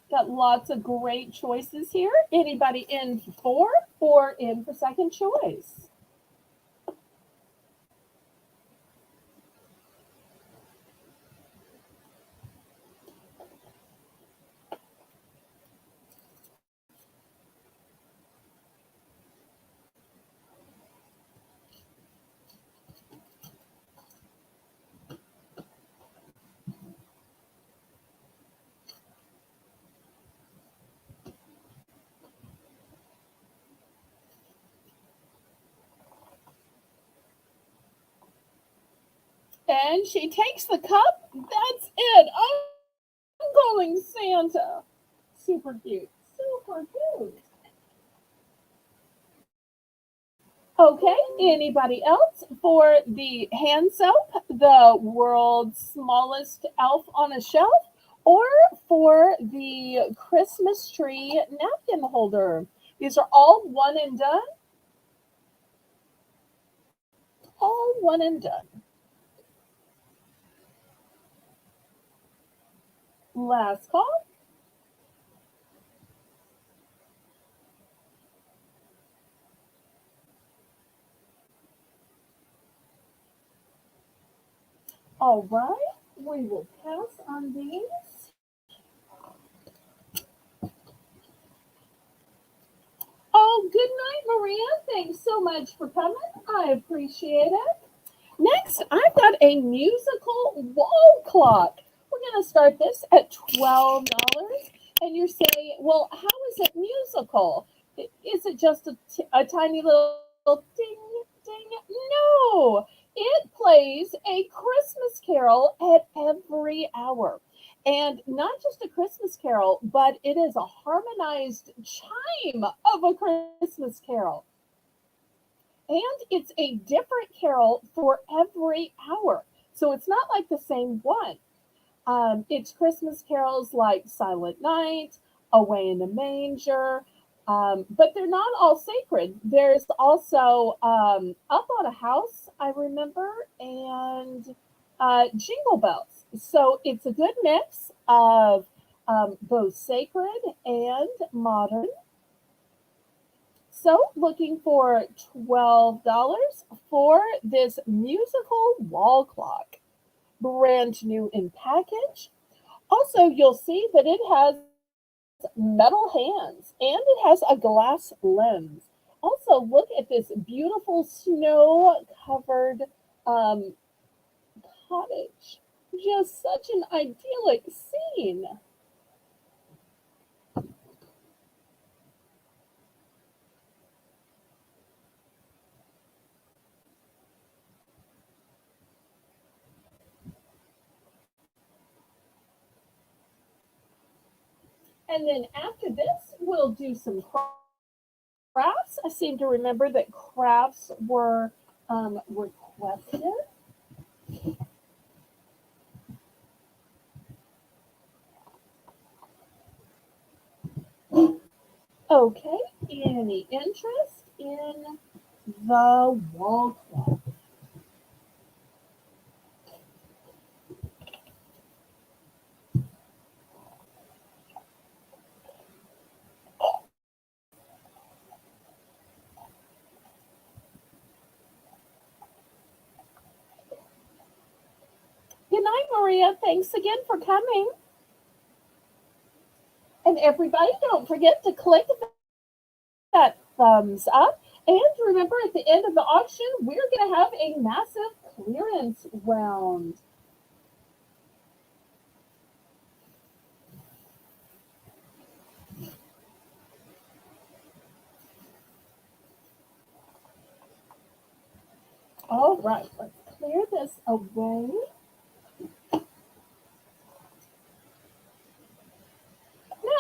Got lots of great choices here. Anybody in for 4 or in for second choice? And she takes the cup. That's it. I'm calling Santa. Super cute. Super cute. Okay, anybody else for the hand soap, the world's smallest elf on a shelf, or for the Christmas tree napkin holder? These are all one and done. All one and done. Last call. All right, we will pass on these. Oh, good night, Maria. Thanks so much for coming. I appreciate it. Next, I've got a musical wall clock. We're going to start this at $12. And you're saying, well, how is it musical? Is it just a tiny little Ding, ding. No, it plays a Christmas carol at every hour. And not just a Christmas carol, but it is a harmonized chime of a Christmas carol. And it's a different carol for every hour. So it's not like the same one. It's Christmas carols like Silent Night, Away in the Manger, but they're not all sacred. There's also Up on a House, I remember, and Jingle Bells. So it's a good mix of both sacred and modern. So looking for $12 for this musical wall clock, brand new in package. Also, you'll see that it has metal hands and it has a glass lens. Also, look at this beautiful snow covered um, cottage. Just such an idyllic scene. And then after this, we'll do some crafts. I seem to remember that crafts were requested. Okay, any interest in the wall clock? Good night, Maria. Thanks again for coming. And everybody, don't forget to click that thumbs up. And remember, at the end of the auction, we're going to have a massive clearance round. All right, let's clear this away.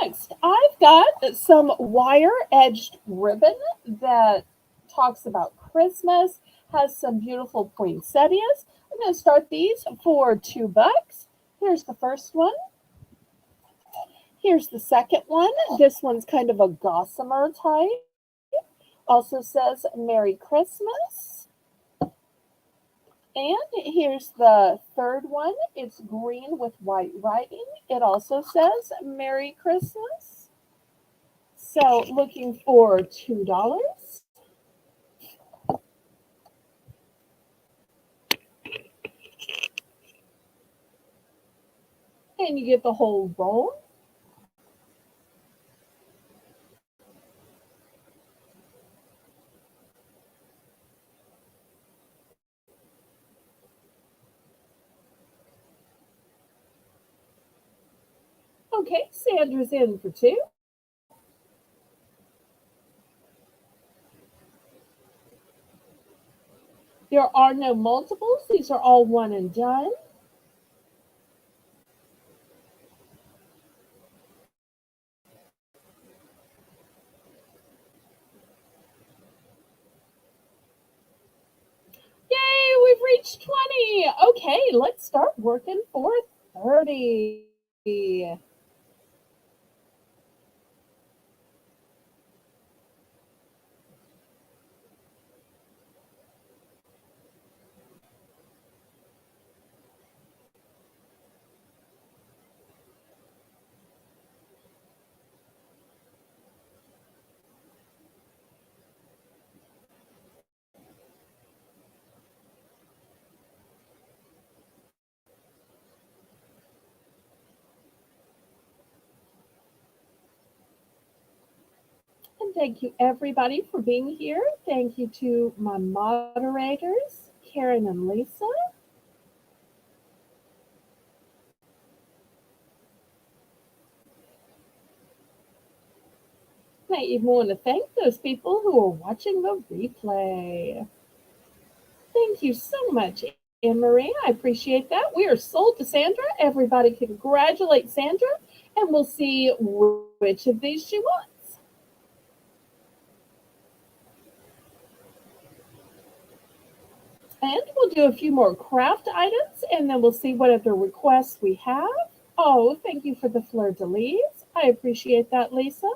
Next, I've got some wire edged ribbon that talks about Christmas, has some beautiful poinsettias. I'm going to start these for $2. Here's the first one. Here's the second one. This one's kind of a gossamer type. Also says Merry Christmas. And here's the third one. It's green with white writing. It also says Merry Christmas. So looking for $2. And you get the whole roll. Okay, Sandra's in for two. There are no multiples. These are all one and done. Yay, we've reached 20. Okay, let's start working for 30. And thank you everybody for being here. Thank you to my moderators, Karen and Lisa. may even want to thank those people who are watching the replay. Thank you so much, Anne Marie. I appreciate that. We are sold to Sandra. Everybody congratulate Sandra, and we'll see which of these she wants. And we'll do a few more craft items, and then we'll see what other requests we have. Oh, thank you for the fleur-de-lis. I appreciate that, Lisa.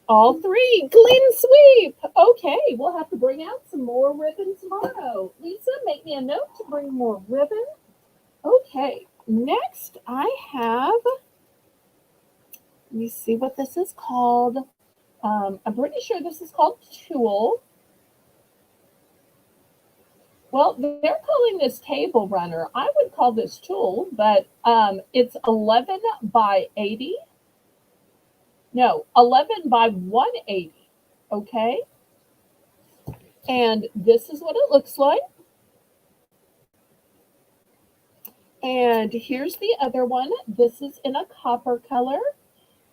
All three, clean sweep. Okay, we'll have to bring out some more ribbon tomorrow. Lisa, make me a note to bring more ribbon. Okay, next I have, let me see what this is called. I'm pretty sure this is called tulle. Well, they're calling this table runner. I would call this tulle, but it's 11 by 80. No, 11 by 180. Okay. And this is what it looks like. And here's the other one. This is in a copper color.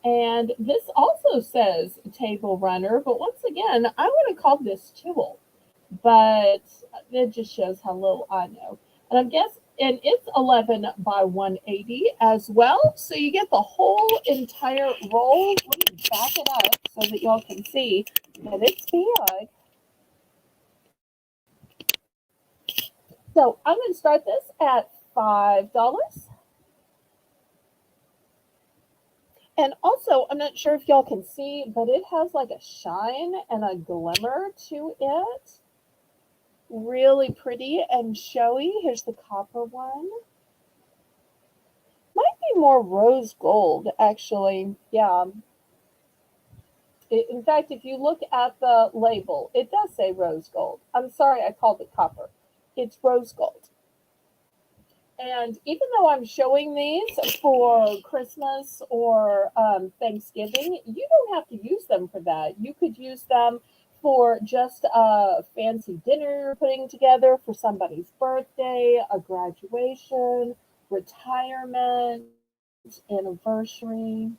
And this also says table runner, but once again, I would have called this tulle, but it just shows how little I know. And I guess, and it's 11 by 180 as well. So you get the whole entire roll. Let me back it up so that y'all can see that it's big. So I'm going to start this at $5. And also, I'm not sure if y'all can see, but it has like a shine and a glimmer to it. Really pretty and showy. Here's the copper one. Might be more rose gold, actually. Yeah. In fact, if you look at the label, it does say rose gold. I'm sorry I called it copper. It's rose gold. And even though I'm showing these for Christmas or Thanksgiving, you don't have to use them for that. You could use them for just a fancy dinner you're putting together for somebody's birthday, a graduation, retirement, anniversary.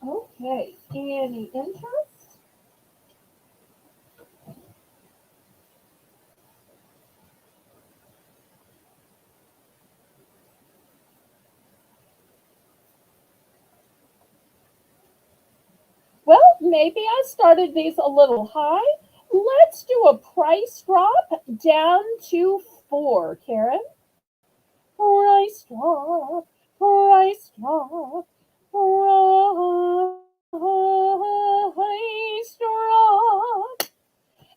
Okay, any interest? Well, maybe I started these a little high. Let's do a price drop down to 4, Karen. Price drop, price drop, price drop.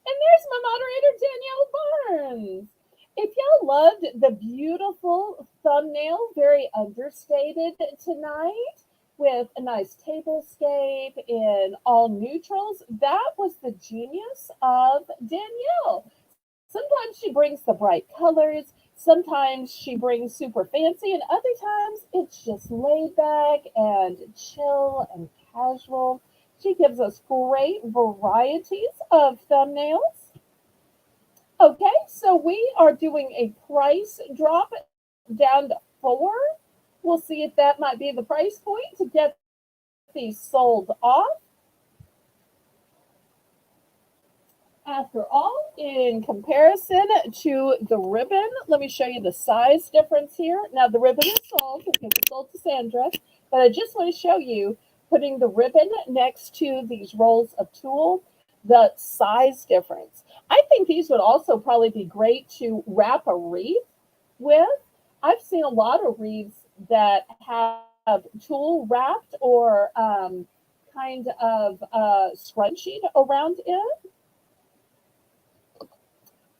And there's my moderator, Danielle Barnes. If y'all loved the beautiful thumbnail, very understated tonight, with a nice tablescape in all neutrals, that was the genius of Danielle. Sometimes she brings the bright colors, sometimes she brings super fancy, and other times it's just laid back and chill and casual. She gives us great varieties of thumbnails. Okay, so we are doing a price drop down to 4. We'll see if that might be the price point to get these sold off. After all, in comparison to the ribbon, let me show you the size difference here. Now, the ribbon is sold because it's sold to Sandra, but I just want to show you, putting the ribbon next to these rolls of tulle, the size difference. I think these would also probably be great to wrap a wreath with. I've seen a lot of wreaths that have tulle wrapped or kind of scrunchied around it.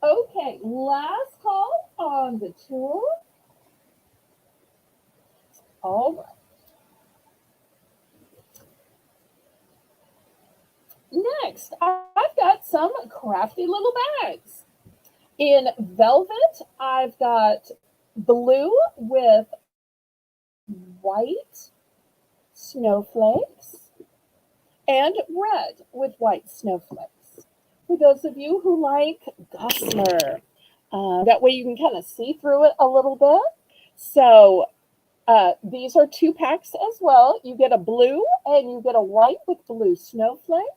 Okay, last call on the tulle. All right. Next, I've got some crafty little bags. In velvet, I've got blue with white snowflakes and red with white snowflakes. For those of you who like gossamer, that way you can kind of see through it a little bit. So these are 2 packs as well. You get a blue and you get a white with blue snowflakes.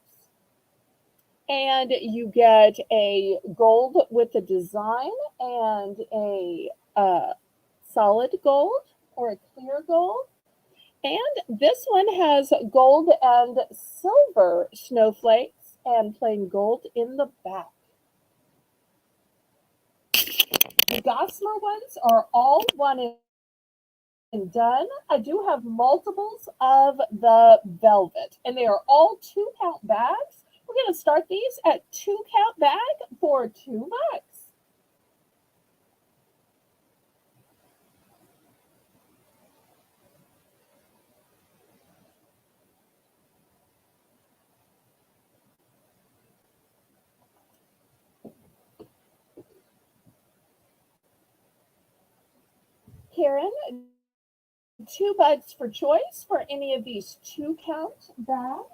And you get a gold with a design and a solid gold or a clear gold. And this one has gold and silver snowflakes and plain gold in the back. The Gossamer ones are all one and done. I do have multiples of the velvet, and they are all 2-count bags. We're going to start these at 2-count bag for $2. Karen, $2 for choice for any of these 2-count bags.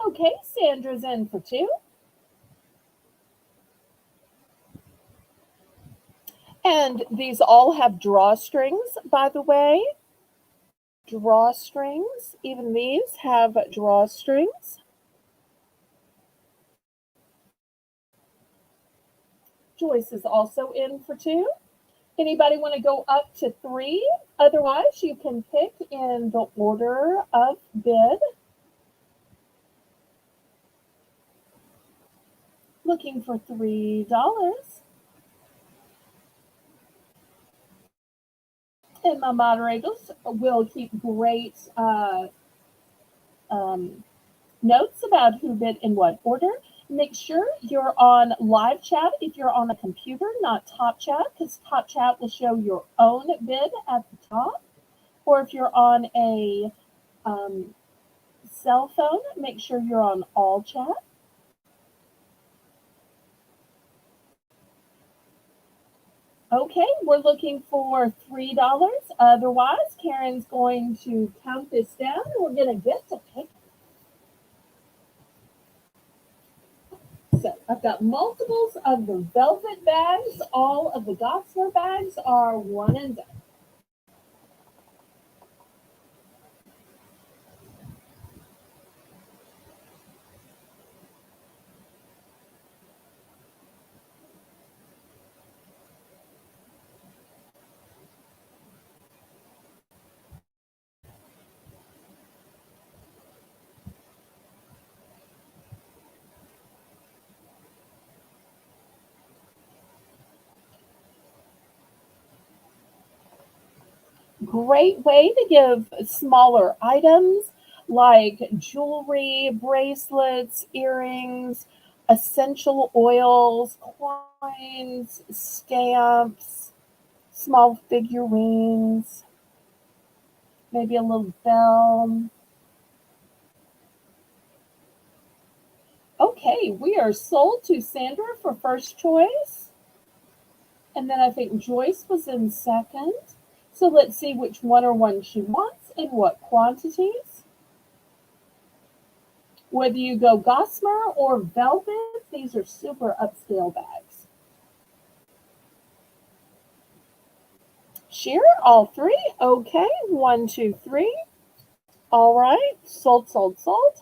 Okay, Sandra's in for 2. And these all have drawstrings, by the way. Drawstrings. Even these have drawstrings. Joyce is also in for 2. Anybody want to go up to 3? Otherwise, you can pick in the order of bid. Looking for $3. And my moderators will keep great notes about who bid in what order. Make sure you're on live chat if you're on a computer, not top chat, because top chat will show your own bid at the top. Or if you're on a cell phone, make sure you're on all chat. Okay, we're looking for $3. Otherwise, Karen's going to count this down and we're going to get to pick. So I've got multiples of the velvet bags. All of the Gossamer bags are one and done. Great way to give smaller items like jewelry, bracelets, earrings, essential oils, coins, stamps, small figurines, maybe a little bell. Okay, we are sold to Sandra for first choice. And then I think Joyce was in second. So let's see which one she wants and what quantities. Whether you go Gossamer or velvet, these are super upscale bags. Share all 3. Okay, 1, 2, 3. All right, sold, sold, sold.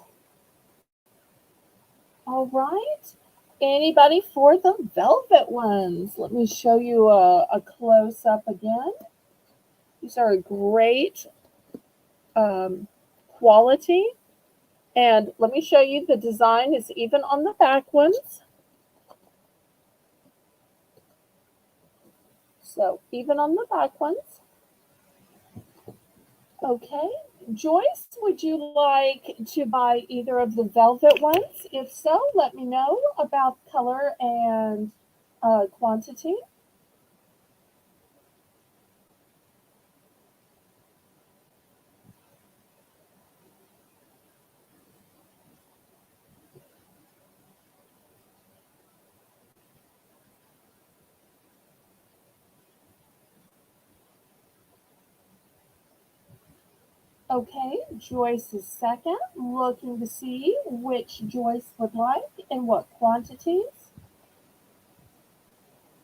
All right. Anybody for the velvet ones? Let me show you a close-up again. These are a great quality. And let me show you the design is even on the back ones. So even on the back ones. Okay. Joyce, would you like to buy either of the velvet ones? If so, let me know about color and quantity. Okay, Joyce is second, looking to see which Joyce would like and what quantities.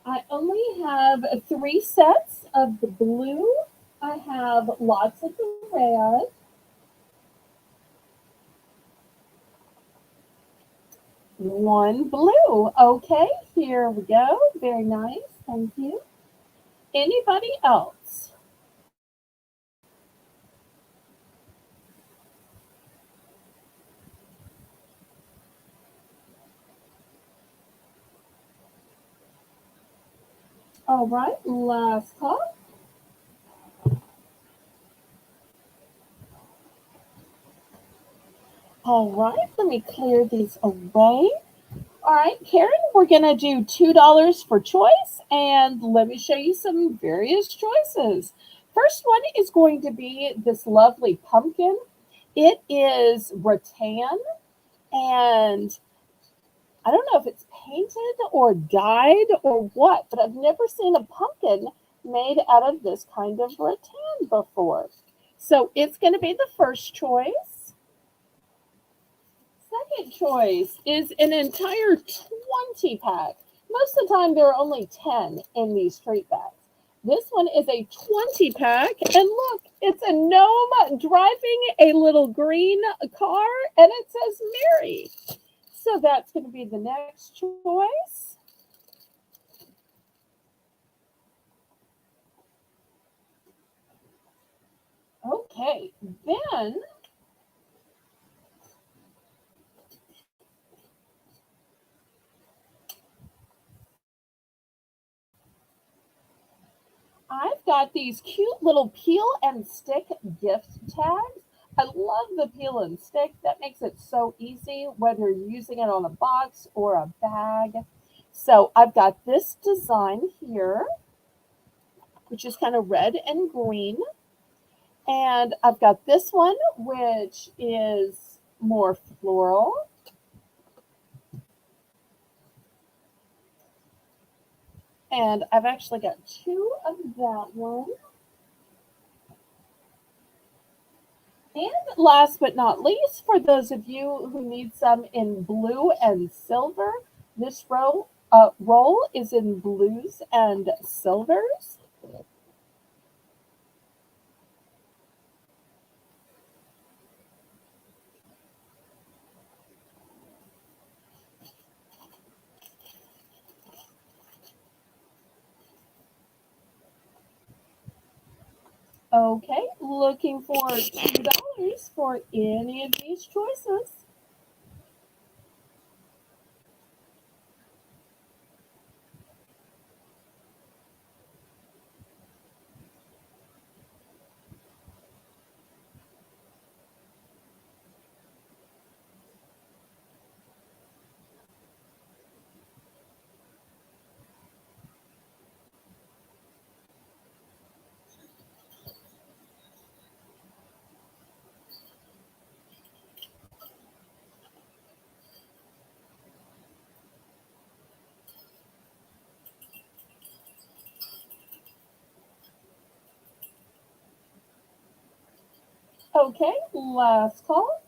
I only have three sets of the blue. I have lots of the red. One blue. Okay, here we go. Very nice. Thank you. Anybody else? All right, last call. All right, let me clear these away. All right, Karen, we're going to do $2 for choice, and let me show you some various choices. First one is going to be this lovely pumpkin. It is rattan, and I don't know if it's painted or dyed or what, but I've never seen a pumpkin made out of this kind of rattan before. So it's going to be the first choice. Second choice is an entire 20 pack. Most of the time, there are only 10 in these treat bags. This one is a 20 pack, and look, it's a gnome driving a little green car, and it says Mary. So that's going to be the next choice. Okay, then I've got these cute little peel and stick gift tags. I love the peel and stick. That makes it so easy, whether you're using it on a box or a bag. So I've got this design here, which is kind of red and green. And I've got this one, which is more floral. And I've actually got two of that one. And last but not least, for those of you who need some in blue and silver, this roll is in blues and silvers. Okay, looking for $2 for any of these choices. Okay, last call.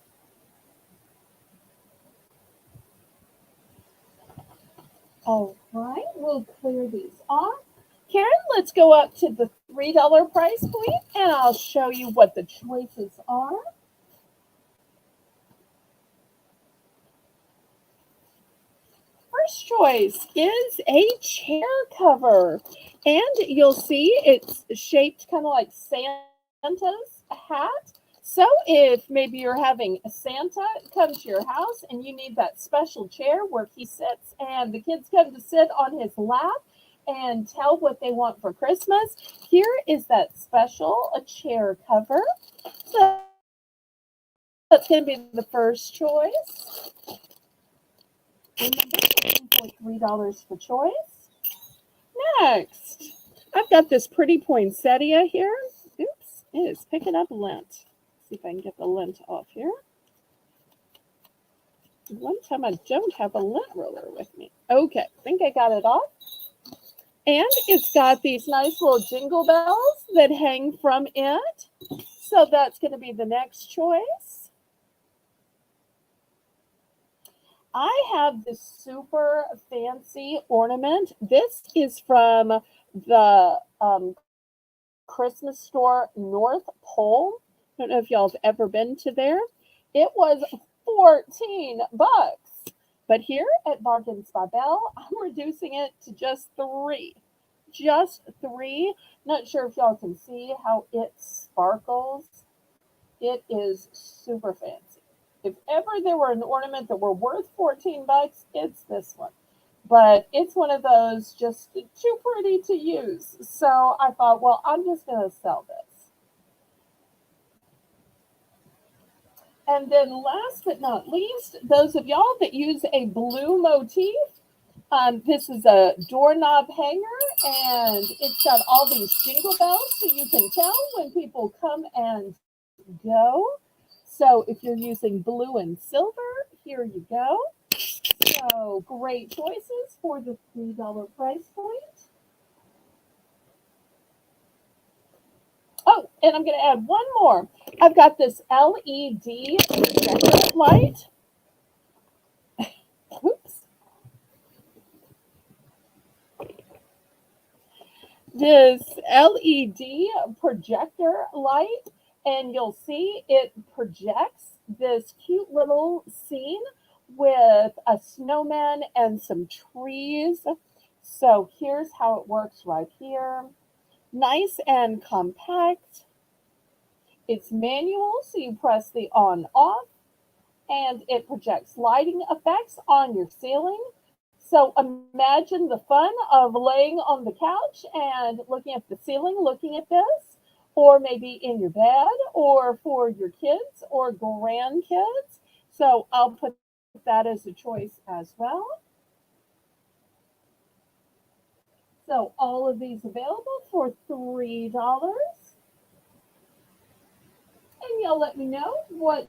All right, we'll clear these off. Karen, let's go up to the $3 price point and I'll show you what the choices are. First choice is a chair cover. And you'll see it's shaped kind of like Santa's hat. So if maybe you're having a Santa come to your house and you need that special chair where he sits and the kids come to sit on his lap and tell what they want for Christmas, here is that special a chair cover. So that's going to be the first choice. Remember, for $3 for choice. Next, I've got this pretty poinsettia here. Oops, it is picking up lint. See if I can get the lint off here. One time I don't have a lint roller with me. Okay, I think I got it off. And it's got these nice little jingle bells that hang from it. So that's going to be the next choice. I have this super fancy ornament. This is from the Christmas store North Pole. I don't know if y'all have ever been to there. It was $14. But here at Bargains by Belle, I'm reducing it to just $3. Just $3. Not sure if y'all can see how it sparkles. It is super fancy. If ever there were an ornament that were worth $14, it's this one. But it's one of those just too pretty to use. So I thought, well, I'm just going to sell this. And then last but not least, those of y'all that use a blue motif, this is a doorknob hanger, and it's got all these jingle bells so you can tell when people come and go. So if you're using blue and silver, here you go. So great choices for the $3 price point. Oh, and I'm going to add one more. I've got this LED projector light. Oops. This LED projector light, and you'll see it projects this cute little scene with a snowman and some trees. So here's how it works right here. Nice and compact. It's manual, so you press the on off, and it projects lighting effects on your ceiling. So imagine the fun of laying on the couch and looking at the ceiling, looking at this, or maybe in your bed, or for your kids or grandkids. So I'll put that as a choice as well. So all of these available for $3. And y'all let me know what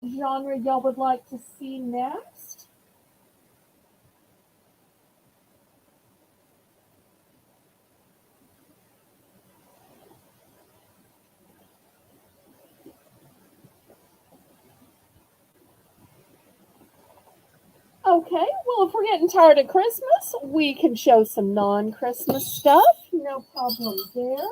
genre y'all would like to see next. Okay, well, if we're getting tired of Christmas, we can show some non-Christmas stuff. No problem there.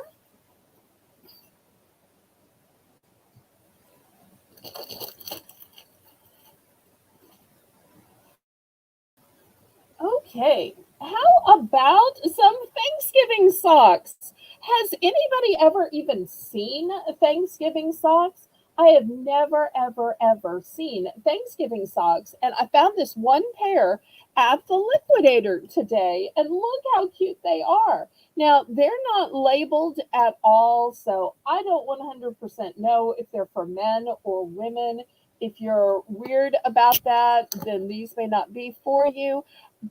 Okay, how about some Thanksgiving socks? Has anybody ever even seen Thanksgiving socks? I have never, ever, ever seen Thanksgiving socks. And I found this one pair at the liquidator today, and look how cute they are. Now, they're not labeled at all, so I don't 100% know if they're for men or women. If you're weird about that, then these may not be for you.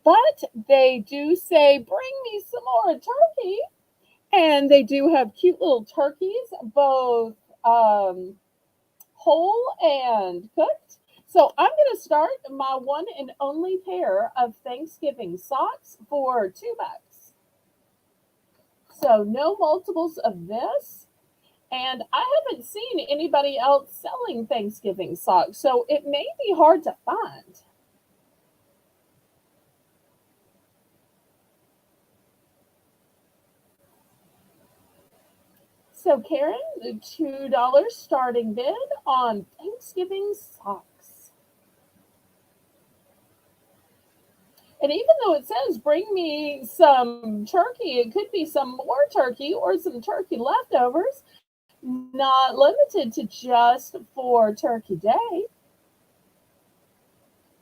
But they do say, bring me some more turkey. And they do have cute little turkeys, both whole and cooked. So I'm going to start my one and only pair of Thanksgiving socks for $2. So no multiples of this. And I haven't seen anybody else selling Thanksgiving socks, so it may be hard to find. So Karen, the $2 starting bid on Thanksgiving socks. And even though it says bring me some turkey, it could be some more turkey or some turkey leftovers, not limited to just for Turkey Day.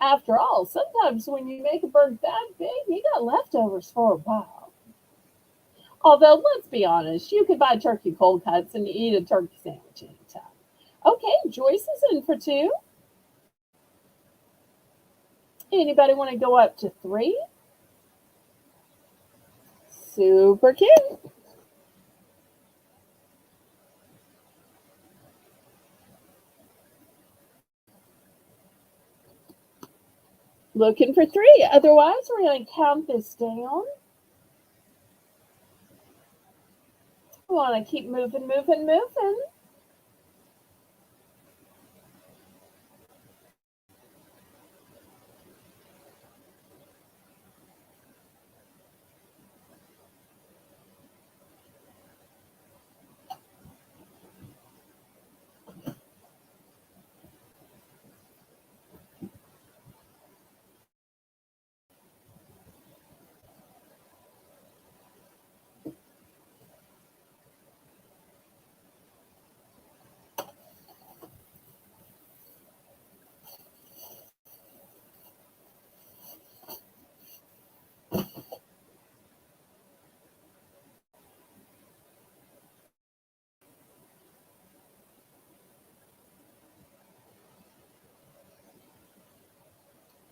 After all, sometimes when you make a bird that big, you got leftovers for a while. Although, let's be honest, you could buy turkey cold cuts and eat a turkey sandwich anytime. Okay, Joyce is in for two. Anybody want to go up to three? Super cute. Looking for three. Otherwise, we're going to count this down. We want to keep moving, moving, moving.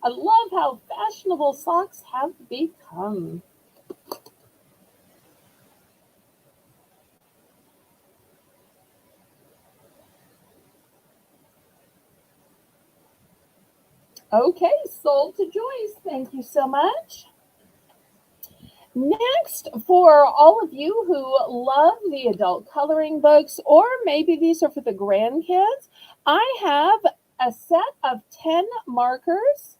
I love how fashionable socks have become. Okay, sold to Joyce. Thank you so much. Next, for all of you who love the adult coloring books, or maybe these are for the grandkids, I have a set of 10 markers.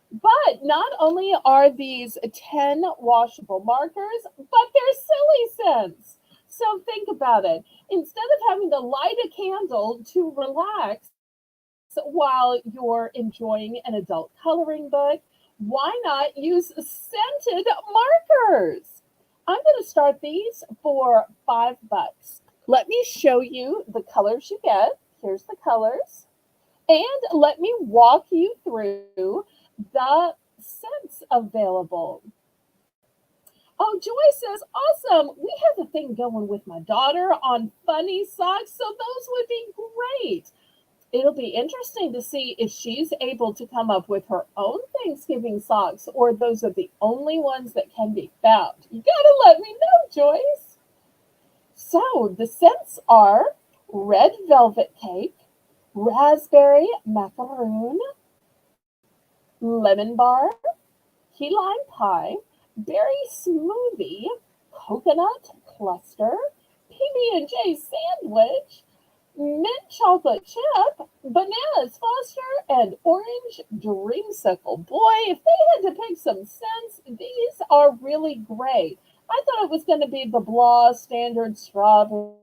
But not only are these 10 washable markers, but they're silly scents. So think about it. Instead of having to light a candle to relax while you're enjoying an adult coloring book, why not use scented markers? I'm going to start these for $5. Let me show you the colors you get. Here's the colors. And let me walk you through the scents available. Oh, Joy says, awesome. We have a thing going with my daughter on funny socks, so those would be great. It'll be interesting to see if she's able to come up with her own Thanksgiving socks, or those are the only ones that can be found. You gotta let me know, Joyce. So the scents are red velvet cake, raspberry macaroon, lemon bar, key lime pie, berry smoothie, coconut cluster, PB&J sandwich, mint chocolate chip, bananas Foster, and orange dreamsicle. Boy, if they had to pick some scents, these are really great. I thought it was going to be the blah standard strawberry,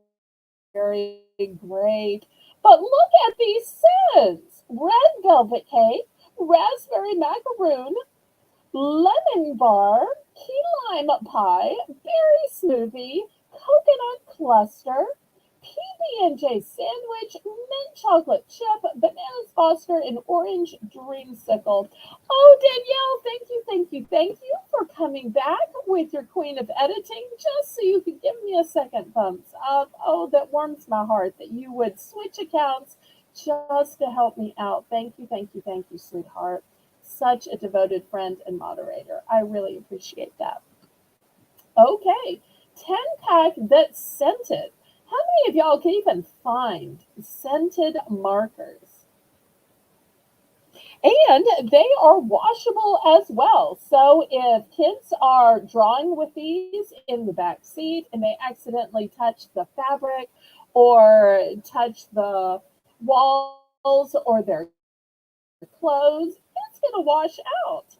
great. But look at these scents. Red velvet cake, raspberry macaroon, lemon bar, key lime pie, berry smoothie, coconut cluster, PB&J sandwich, mint chocolate chip, bananas Foster, and orange dreamsicle. Oh, Danielle, thank you, thank you, thank you for coming back with your queen of editing just so you could give me a second thumbs up. Oh, that warms my heart that you would switch accounts just to help me out. Thank you, thank you, thank you, sweetheart. Such a devoted friend and moderator. I really appreciate that. Okay, 10 pack that's scented. How many of y'all can even find scented markers? And they are washable as well. So if kids are drawing with these in the back seat and they accidentally touch the fabric or touch the walls or their clothes, it's going to wash out.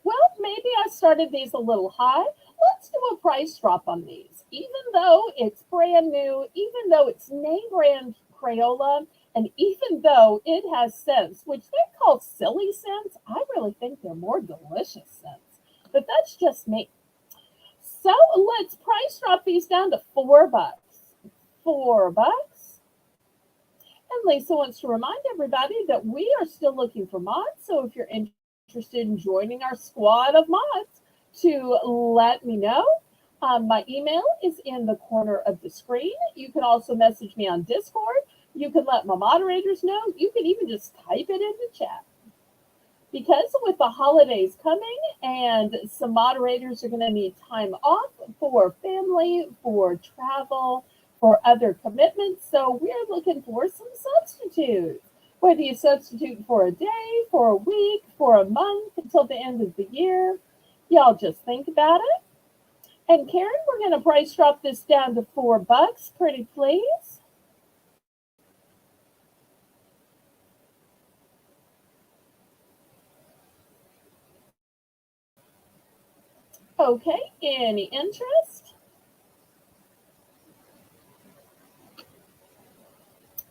Well, maybe I started these a little high. Let's do a price drop on these. Even though it's brand new, even though it's name brand Crayola, and even though it has scents, which they call silly scents, I really think they're more delicious scents. But that's just me. So let's price drop these down to $4. $4. And Lisa wants to remind everybody that we are still looking for mods. So if you're interested in joining our squad of mods, to let me know. My email is in the corner of the screen. You can also message me on Discord. You can let my moderators know. You can even just type it in the chat. Because with the holidays coming and some moderators are going to need time off for family, for travel, for other commitments. So we're looking for some substitutes. Whether you substitute for a day, for a week, for a month, until the end of the year, y'all just think about it. And Karen, we're going to price drop this down to $4, pretty please. Okay, any interest?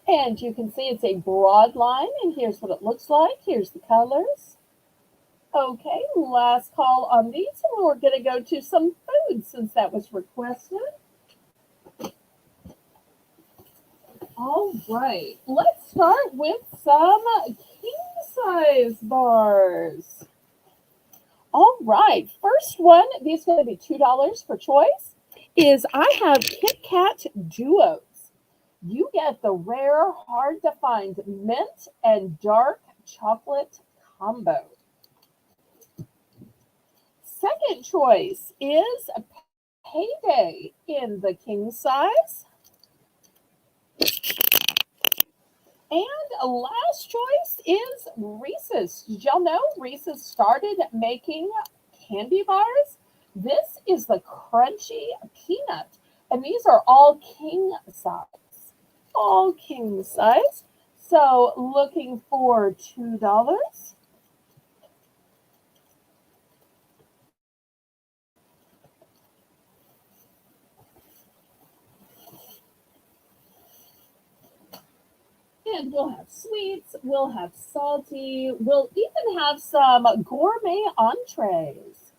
And you can see it's a broad line, and here's what it looks like. Here's the colors. Okay, last call on these, and we're going to go to some food since that was requested. All right, let's start with some king-size bars. All right, first one, these are going to be $2 per choice, is I have Kit Kat Duos. You get the rare, hard-to-find mint and dark chocolate combo. Second choice is Payday in the king size. And last choice is Reese's. Did y'all know Reese's started making candy bars? This is the crunchy peanut. And these are all king size. All king size. So looking for $2. And we'll have sweets, we'll have salty, we'll even have some gourmet entrees.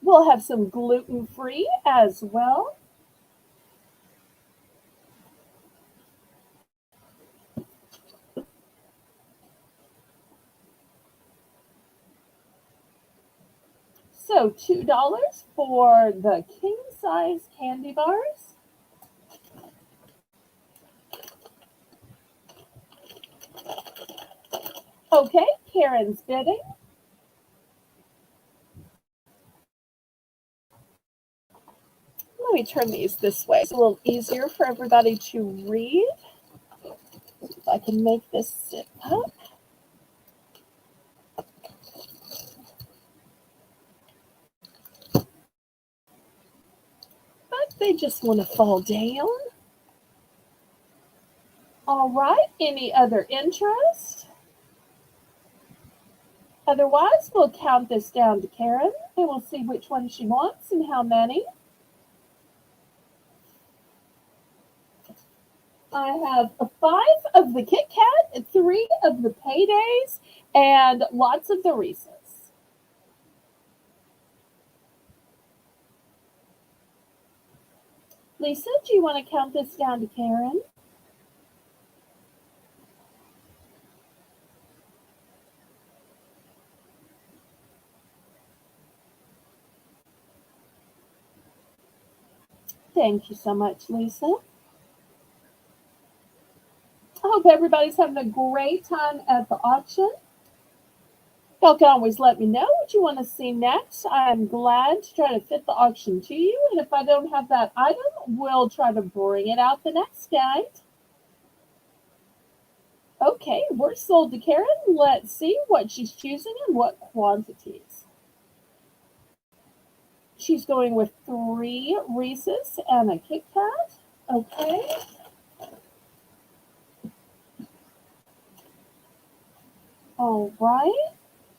We'll have some gluten-free as well. So $2 for the king-size candy bars. Okay, Karen's bidding. Let me turn these this way. It's a little easier for everybody to read. If I can make this sit up. But they just want to fall down. All right, any other interest? Otherwise, we'll count this down to Karen, and we'll see which one she wants and how many. I have 5 of the Kit Kat, 3 of the Paydays, and lots of the Reese's. Lisa, do you want to count this down to Karen? Thank you so much, Lisa. I hope everybody's having a great time at the auction. Y'all can always let me know what you want to see next. I'm glad to try to fit the auction to you. And if I don't have that item, we'll try to bring it out the next night. Okay, we're sold to Karen. Let's see what she's choosing and what quantities. She's going with 3 Reese's and a Kit Kat. Okay. All right.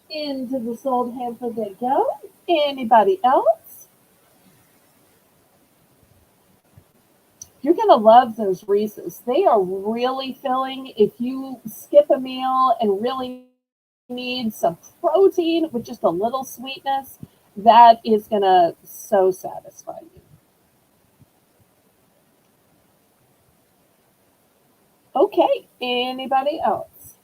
Into the sold hamper they go. Anybody else? You're going to love those Reese's. They are really filling. If you skip a meal and really need some protein with just a little sweetness, that is going to so satisfy you. Okay, anybody else?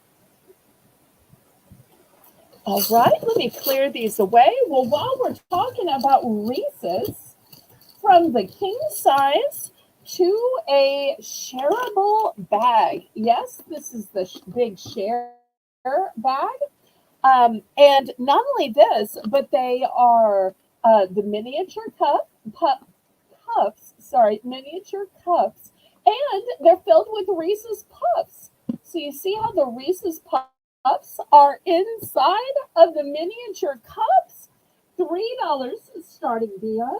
All right, let me clear these away. Well, while we're talking about Reese's, from the king size to a shareable bag. Yes, this is the big share bag. And not only this, but they are the miniature cups, sorry, miniature cups, and they're filled with Reese's Puffs. So you see how the Reese's Puffs are inside of the miniature cups? $3 starting beyond.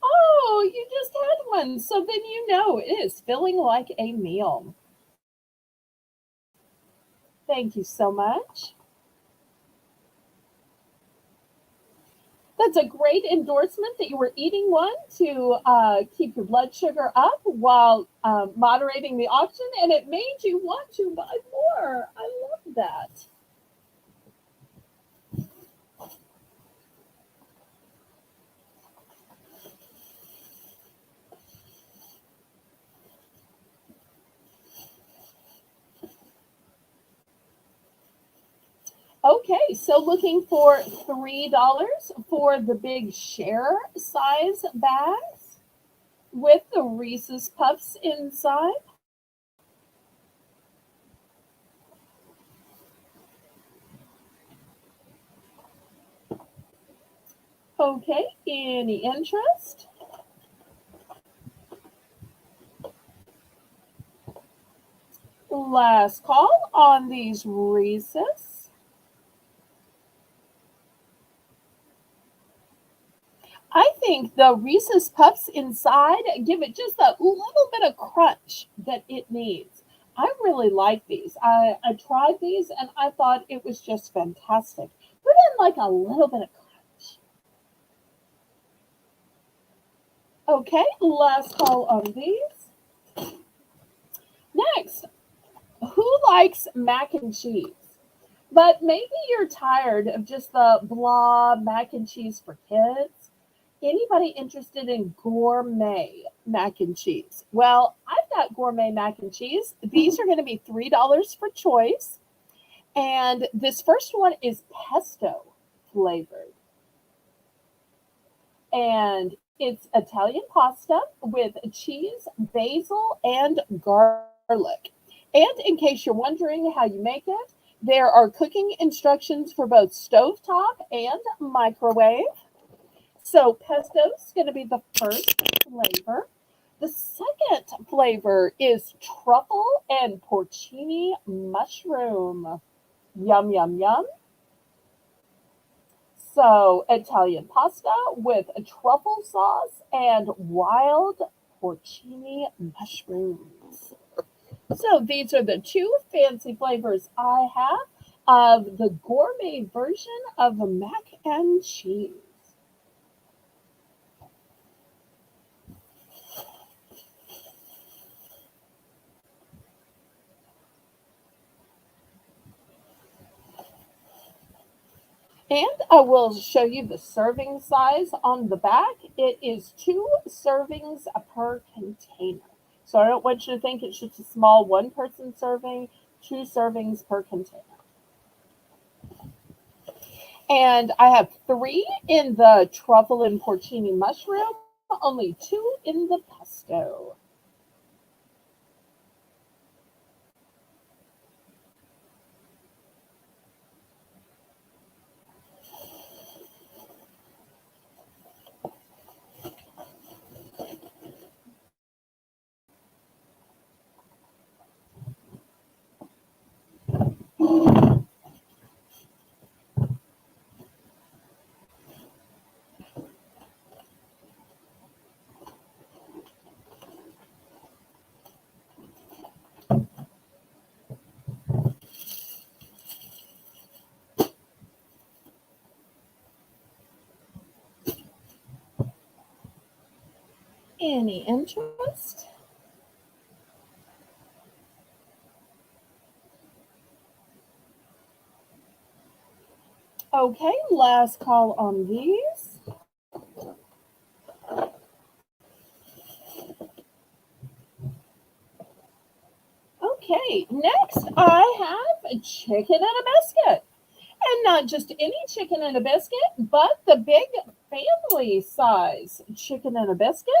Oh, you just had one. So then you know it is feeling like a meal. Thank you so much. That's a great endorsement that you were eating one to keep your blood sugar up while moderating the auction, and it made you want to buy more. I love that. Okay, so looking for $3 for the big share size bags with the Reese's Puffs inside. Okay, any interest? Last call on these Reese's. I think the Reese's Puffs inside give it just a little bit of crunch that it needs. I really like these. I tried these and I thought it was just fantastic. Put in like a little bit of crunch. Okay, last call on these. Next, who likes mac and cheese? But maybe you're tired of just the blah mac and cheese for kids. Anybody interested in gourmet mac and cheese? Well, I've got gourmet mac and cheese. These are going to be $3 for choice. And this first one is pesto flavored. And it's Italian pasta with cheese, basil, and garlic. And in case you're wondering how you make it, there are cooking instructions for both stovetop and microwave. So pesto's going to be the first flavor. The second flavor is truffle and porcini mushroom. Yum, yum, yum. So Italian pasta with a truffle sauce and wild porcini mushrooms. So these are the two fancy flavors I have of the gourmet version of a mac and cheese. And I will show you the serving size on the back. It is 2 servings per container. So I don't want you to think it's just a small one person serving, 2 servings per container. And I have 3 in the truffle and porcini mushroom, only 2 in the pesto. Any interest? Okay, last call on these. Okay, next I have a chicken and a biscuit. And not just any chicken and a biscuit, but the big family size chicken and a biscuit.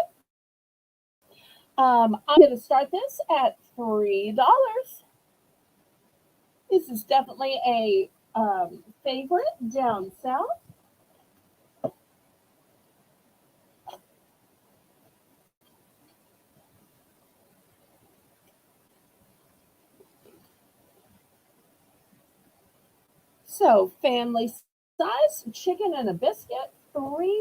I'm going to start this at $3. This is definitely a favorite down south. So family size chicken and a biscuit, $3.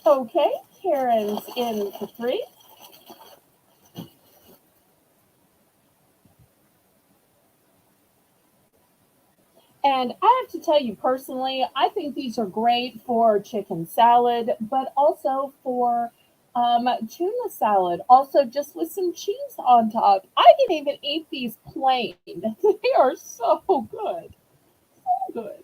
Okay, Karen's in for 3. And I have to tell you personally, I think these are great for chicken salad, but also for tuna salad. Also, just with some cheese on top. I can even eat these plain. They are so good. So good.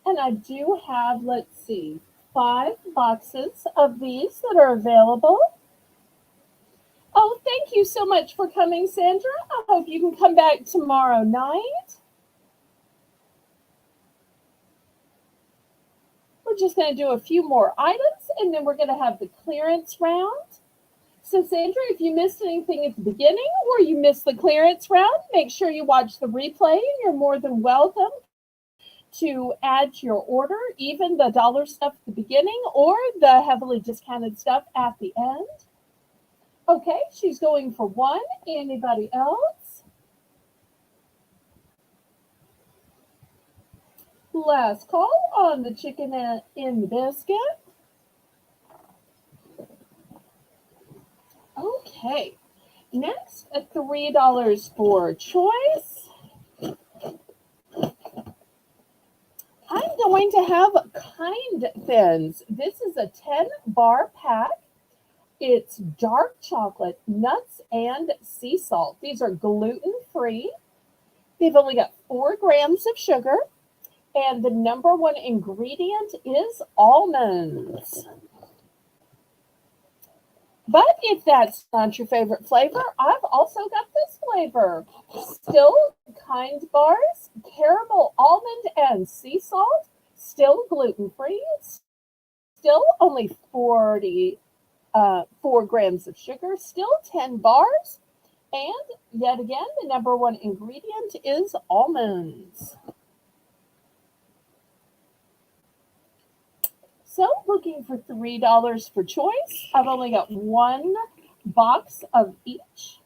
And I do have, let's see, 5 boxes of these that are available. Oh, thank you so much for coming, Sandra. I hope you can come back tomorrow night. We're just going to do a few more items and then we're going to have the clearance round. So, Sandra, if you missed anything at the beginning or you missed the clearance round, make sure you watch the replay and you're more than welcome to add to your order, even the dollar stuff at the beginning or the heavily discounted stuff at the end. Okay, she's going for 1. Anybody else? Last call on the chicken in the biscuit. Okay, next at $3 for choice. I'm going to have Kind Thins. This is a 10-bar pack. It's dark chocolate, nuts, and sea salt. These are gluten-free. They've only got 4 grams of sugar. And the number 1 ingredient is almonds. But if that's not your favorite flavor, I've also got this flavor. Still Kind bars, caramel, almond, and sea salt. Still gluten-free. Still only 4 grams of sugar. Still 10 bars. And yet again, the number 1 ingredient is almonds. So looking for $3 for choice. I've only got 1 box of each.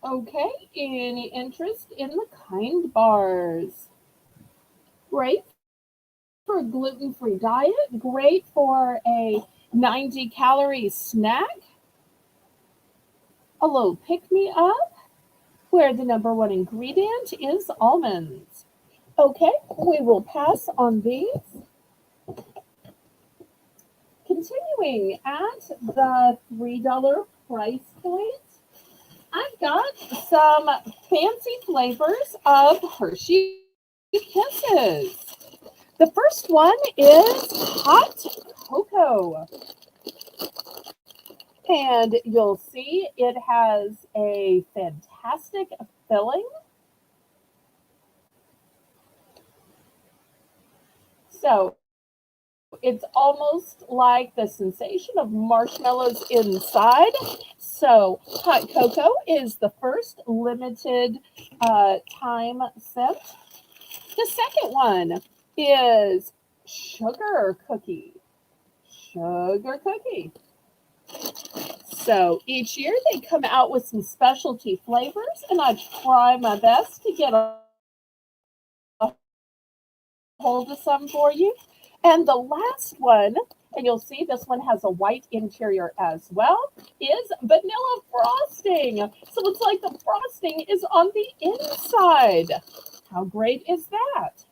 Okay, any interest in the Kind bars? Great for a gluten-free diet, great for a 90-calorie snack, a little pick-me-up, where the number one ingredient is almonds. Okay, we will pass on these. Continuing at the $3 price point, I've got some fancy flavors of Hershey Kisses. The first one is hot cocoa. And you'll see it has a fantastic filling. So it's almost like the sensation of marshmallows inside. So hot cocoa is the first limited time scent. The second one is sugar cookie. Sugar cookie. So each year they come out with some specialty flavors, and I try my best to get a hold of some for you. And the last one, and you'll see this one has a white interior as well, is vanilla frosting. So it's like the frosting is on the inside. How great is that?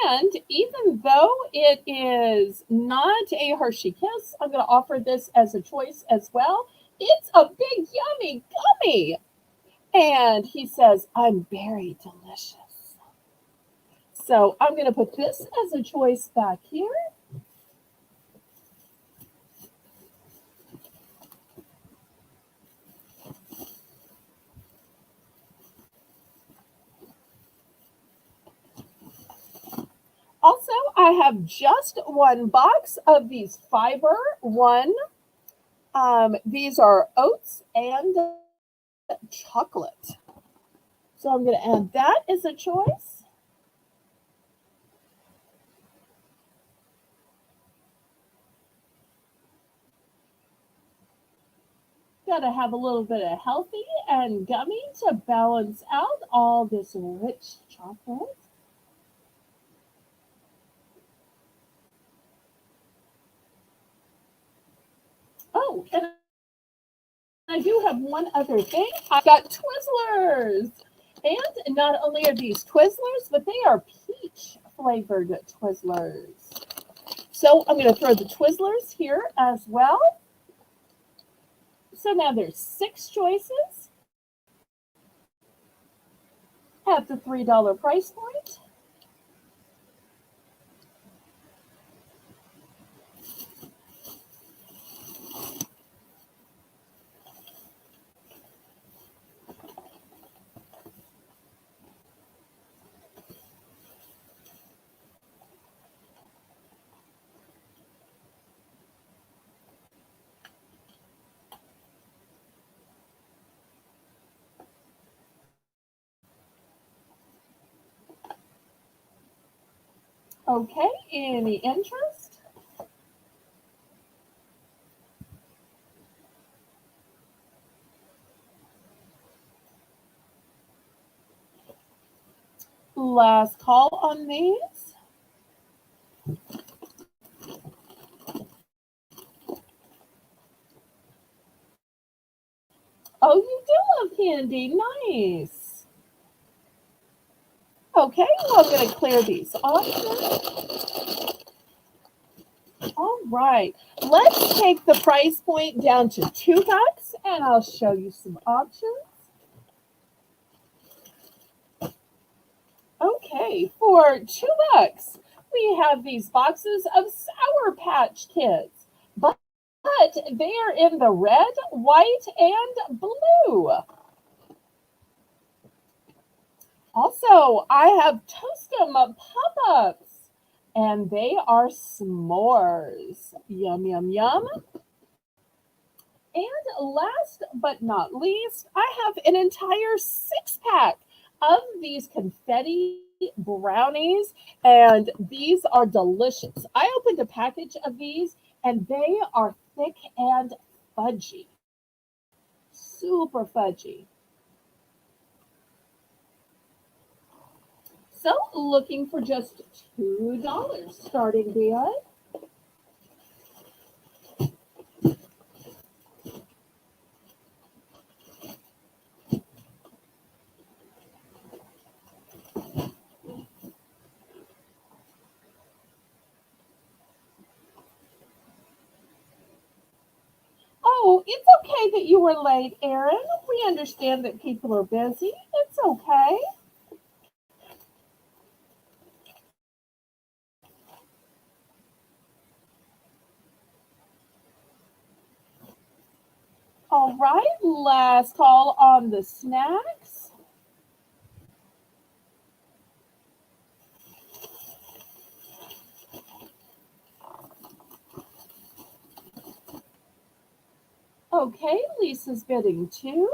And even though it is not a Hershey Kiss, I'm going to offer this as a choice as well. It's a big, yummy gummy. And he says, I'm very delicious. So I'm going to put this as a choice back here. Also, I have just one box of these Fiber One. These are oats and chocolate. So I'm going to add that as a choice. Got to have a little bit of healthy and gummy to balance out all this rich chocolate. Oh, and I do have one other thing. I got Twizzlers. And not only are these Twizzlers, but they are peach flavored Twizzlers. So I'm going to throw the Twizzlers here as well. So now there's 6 choices at the $3 price point. Okay, any interest? Last call on these. Oh, you do love candy. Nice. Okay, well, I'm going to clear these options. All right, let's take the price point down to $2 and I'll show you some options. Okay, for $2, we have these boxes of Sour Patch Kids, but they are in the red, white, and blue. Also, I have Toastum Pop-Ups, and they are s'mores. Yum, yum, yum. And last but not least, I have an entire 6-pack of these confetti brownies, and these are delicious. I opened a package of these, and they are thick and fudgy. super fudgy. So looking for just $2 starting bid. Oh, it's okay that you were late, Erin. We understand that people are busy. It's okay. All right, last call on the snacks. Okay, Lisa's bidding too.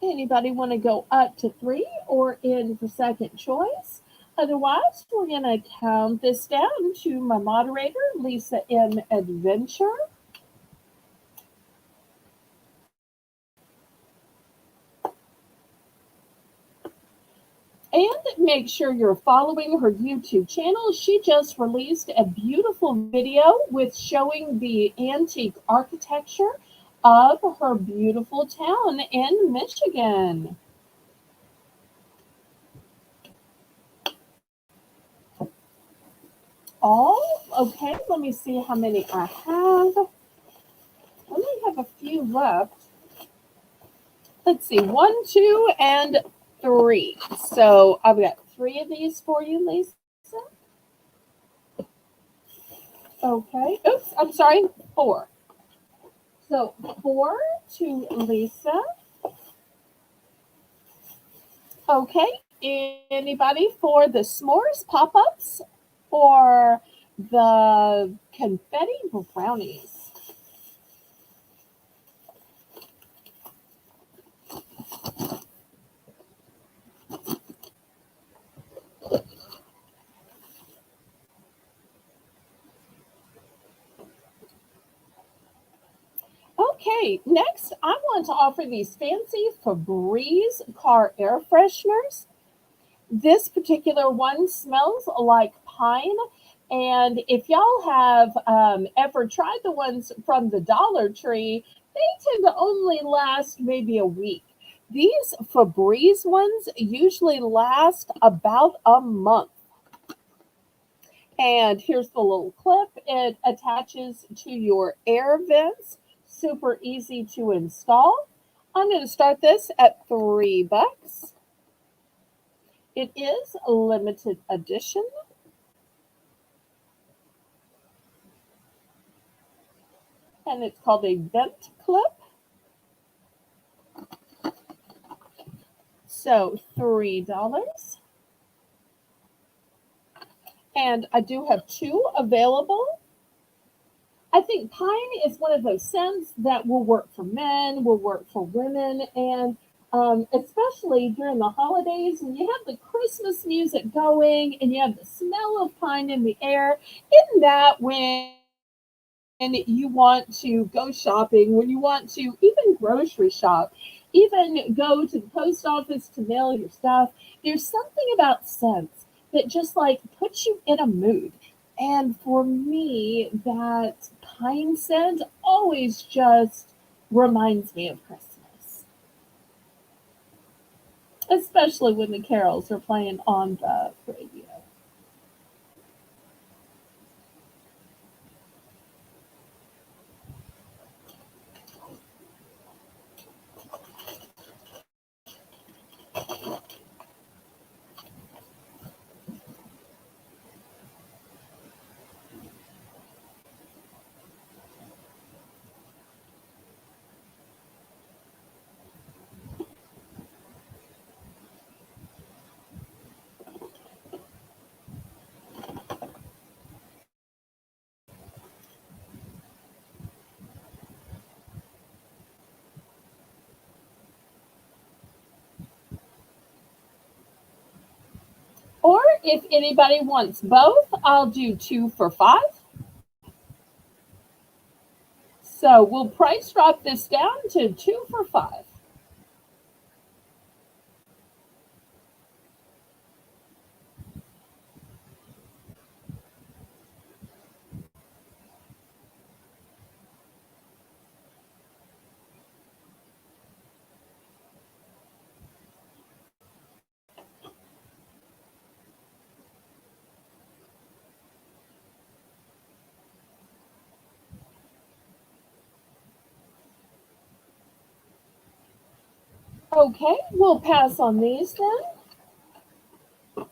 Anybody want to go up to 3 or in for second choice? Otherwise, we're going to count this down to my moderator, Lisa M. Adventure. And make sure you're following her YouTube channel. She just released a beautiful video with showing the antique architecture of her beautiful town in Michigan. Oh, okay. Let me see how many I have. I only have a few left. Let's see, 1, 2, and 3. So I've got 3 of these for you, Lisa. Okay. Oops, I'm sorry, 4. So 4 to Lisa. Okay. Anybody for the s'mores pop-ups or the confetti brownies? Okay, next I want to offer these fancy Febreze car air fresheners. This particular one smells like pine. And if y'all have ever tried the ones from the Dollar Tree, they tend to only last maybe a week. These Febreze ones usually last about a month. And here's the little clip. It attaches to your air vents. Super easy to install. I'm going to start this at $3. It is a limited edition. And it's called a vent clip. So $3. And I do have 2 available. I think pine is one of those scents that will work for men, will work for women, and especially during the holidays when you have the Christmas music going and you have the smell of pine in the air. Isn't that when you want to go shopping, when you want to even grocery shop, even go to the post office to mail your stuff? There's something about scents that just like puts you in a mood. And for me, that pine scent always just reminds me of Christmas, especially when the carols are playing on the radio. If anybody wants both, I'll do 2 for $5. So we'll price drop this down to 2 for $5. Okay, we'll pass on these then.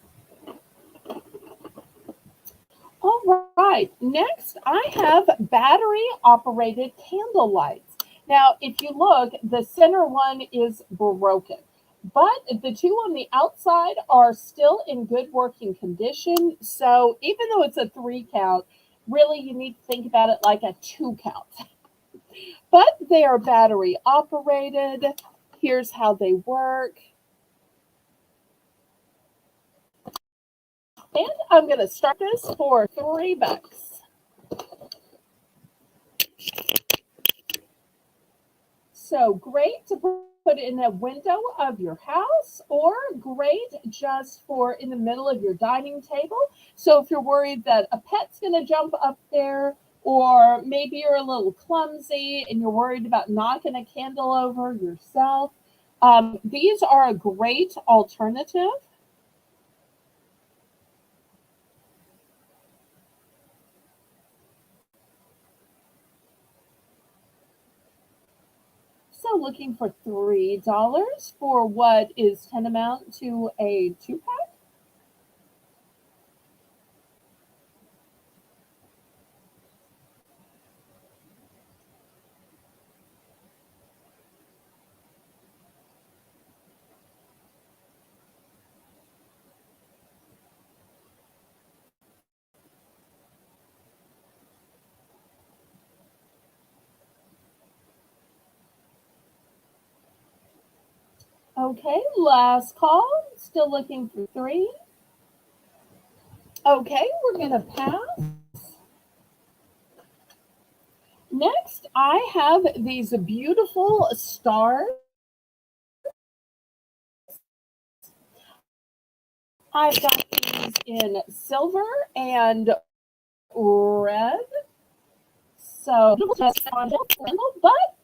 All right, next I have battery operated candle lights. Now, if you look, the center one is broken, but the two on the outside are still in good working condition. So even though it's a 3 count, really you need to think about it like a 2 count. But they are battery operated. Here's how they work. And I'm going to start this for $3. So great to put in a window of your house, or great just for in the middle of your dining table. So if you're worried that a pet's going to jump up there, or maybe you're a little clumsy and you're worried about knocking a candle over yourself, these are a great alternative. So looking for $3 for what is tantamount to a 2 pack. Okay, last call. Still looking for 3. Okay, we're going to pass. Next, I have these beautiful stars. I've got these in silver and red. So, but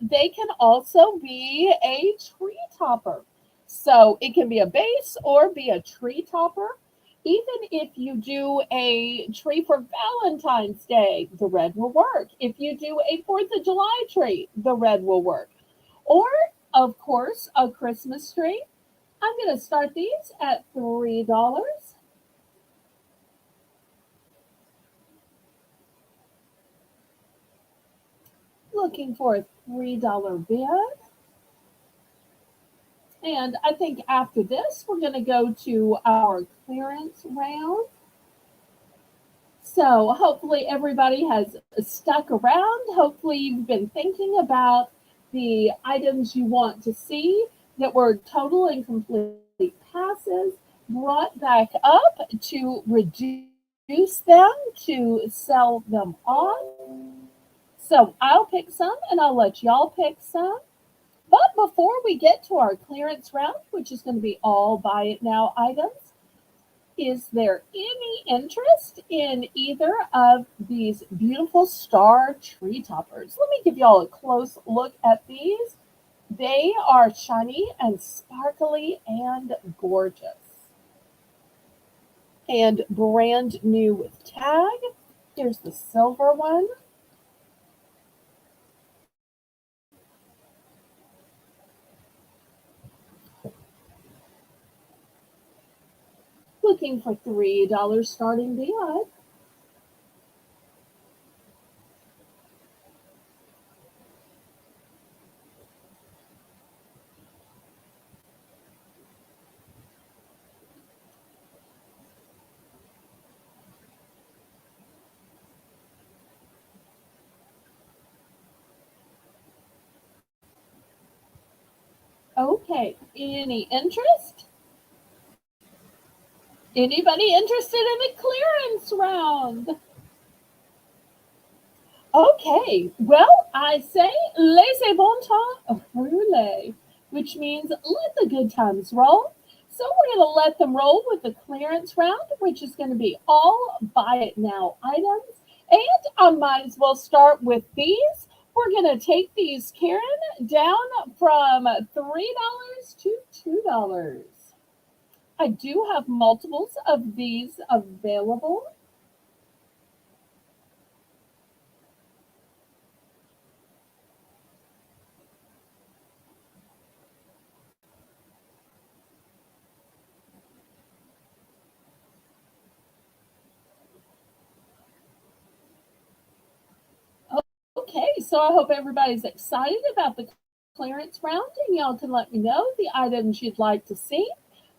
they can also be a tree topper. So, it can be a base or be a tree topper. Even if you do a tree for Valentine's Day, the red will work. If you do a 4th of July tree, the red will work. Or, of course, a Christmas tree. I'm going to start these at $3. Looking for a $3 bid. And I think after this, we're going to go to our clearance round. So hopefully everybody has stuck around. Hopefully you've been thinking about the items you want to see that were total and complete passes, brought back up to reduce them, to sell them on. So I'll pick some and I'll let y'all pick some. But before we get to our clearance round, which is going to be all buy it now items, is there any interest in either of these beautiful star tree toppers? Let me give y'all a close look at these. They are shiny and sparkly and gorgeous. And brand new with tag. Here's the silver one. Looking for $3 starting bid. Okay, any interest? Anybody interested in the clearance round? Okay, well, I say laissez bon temps rouler, which means let the good times roll. So we're going to let them roll with the clearance round, which is going to be all buy it now items. And I might as well start with these. We're going to take these, Karen, down from $3 to $2. I do have multiples of these available. Okay, so I hope everybody's excited about the clearance round, and y'all can let me know the items you'd like to see.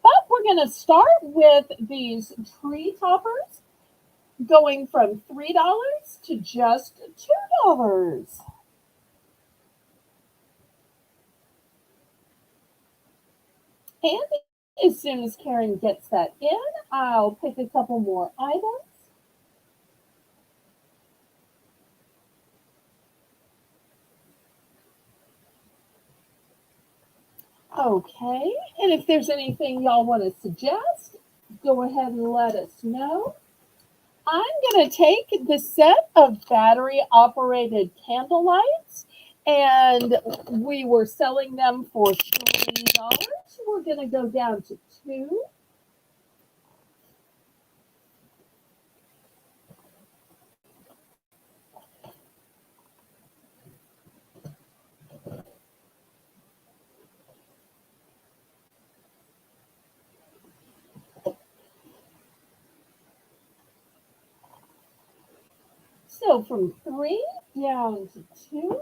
But we're going to start with these tree toppers going from $3 to just $2. And as soon as Karen gets that in, I'll pick a couple more items. Okay, and if there's anything y'all want to suggest, go ahead and let us know. I'm going to take the set of battery operated candle lights, and we were selling them for $3. We're going to go down to 2. So from 3 down to 2.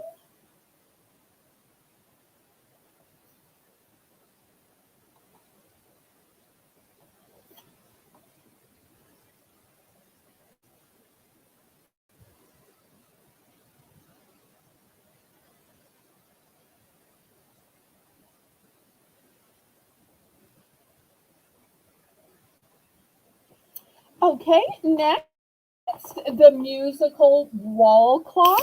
Okay, next, the musical wall clock.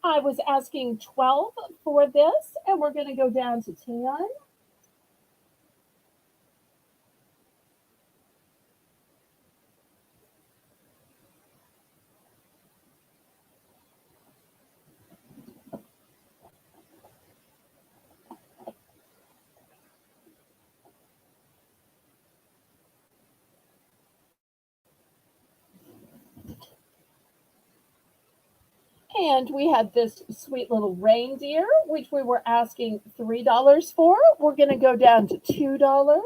I was asking 12 for this, and we're going to go down to 10. And we had this sweet little reindeer, which we were asking $3 for. We're going to go down to $2.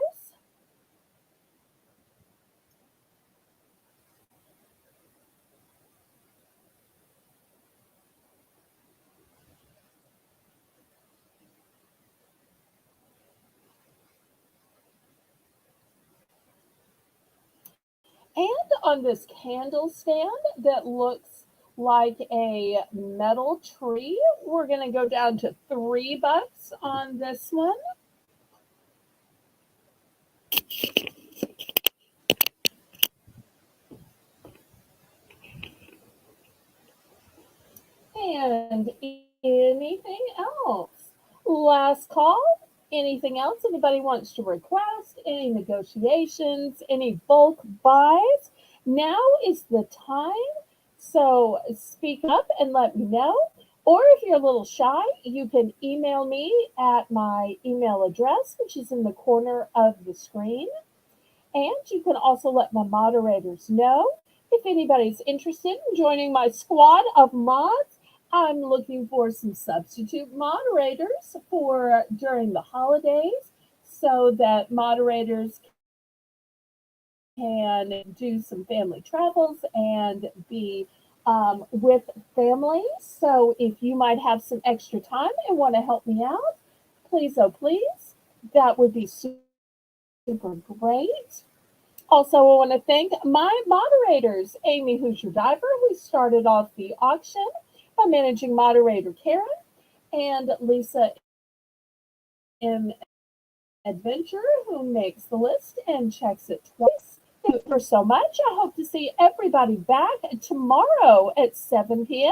And on this candle stand that looks like a metal tree, we're going to go down to $3 on this one. And anything else? Last call. Anything else anybody wants to request? Any negotiations? Any bulk buys? Now is the time. So speak up and let me know. Or if you're a little shy, you can email me at my email address, which is in the corner of the screen. And you can also let my moderators know if anybody's interested in joining my squad of mods. I'm looking for some substitute moderators for during the holidays so that moderators can do some family travels and be with family. So if you might have some extra time and want to help me out, please, oh please, that would be super great. Also, I want to thank my moderators, Amy, who's your diver, who started off the auction, my managing moderator, Karen, and Lisa M. adventurer who makes the list and checks it twice. Thank you for so much. I hope to see everybody back tomorrow at 7 p.m.